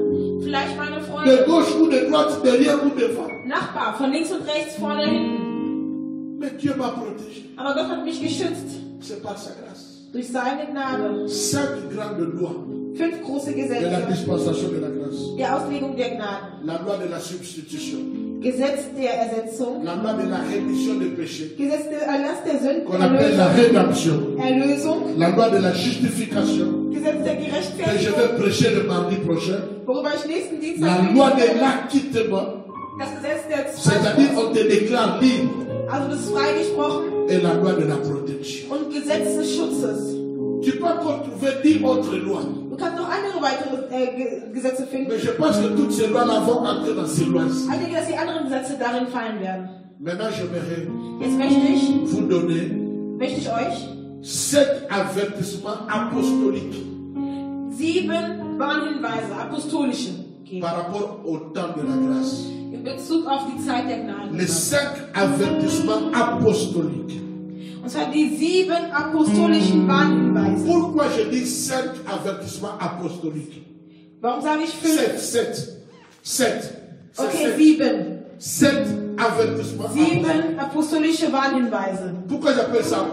Speaker 2: Vielleicht meine
Speaker 1: de
Speaker 2: Freunde,
Speaker 1: gauche ou de droite, derrière ou devant.
Speaker 2: Nachbar, von links und rechts, vorne, hinten.
Speaker 1: Mais Dieu m'a protégé.
Speaker 2: Aber Gott hat mich geschützt.
Speaker 1: C'est par sa grâce.
Speaker 2: Durch seine Gnade.
Speaker 1: 5 grandes lois
Speaker 2: 5 große
Speaker 1: de la
Speaker 2: Gesetze
Speaker 1: dispensation de la grâce.
Speaker 2: der Auslegung der Gnade.
Speaker 1: La loi de la substitution.
Speaker 2: Gesetz der Ersetzung.
Speaker 1: La loi de la rémission des péchés.
Speaker 2: Gesetz der Erlass der Sünden.
Speaker 1: Qu'on appelle la rédemption.
Speaker 2: Erlösung.
Speaker 1: La loi de la justification.
Speaker 2: Gesetz der
Speaker 1: Que je
Speaker 2: Gerechtfertigung.
Speaker 1: vais prêcher le mardi prochain.
Speaker 2: Worüber ich nächsten
Speaker 1: La
Speaker 2: Dienstag
Speaker 1: loi
Speaker 2: reden
Speaker 1: de
Speaker 2: werde.
Speaker 1: l'acquittement.
Speaker 2: Das Gesetz der
Speaker 1: C'est-à-dire
Speaker 2: Freispruch.
Speaker 1: on te déclare libre.
Speaker 2: Also das freigesprochen.
Speaker 1: Et la loi de la protection.
Speaker 2: Und Gesetz des Schutzes.
Speaker 1: Tu peux encore trouver 10 autres lois.
Speaker 2: Du kannst noch andere weitere Gesetze finden.
Speaker 1: Mais je pense que toutes ces lois-là vont entrer dans ces lois-ci.
Speaker 2: Ich denke, dass die anderen Gesetze darin fallen werden.
Speaker 1: Maintenant, j'aimerais
Speaker 2: Jetzt
Speaker 1: vous donner
Speaker 2: möchte ich euch
Speaker 1: 7 avertissements apostoliques
Speaker 2: 7 Warnhinweise, apostolische, geben.
Speaker 1: par rapport au temps de la grâce.
Speaker 2: In Bezug auf die Zeit der Gnade.
Speaker 1: Les 5 avertissements apostoliques.
Speaker 2: Und zwar die 7 apostolischen Warnhinweise.
Speaker 1: Pourquoi je dis 5 avertissements apostoliques?
Speaker 2: Warum sage ich 5?
Speaker 1: 7.
Speaker 2: Okay, 7.
Speaker 1: 7 avertissements apostoliques.
Speaker 2: 7 apostolische Warnhinweise.
Speaker 1: Pourquoi j'appelle ça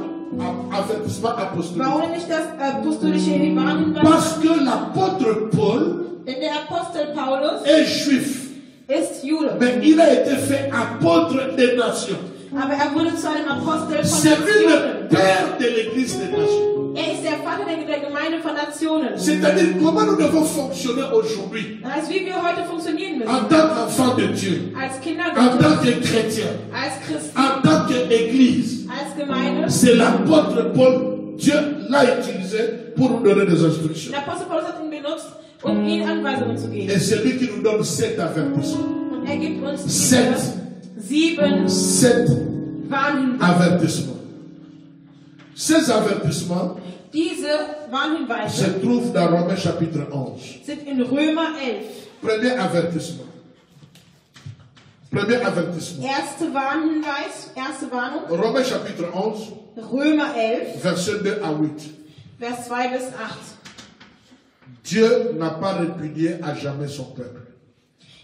Speaker 1: avertissement apostolique?
Speaker 2: Warum nenne ich das apostolische Warnhinweise?
Speaker 1: Parce que l'apôtre Paul
Speaker 2: Denn der Apostel Paulus
Speaker 1: est juif,
Speaker 2: ist Jude.
Speaker 1: mais il a été fait apôtre des nations.
Speaker 2: Aber er wurde zu einem Apostel von
Speaker 1: C'est lui le
Speaker 2: Nationen.
Speaker 1: père de l'église des nations.
Speaker 2: Er ist der Vater der Gemeinde von Nationen.
Speaker 1: C'est-à-dire comment nous devons fonctionner aujourd'hui
Speaker 2: Das heißt, wie wir heute funktionieren müssen.
Speaker 1: en tant qu'enfants de Dieu,
Speaker 2: Als Kinder
Speaker 1: en
Speaker 2: Gottes,
Speaker 1: tant que chrétiens,
Speaker 2: als Christen,
Speaker 1: en tant qu'église.
Speaker 2: als Gemeinde.
Speaker 1: C'est l'apôtre Paul, Dieu l'a utilisé pour nous donner des instructions.
Speaker 2: Der Apostel Paulus hat ihn benutzt, um ihnen Anweisungen zu geben.
Speaker 1: Et c'est lui qui nous donne 7 avertissements.
Speaker 2: Und er gibt uns
Speaker 1: Sept.
Speaker 2: diese 7
Speaker 1: 7
Speaker 2: Warnhinweise.
Speaker 1: avertissements. Ces avertissements
Speaker 2: Diese Warnhinweise
Speaker 1: se trouvent dans Romains chapitre 11.
Speaker 2: sind in Römer 11.
Speaker 1: Premier avertissement. Premier avertissement.
Speaker 2: Erste Warnhinweis, erste Warnung.
Speaker 1: Romains chapitre 11,
Speaker 2: Römer 11,
Speaker 1: versets 2 à 8.
Speaker 2: Vers 2 bis 8.
Speaker 1: Dieu n'a pas répudié à jamais son peuple.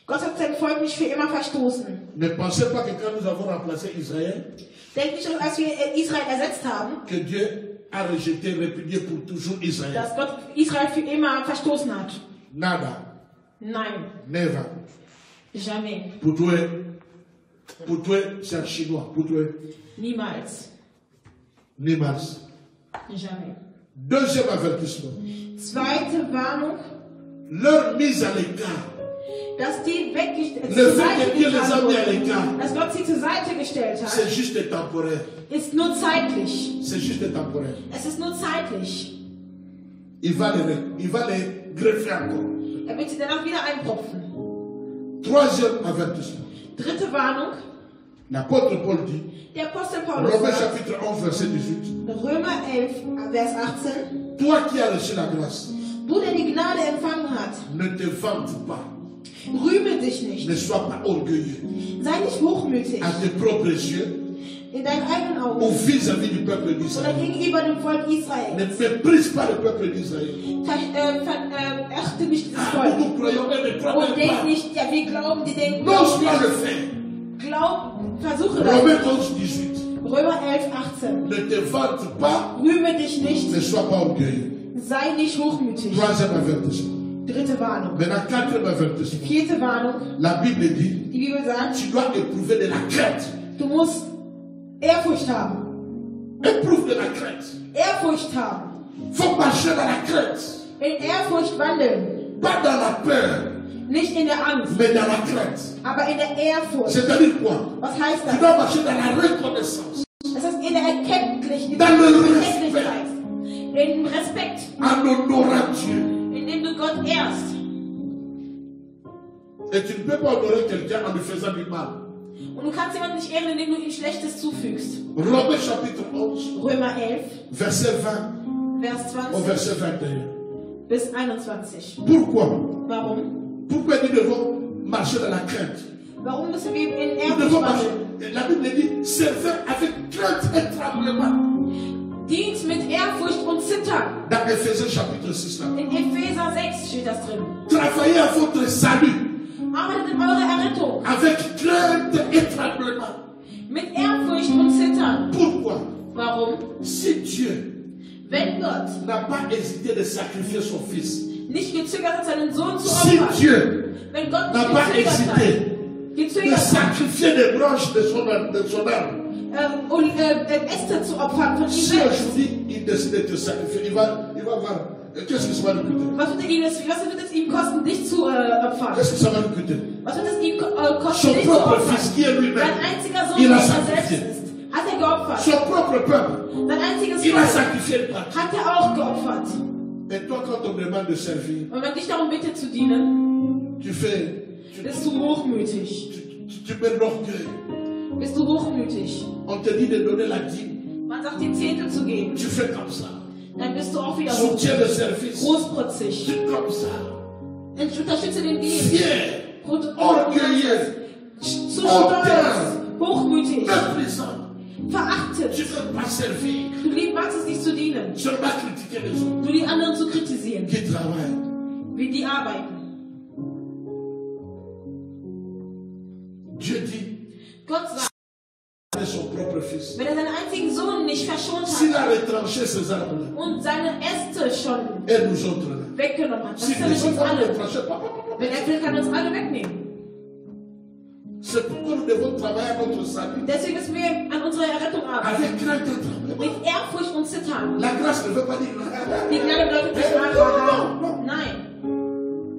Speaker 2: Gott hat sein Volk nicht für immer verstoßen.
Speaker 1: Ne pensez pas que quand nous avons remplacé Israël,
Speaker 2: Denkt nicht, als wir Israel ersetzt haben,
Speaker 1: que Dieu a rejeté, répudié pour toujours Israël.
Speaker 2: dass Gott Israel für immer verstoßen hat.
Speaker 1: Nada.
Speaker 2: Nein,
Speaker 1: Never.
Speaker 2: jamais.
Speaker 1: Pour toi, c'est un chinois. Pour toi,
Speaker 2: Niemals.
Speaker 1: Niemals.
Speaker 2: Jamais.
Speaker 1: Deuxième avertissement.
Speaker 2: Zweite Warnung,
Speaker 1: Leur mise à l'écart.
Speaker 2: dass die
Speaker 1: Le fait que Dieu les a mis à l'écart,
Speaker 2: dass Gott sie zur Seite gestellt hat,
Speaker 1: c'est juste temporaire.
Speaker 2: ist nur zeitlich.
Speaker 1: C'est juste temporaire.
Speaker 2: Es ist nur zeitlich.
Speaker 1: Il va les greffer encore.
Speaker 2: Er wird sie danach wieder einpropfen.
Speaker 1: Troisième avertissement.
Speaker 2: Dritte Warnung,
Speaker 1: L'apôtre Paul dit,
Speaker 2: Der Apostel Paulus
Speaker 1: Romains
Speaker 2: sagt,
Speaker 1: chapitre 11, verset 18,
Speaker 2: Römer 11, Vers 18,
Speaker 1: toi qui as reçu la grâce,
Speaker 2: du, der die Gnade empfangen hat,
Speaker 1: ne te vante pas,
Speaker 2: rühme dich nicht,
Speaker 1: ne sois pas orgueilleux
Speaker 2: sei nicht hochmütig
Speaker 1: à tes propres yeux
Speaker 2: in deinen eigenen
Speaker 1: ou
Speaker 2: Augen
Speaker 1: vis-à-vis du peuple
Speaker 2: oder
Speaker 1: d'Israël.
Speaker 2: gegenüber dem Volk Israel.
Speaker 1: Ne méprise pas le peuple d'Israël.
Speaker 2: Verachte nicht dieses
Speaker 1: Ah,
Speaker 2: Volk.
Speaker 1: nous croyons, elle ne croit
Speaker 2: Und
Speaker 1: même
Speaker 2: denk
Speaker 1: pas.
Speaker 2: nicht, ja, wir glauben, die denken,
Speaker 1: N'ose pas le faire.
Speaker 2: versuche das.
Speaker 1: Romains 11, 18.
Speaker 2: Römer 11, 18.
Speaker 1: Ne te vante pas,
Speaker 2: Rühme dich nicht,
Speaker 1: ne sois pas orgueilleux.
Speaker 2: sei nicht hochmütig.
Speaker 1: Troisième avertissement.
Speaker 2: Dritte Warnung.
Speaker 1: Maintenant, quatrième avertissement.
Speaker 2: Vierte Warnung.
Speaker 1: La Bible dit,
Speaker 2: Die Bibel sagt,
Speaker 1: tu dois éprouver de la crainte.
Speaker 2: du musst Ehrfurcht haben.
Speaker 1: Éprouve de la crainte.
Speaker 2: Ehrfurcht haben.
Speaker 1: Faut marcher dans la crainte.
Speaker 2: In Ehrfurcht wandeln.
Speaker 1: Pas dans la peur,
Speaker 2: Nicht in der Angst,
Speaker 1: mais dans la crainte.
Speaker 2: aber in der Ehrfurcht.
Speaker 1: C'est-à-dire quoi?
Speaker 2: Was heißt
Speaker 1: Tu
Speaker 2: das?
Speaker 1: dois marcher dans la reconnaissance,
Speaker 2: Das heißt in der Erkenntlichkeit.
Speaker 1: dans le respect,
Speaker 2: In Respekt.
Speaker 1: en honorant Dieu.
Speaker 2: Indem du Gott ehrst.
Speaker 1: Et tu ne peux pas honorer quelqu'un en lui faisant du mal.
Speaker 2: Und du kannst jemanden nicht ehren, indem du ihm Schlechtes zufügst.
Speaker 1: Romains chapitre 11,
Speaker 2: Römer 11,
Speaker 1: verset 20
Speaker 2: Vers
Speaker 1: au
Speaker 2: 20
Speaker 1: verset 21.
Speaker 2: bis 21.
Speaker 1: Pourquoi?
Speaker 2: Warum?
Speaker 1: Pourquoi nous devons marcher dans la crainte?
Speaker 2: Warum müssen wir in
Speaker 1: Nous devons
Speaker 2: Ehrfurcht
Speaker 1: marcher.
Speaker 2: wandeln?
Speaker 1: Et la Bible dit, servez avec crainte et tremblement.
Speaker 2: Dient mit Ehrfurcht und Zittern.
Speaker 1: Dans Ephésiens chapitre 6, là.
Speaker 2: In Epheser 6 steht das drin.
Speaker 1: Travaillez à votre salut
Speaker 2: Arbeitet in eurer Errettung
Speaker 1: avec crainte et tremblement.
Speaker 2: mit Ehrfurcht und Zittern.
Speaker 1: Pourquoi?
Speaker 2: Warum?
Speaker 1: Si Dieu
Speaker 2: Wenn Gott
Speaker 1: n'a pas hésité de sacrifier son fils,
Speaker 2: nicht gezögert hat, seinen Sohn zu
Speaker 1: si
Speaker 2: opfern,
Speaker 1: Dieu
Speaker 2: wenn Gott
Speaker 1: n'a
Speaker 2: nicht
Speaker 1: pas
Speaker 2: gezögert
Speaker 1: hésité de
Speaker 2: hat,
Speaker 1: sacrifier les branches de son arbre,
Speaker 2: und Äste zu opfern von ihm
Speaker 1: si
Speaker 2: selbst,
Speaker 1: aujourd'hui il décide de te sacrifier, il va voir. Qu'est-ce que ça va lui coûter?
Speaker 2: was wird es ihm kosten, dich zu opfern?
Speaker 1: Qu'est-ce que ça va lui coûter?
Speaker 2: Was wird es ihm kosten,
Speaker 1: Son
Speaker 2: dich zu
Speaker 1: propre
Speaker 2: opfern?
Speaker 1: fils qui est lui-même,
Speaker 2: Sein einziger Sohn,
Speaker 1: il
Speaker 2: der
Speaker 1: a
Speaker 2: er selbst
Speaker 1: sacrifié.
Speaker 2: ist, hat er geopfert.
Speaker 1: Son propre peuple,
Speaker 2: Sein einziges
Speaker 1: il a
Speaker 2: Volk
Speaker 1: sacrifié le peuple.
Speaker 2: hat er auch geopfert.
Speaker 1: Et toi, quand on te demande de servir,
Speaker 2: Und wenn dich darum bittet zu dienen,
Speaker 1: tu fais,
Speaker 2: bist du hochmütig.
Speaker 1: tu mets l'orgueil.
Speaker 2: Bist du hochmütig.
Speaker 1: On te dit de donner la dîme,
Speaker 2: Man sagt, die Zehntel zu geben.
Speaker 1: tu fais comme ça.
Speaker 2: Dann bist du auch wieder
Speaker 1: Soutiens le
Speaker 2: hochmütig.
Speaker 1: service,
Speaker 2: Großprotzig.
Speaker 1: tu fais comme ça.
Speaker 2: Unterstütze den Dienst.
Speaker 1: Fier,
Speaker 2: Gut-
Speaker 1: orgueilleux,
Speaker 2: Zu stolz. Hochmütig.
Speaker 1: méprisant.
Speaker 2: Verachtet.
Speaker 1: Tu ne veux pas servir,
Speaker 2: Du magst es nicht zu dienen.
Speaker 1: seulement critiquer les autres
Speaker 2: Nur die anderen zu kritisieren.
Speaker 1: qui travaillent.
Speaker 2: Wie die arbeiten.
Speaker 1: Dieu dit,
Speaker 2: Gott sagt,
Speaker 1: de son propre fils.
Speaker 2: wenn er seinen einzigen Sohn nicht verschont
Speaker 1: S'il
Speaker 2: hat
Speaker 1: a retranché ces arbres-là,
Speaker 2: und seine Äste schon
Speaker 1: et nous autres là,
Speaker 2: weggenommen hat, was
Speaker 1: s'il
Speaker 2: ist er mit
Speaker 1: décide
Speaker 2: uns
Speaker 1: de
Speaker 2: alle?
Speaker 1: retrancher,
Speaker 2: Wenn er will, kann er uns alle wegnehmen.
Speaker 1: c'est pourquoi nous devons travailler à notre salut
Speaker 2: Deswegen müssen wir an unserer Errettung arbeiten.
Speaker 1: avec crainte et tremblement.
Speaker 2: Mit Ehrfurcht und Zittern.
Speaker 1: La grâce ne veut pas dire.
Speaker 2: Die Gnade bedeutet nicht haha. Nein.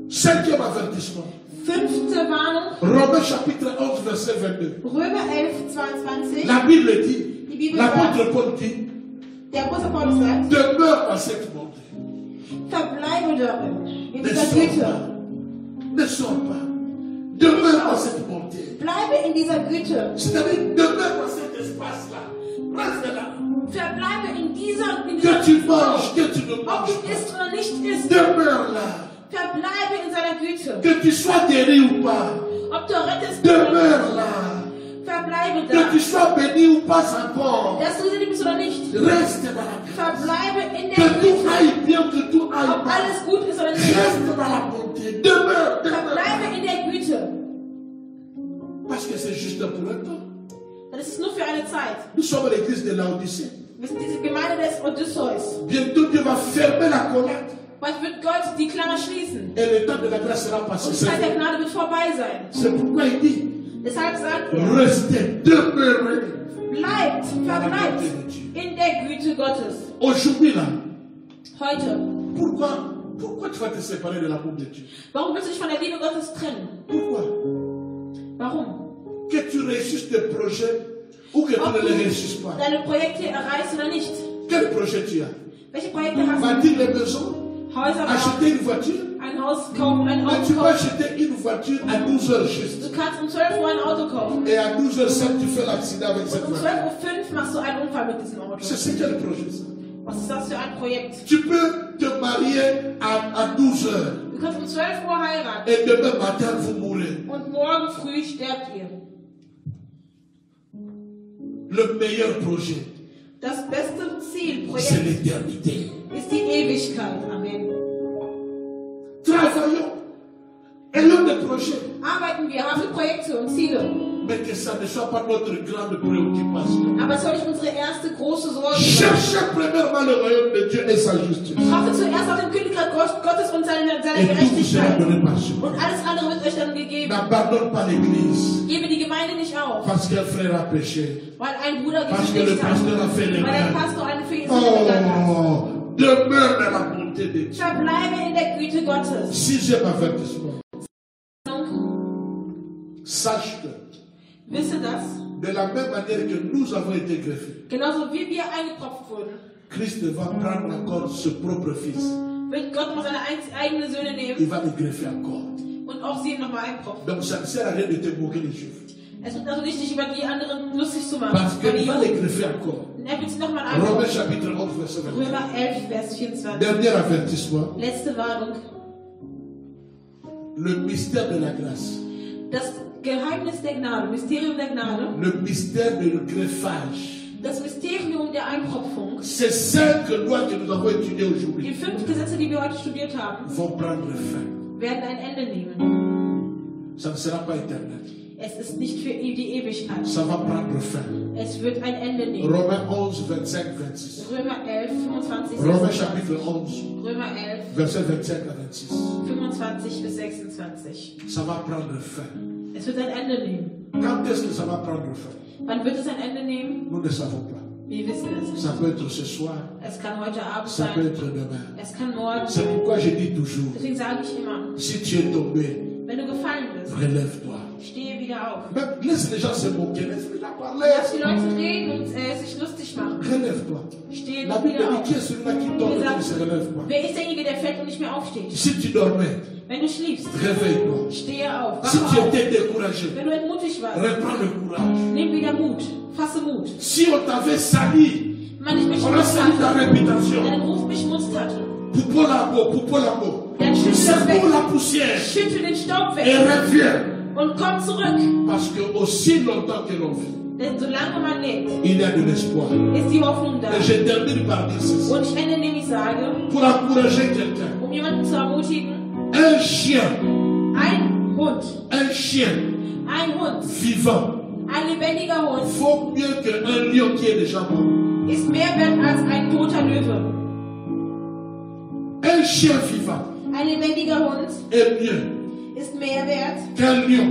Speaker 1: Cinquième avertissement.
Speaker 2: Fünfte Warnung.
Speaker 1: Romains chapitre 11, verset 22.
Speaker 2: Römer 11, 22.
Speaker 1: La Bible dit,
Speaker 2: Die Bibel
Speaker 1: l'apôtre
Speaker 2: sagt,
Speaker 1: Paul dit,
Speaker 2: der Apostel Paulus sagt,
Speaker 1: demeure à cette montée.
Speaker 2: verbleibe darin, in
Speaker 1: Ne
Speaker 2: dieser
Speaker 1: sors
Speaker 2: Güte.
Speaker 1: pas. Ne sors pas. Demeure à cette montée.
Speaker 2: Bleibe in dieser Güte.
Speaker 1: C'est-à-dire, demeure dans cet espace-là. Reste là.
Speaker 2: Verbleibe in dieser
Speaker 1: Que tu manges, que tu ne
Speaker 2: Ob
Speaker 1: manges
Speaker 2: du isst oder nicht isst,
Speaker 1: pas. Demeure là.
Speaker 2: verbleibe in seiner Güte.
Speaker 1: Que tu sois guéri ou pas.
Speaker 2: Ob du rettest oder
Speaker 1: Demeure
Speaker 2: nicht,
Speaker 1: là.
Speaker 2: verbleibe
Speaker 1: Que tu
Speaker 2: da.
Speaker 1: sois béni ou pas encore.
Speaker 2: Dass du sie bist oder nicht,
Speaker 1: Reste dans la grâce.
Speaker 2: verbleibe in der
Speaker 1: Que tout
Speaker 2: Güte.
Speaker 1: aille bien, que tout aille
Speaker 2: Ob
Speaker 1: mal.
Speaker 2: alles gut ist oder nicht,
Speaker 1: Reste dans la bonté. Demeure, demeure.
Speaker 2: verbleibe in der Güte.
Speaker 1: Parce que c'est juste pour un temps.
Speaker 2: Dann ist es nur für eine Zeit.
Speaker 1: Nous sommes l'église de Laodicée.
Speaker 2: Wir sind diese Gemeinde des Odysseus.
Speaker 1: Bientôt Dieu va fermer la collecte.
Speaker 2: Bald wird Gott die Klammer schließen.
Speaker 1: Et le temps de la grâce sera passé.
Speaker 2: Und die Zeit der Gnade wird vorbei sein.
Speaker 1: C'est pourquoi il dit,
Speaker 2: Deshalb sagt er,
Speaker 1: restez, demeurez.
Speaker 2: verbleibt in der Güte Gottes.
Speaker 1: Aujourd'hui là,
Speaker 2: Heute.
Speaker 1: pourquoi tu vas te séparer de l'amour de Dieu?
Speaker 2: Warum willst du dich von der Liebe Gottes trennen?
Speaker 1: Pourquoi?
Speaker 2: Warum?
Speaker 1: Que tu réussisses tes projets ou que tu
Speaker 2: Ob
Speaker 1: ne
Speaker 2: du
Speaker 1: les réussisses pas.
Speaker 2: deine Projekte erreichst oder nicht.
Speaker 1: Quel projet tu as?
Speaker 2: Welche Projekte hast du?
Speaker 1: Bâtir les maisons,
Speaker 2: Häuser bauen,
Speaker 1: acheter une voiture,
Speaker 2: ein Haus kaufen, ein
Speaker 1: Mais
Speaker 2: Auto
Speaker 1: tu peux
Speaker 2: kaufen.
Speaker 1: acheter une voiture à 12 heures juste.
Speaker 2: Du kannst um 12 Uhr ein Auto kaufen.
Speaker 1: Et à 12h05, tu fais l'accident avec cette
Speaker 2: Und um
Speaker 1: voiture.
Speaker 2: 12:05 Uhr machst du einen Unfall mit diesem Auto.
Speaker 1: C'est quel projet ça?
Speaker 2: Was ist das für ein Projekt?
Speaker 1: Tu peux te marier à 12 heures.
Speaker 2: Du kannst um 12 Uhr heiraten.
Speaker 1: Et demain matin, vous mourrez.
Speaker 2: Und morgen früh sterbt ihr.
Speaker 1: Le meilleur projet,
Speaker 2: Das beste
Speaker 1: c'est
Speaker 2: Zielprojekt
Speaker 1: l'éternité.
Speaker 2: ist die Ewigkeit. Amen.
Speaker 1: Travaillons. Ayons des projets.
Speaker 2: Arbeiten wir, haben Projekte und Ziele.
Speaker 1: Mais que ça ne soit pas notre grande préoccupation.
Speaker 2: Aber es soll nicht unsere erste große Sorge sein.
Speaker 1: Cherchez premièrement le royaume de Dieu et sa justice.
Speaker 2: Trachtet zuerst auf den Königreich Gottes und seine
Speaker 1: Et tout vous sera
Speaker 2: Gerechtigkeit.
Speaker 1: donné par Dieu.
Speaker 2: Und alles andere wird euch dann gegeben.
Speaker 1: N'abandonne pas l'église
Speaker 2: Gebe die Gemeinde nicht auf,
Speaker 1: parce qu'un frère a péché.
Speaker 2: weil ein Bruder
Speaker 1: Parce que le
Speaker 2: gesündigt hat.
Speaker 1: pasteur a fait
Speaker 2: Weil der
Speaker 1: l'erreur.
Speaker 2: Pastor eine Fehler begangen hat.
Speaker 1: Oh, demeure dans la bonté de Dieu.
Speaker 2: Verbleibe in der Güte Gottes.
Speaker 1: Sixième avertissement. Sache que,
Speaker 2: Wisse das,
Speaker 1: de la même manière que nous avons été greffés,
Speaker 2: genauso wie wir eingepropft wurden,
Speaker 1: Christ va prendre encore ce propre fils.
Speaker 2: wird Gott noch seine eigenen Söhne
Speaker 1: Il
Speaker 2: nehmen
Speaker 1: va les greffer encore.
Speaker 2: und auch sie nochmal einpropfen.
Speaker 1: Donc ça ne sert à rien de te moquer des Juifs.
Speaker 2: Es wird also nicht, dich über die anderen lustig zu machen.
Speaker 1: Parce
Speaker 2: Über die
Speaker 1: qu'il va les
Speaker 2: Juden.
Speaker 1: greffer encore.
Speaker 2: Er wird sie nochmal
Speaker 1: Romains
Speaker 2: einpropfen.
Speaker 1: chapitre 11, verset 20.
Speaker 2: Römer 11, Vers 24.
Speaker 1: Dernier avertissement.
Speaker 2: Letzte Warnung.
Speaker 1: Le mystère de la grâce.
Speaker 2: Das Geheimnis der Gnade, Mysterium der Gnade,
Speaker 1: Le mystère de le greffage.
Speaker 2: das Mysterium der Einpropfung.
Speaker 1: Ces 5 lois que nous avons étudiées
Speaker 2: Die
Speaker 1: aujourd'hui
Speaker 2: 5 Gesetze, die wir heute studiert haben,
Speaker 1: vont prendre fin.
Speaker 2: werden ein Ende nehmen.
Speaker 1: Ça ne sera pas éternel.
Speaker 2: Es ist nicht für die Ewigkeit.
Speaker 1: Ça va prendre fin.
Speaker 2: Es wird ein Ende nehmen.
Speaker 1: Romains 11, 25, 26.
Speaker 2: Römer 11, 25,
Speaker 1: Romains
Speaker 2: 26.
Speaker 1: chapitre 11,
Speaker 2: Römer 11,
Speaker 1: verset 25 à 26.
Speaker 2: 25 bis 26.
Speaker 1: Ça va prendre fin.
Speaker 2: Es wird ein Ende nehmen.
Speaker 1: Quand est-ce que ça va prendre fin?
Speaker 2: Wann wird es ein Ende nehmen?
Speaker 1: Nous ne savons pas.
Speaker 2: Wir wissen es nicht.
Speaker 1: Ça peut être ce soir,
Speaker 2: Es kann heute Abend
Speaker 1: ça peut
Speaker 2: sein.
Speaker 1: être demain.
Speaker 2: Es kann morgen
Speaker 1: C'est
Speaker 2: sein.
Speaker 1: pourquoi je dis toujours,
Speaker 2: Deswegen sage ich immer,
Speaker 1: si tu es tombé,
Speaker 2: wenn du gefallen bist,
Speaker 1: relève-toi.
Speaker 2: stehe wieder auf.
Speaker 1: Même laisse les gens se moquer, laisse les gens parler.
Speaker 2: Lass die Leute reden und sich lustig machen.
Speaker 1: Relève-toi.
Speaker 2: Stehe
Speaker 1: La
Speaker 2: doch
Speaker 1: Bible
Speaker 2: wieder
Speaker 1: dit
Speaker 2: auf.
Speaker 1: qui est celui-là qui tombe et qui ne se relève pas.
Speaker 2: Wer ist derjenige, der fällt und nicht mehr aufsteht?
Speaker 1: Si tu dormais,
Speaker 2: Wenn du schliefst,
Speaker 1: réveille-toi.
Speaker 2: stehe auf.
Speaker 1: Si
Speaker 2: Wache
Speaker 1: tu
Speaker 2: auf.
Speaker 1: étais découragé,
Speaker 2: Wenn du entmutigt warst,
Speaker 1: reprends le courage.
Speaker 2: nimm wieder Mut. Fasse Mut.
Speaker 1: Si on t'avait sali,
Speaker 2: Man nicht
Speaker 1: on a
Speaker 2: beschmutzt
Speaker 1: sali ta
Speaker 2: hatte,
Speaker 1: réputation.
Speaker 2: deinen Ruf beschmutzt hatte,
Speaker 1: Poupolamo.
Speaker 2: dann schüttel das weg.
Speaker 1: Secoue la poussière
Speaker 2: Schüttel den Staub
Speaker 1: et
Speaker 2: weg
Speaker 1: reviens.
Speaker 2: und komm zurück.
Speaker 1: Parce que aussi longtemps que l'on vit,
Speaker 2: Denn solange man lebt,
Speaker 1: il y a de l'espoir.
Speaker 2: ist die Hoffnung da.
Speaker 1: Et je termine par dire ceci.
Speaker 2: Und ich ende, indem ich sage,
Speaker 1: Pour encourager quelqu'un,
Speaker 2: um jemanden zu ermutigen,
Speaker 1: un chien,
Speaker 2: ein Hund,
Speaker 1: vivant,
Speaker 2: ein lebendiger Hund
Speaker 1: vaut mieux qu'un lion qui est déjà mort.
Speaker 2: ist mehr wert als ein toter Löwe.
Speaker 1: Un chien vivant
Speaker 2: Ein lebendiger Hund
Speaker 1: est mieux
Speaker 2: ist mehr wert
Speaker 1: qu'un lion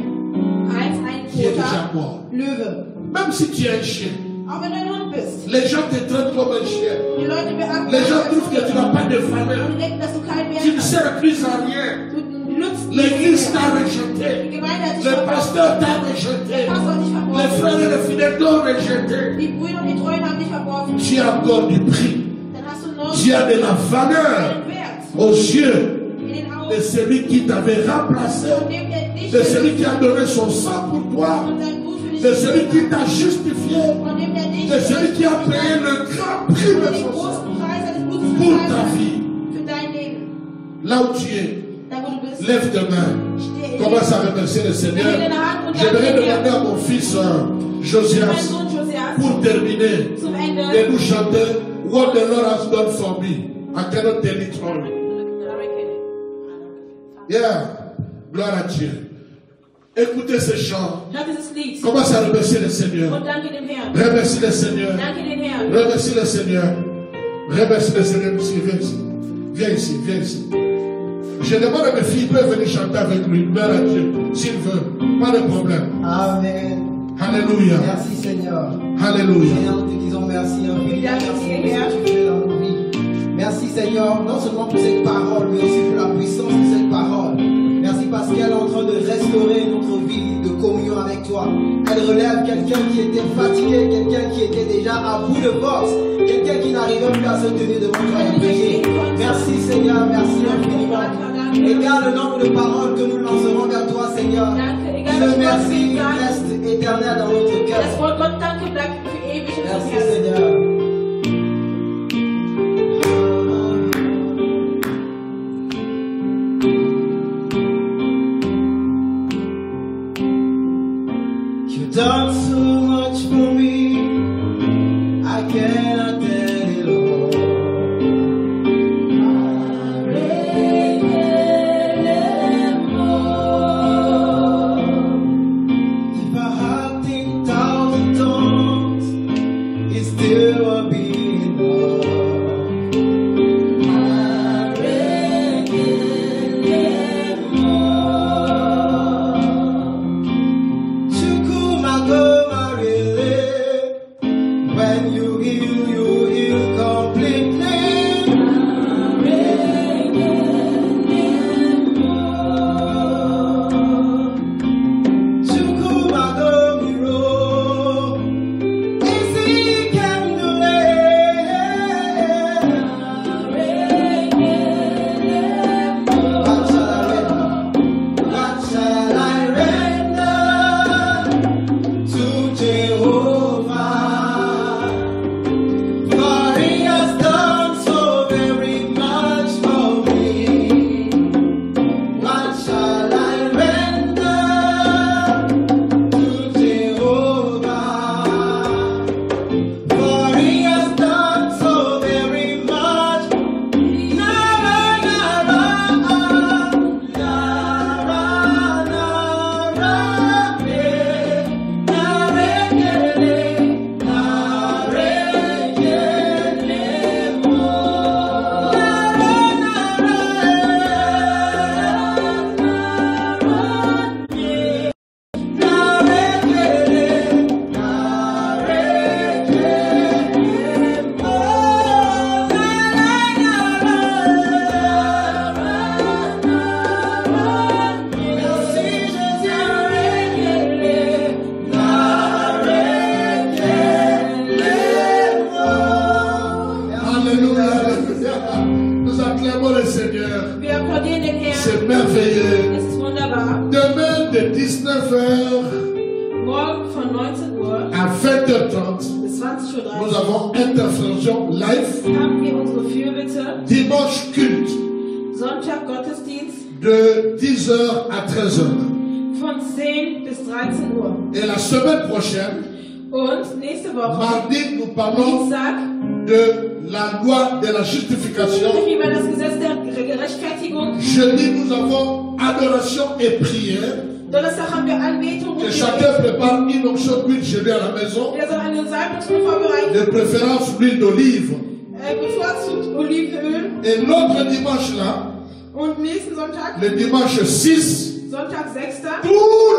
Speaker 2: als ein
Speaker 1: qui est déjà
Speaker 2: toter
Speaker 1: mort.
Speaker 2: Löwe.
Speaker 1: Même si tu es un chien,
Speaker 2: Auch wenn du ein Hund bist.
Speaker 1: les gens te traitent comme un chien.
Speaker 2: Die Leute beachten
Speaker 1: Les gens
Speaker 2: das
Speaker 1: trouvent que tu n'as pas de valeur.
Speaker 2: und denken, dass du keinen Wert
Speaker 1: Tu ne
Speaker 2: hast.
Speaker 1: sers plus à rien.
Speaker 2: Du nutzt
Speaker 1: L'église
Speaker 2: nicht
Speaker 1: t'a
Speaker 2: mehr.
Speaker 1: rejeté.
Speaker 2: Die Gemeinde hat dich
Speaker 1: Le
Speaker 2: verworfen.
Speaker 1: pasteur t'a
Speaker 2: Der
Speaker 1: rejeté.
Speaker 2: Pastor hat dich
Speaker 1: Les
Speaker 2: verworfen.
Speaker 1: frères et les fidèles t'ont rejeté.
Speaker 2: Die Brüder und die Treuen haben dich verworfen.
Speaker 1: Tu as encore du prix.
Speaker 2: Dann hast du noch
Speaker 1: Tu as de la valeur
Speaker 2: einen Wert
Speaker 1: aux yeux
Speaker 2: in den
Speaker 1: de
Speaker 2: Augen
Speaker 1: celui qui t'avait remplacé,
Speaker 2: von dem, der dich
Speaker 1: de celui qui a donné son sang pour toi,
Speaker 2: und sein Blut für dich
Speaker 1: de celui
Speaker 2: gegeben
Speaker 1: qui
Speaker 2: hat.
Speaker 1: t'a justifié,
Speaker 2: Von dem, der dich
Speaker 1: de celui qui a payé le grand prix
Speaker 2: und
Speaker 1: de
Speaker 2: den
Speaker 1: son sang
Speaker 2: großen Preis seines Blutes
Speaker 1: pour
Speaker 2: bezahlt
Speaker 1: ta
Speaker 2: hat.
Speaker 1: vie.
Speaker 2: Für dein Leben.
Speaker 1: Là où tu es,
Speaker 2: Da wo du bist.
Speaker 1: lève tes mains.
Speaker 2: Steh
Speaker 1: Commence à remercier le Seigneur. J'aimerais demander à mon fils
Speaker 2: Mein
Speaker 1: Josias,
Speaker 2: Sohn Josias
Speaker 1: pour terminer,
Speaker 2: zum Ende.
Speaker 1: de nous chanter What the Lord has done for me. I cannot tell it all. Yeah, gloire à Dieu. Écoutez ce chant.
Speaker 2: Hört dieses Lied
Speaker 1: Commence à remercier le Seigneur.
Speaker 2: und danke dem Herrn.
Speaker 1: Remercie le Seigneur.
Speaker 2: Danke dem Herrn.
Speaker 1: Remercie le Seigneur. Remercie le Seigneur. Monsieur, viens ici. Viens ici, viens ici. Je demande à mes filles, peuvent venir chanter avec lui. Gloire à Dieu. S'il veut. Pas de problème.
Speaker 3: Amen.
Speaker 1: Alléluia.
Speaker 3: Merci Seigneur.
Speaker 1: Alléluia.
Speaker 3: Seigneur, nous te disons merci infiniment. Merci pour ce que tu fais dans nos vies. Merci Seigneur, non seulement pour cette parole, mais aussi pour la puissance de cette parole. Merci parce qu'elle est en train de restaurer notre vie de communion avec toi. Elle relève quelqu'un qui était fatigué, quelqu'un qui était déjà à bout de force, quelqu'un qui n'arrivait plus à se tenir devant toi et prier. Merci Seigneur, merci infiniment. Égale le nombre de paroles que nous lancerons vers toi, Seigneur.
Speaker 2: Danke, egal
Speaker 3: Ce
Speaker 2: was
Speaker 3: merci
Speaker 2: wir sagen.
Speaker 3: reste éternel dans notre cœur.
Speaker 2: Das Wort Gott danke bleibt für ewig in unserem
Speaker 3: Merci,
Speaker 2: Herzen.
Speaker 3: Seigneur. You've done so much for me, I cannot tell it all. If I had 10,000 tongues, it still would be enough. When you heal completely. What shall I render to Jehovah? For he has done so very much for me. What shall I render to Jehovah? For he has done so very much. Nara, nara, nara, nara,
Speaker 1: Alléluia, alléluia. Nous acclamons le Seigneur.
Speaker 2: Wir applaudieren den Herrn.
Speaker 1: C'est merveilleux.
Speaker 2: Es ist wunderbar.
Speaker 1: Demain de 19h
Speaker 2: Morgen von 19 Uhr
Speaker 1: à 20h30,
Speaker 2: bis 20:30
Speaker 1: nous
Speaker 2: Uhr
Speaker 1: avons intervention live.
Speaker 2: haben wir unsere Fürbitte.
Speaker 1: Dimanche culte
Speaker 2: Sonntag Gottesdienst
Speaker 1: de 10h à 13h.
Speaker 2: von 10 bis 13 Uhr.
Speaker 1: Et la semaine prochaine,
Speaker 2: Und nächste Woche,
Speaker 1: mardi, nous parlons
Speaker 2: Dienstag,
Speaker 1: de la loi de la justification.
Speaker 2: sprechen wir über das Gesetz der Gerechtfertigung.
Speaker 1: Jeudi, nous avons adoration et prière.
Speaker 2: Donnerstag haben wir Anbetung
Speaker 1: Que
Speaker 2: und
Speaker 1: chacun
Speaker 2: Gebet.
Speaker 1: prépare une onction d'huile gelée à la maison.
Speaker 2: Wir sollen eine Salbungsmittel vorbereiten,
Speaker 1: De préférence l'huile d'olive.
Speaker 2: bevorzugt Olivenöl.
Speaker 1: Et l'autre dimanche là,
Speaker 2: Und nächsten Sonntag,
Speaker 1: le dimanche 6,
Speaker 2: Sonntag 6.
Speaker 1: tout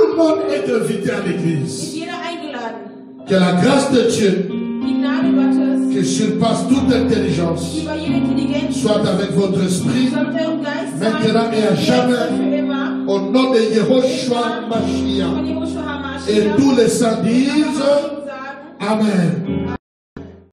Speaker 1: le monde est invité à
Speaker 2: ist
Speaker 1: l'église.
Speaker 2: jeder eingeladen.
Speaker 1: Que la grâce de Dieu,
Speaker 2: Die Gnade Gottes,
Speaker 1: qui surpasse toute intelligence,
Speaker 2: die über jede Intelligenz,
Speaker 1: soit avec votre esprit,
Speaker 2: soll mit eurem Geist sein,
Speaker 1: maintenant et à
Speaker 2: jetzt
Speaker 1: jamais,
Speaker 2: und für immer.
Speaker 1: au nom de Yehoshua Mashiach.
Speaker 2: Von Jehoshua HaMashiach.
Speaker 1: Et tous les saints disent
Speaker 2: Sagen,
Speaker 1: Amen.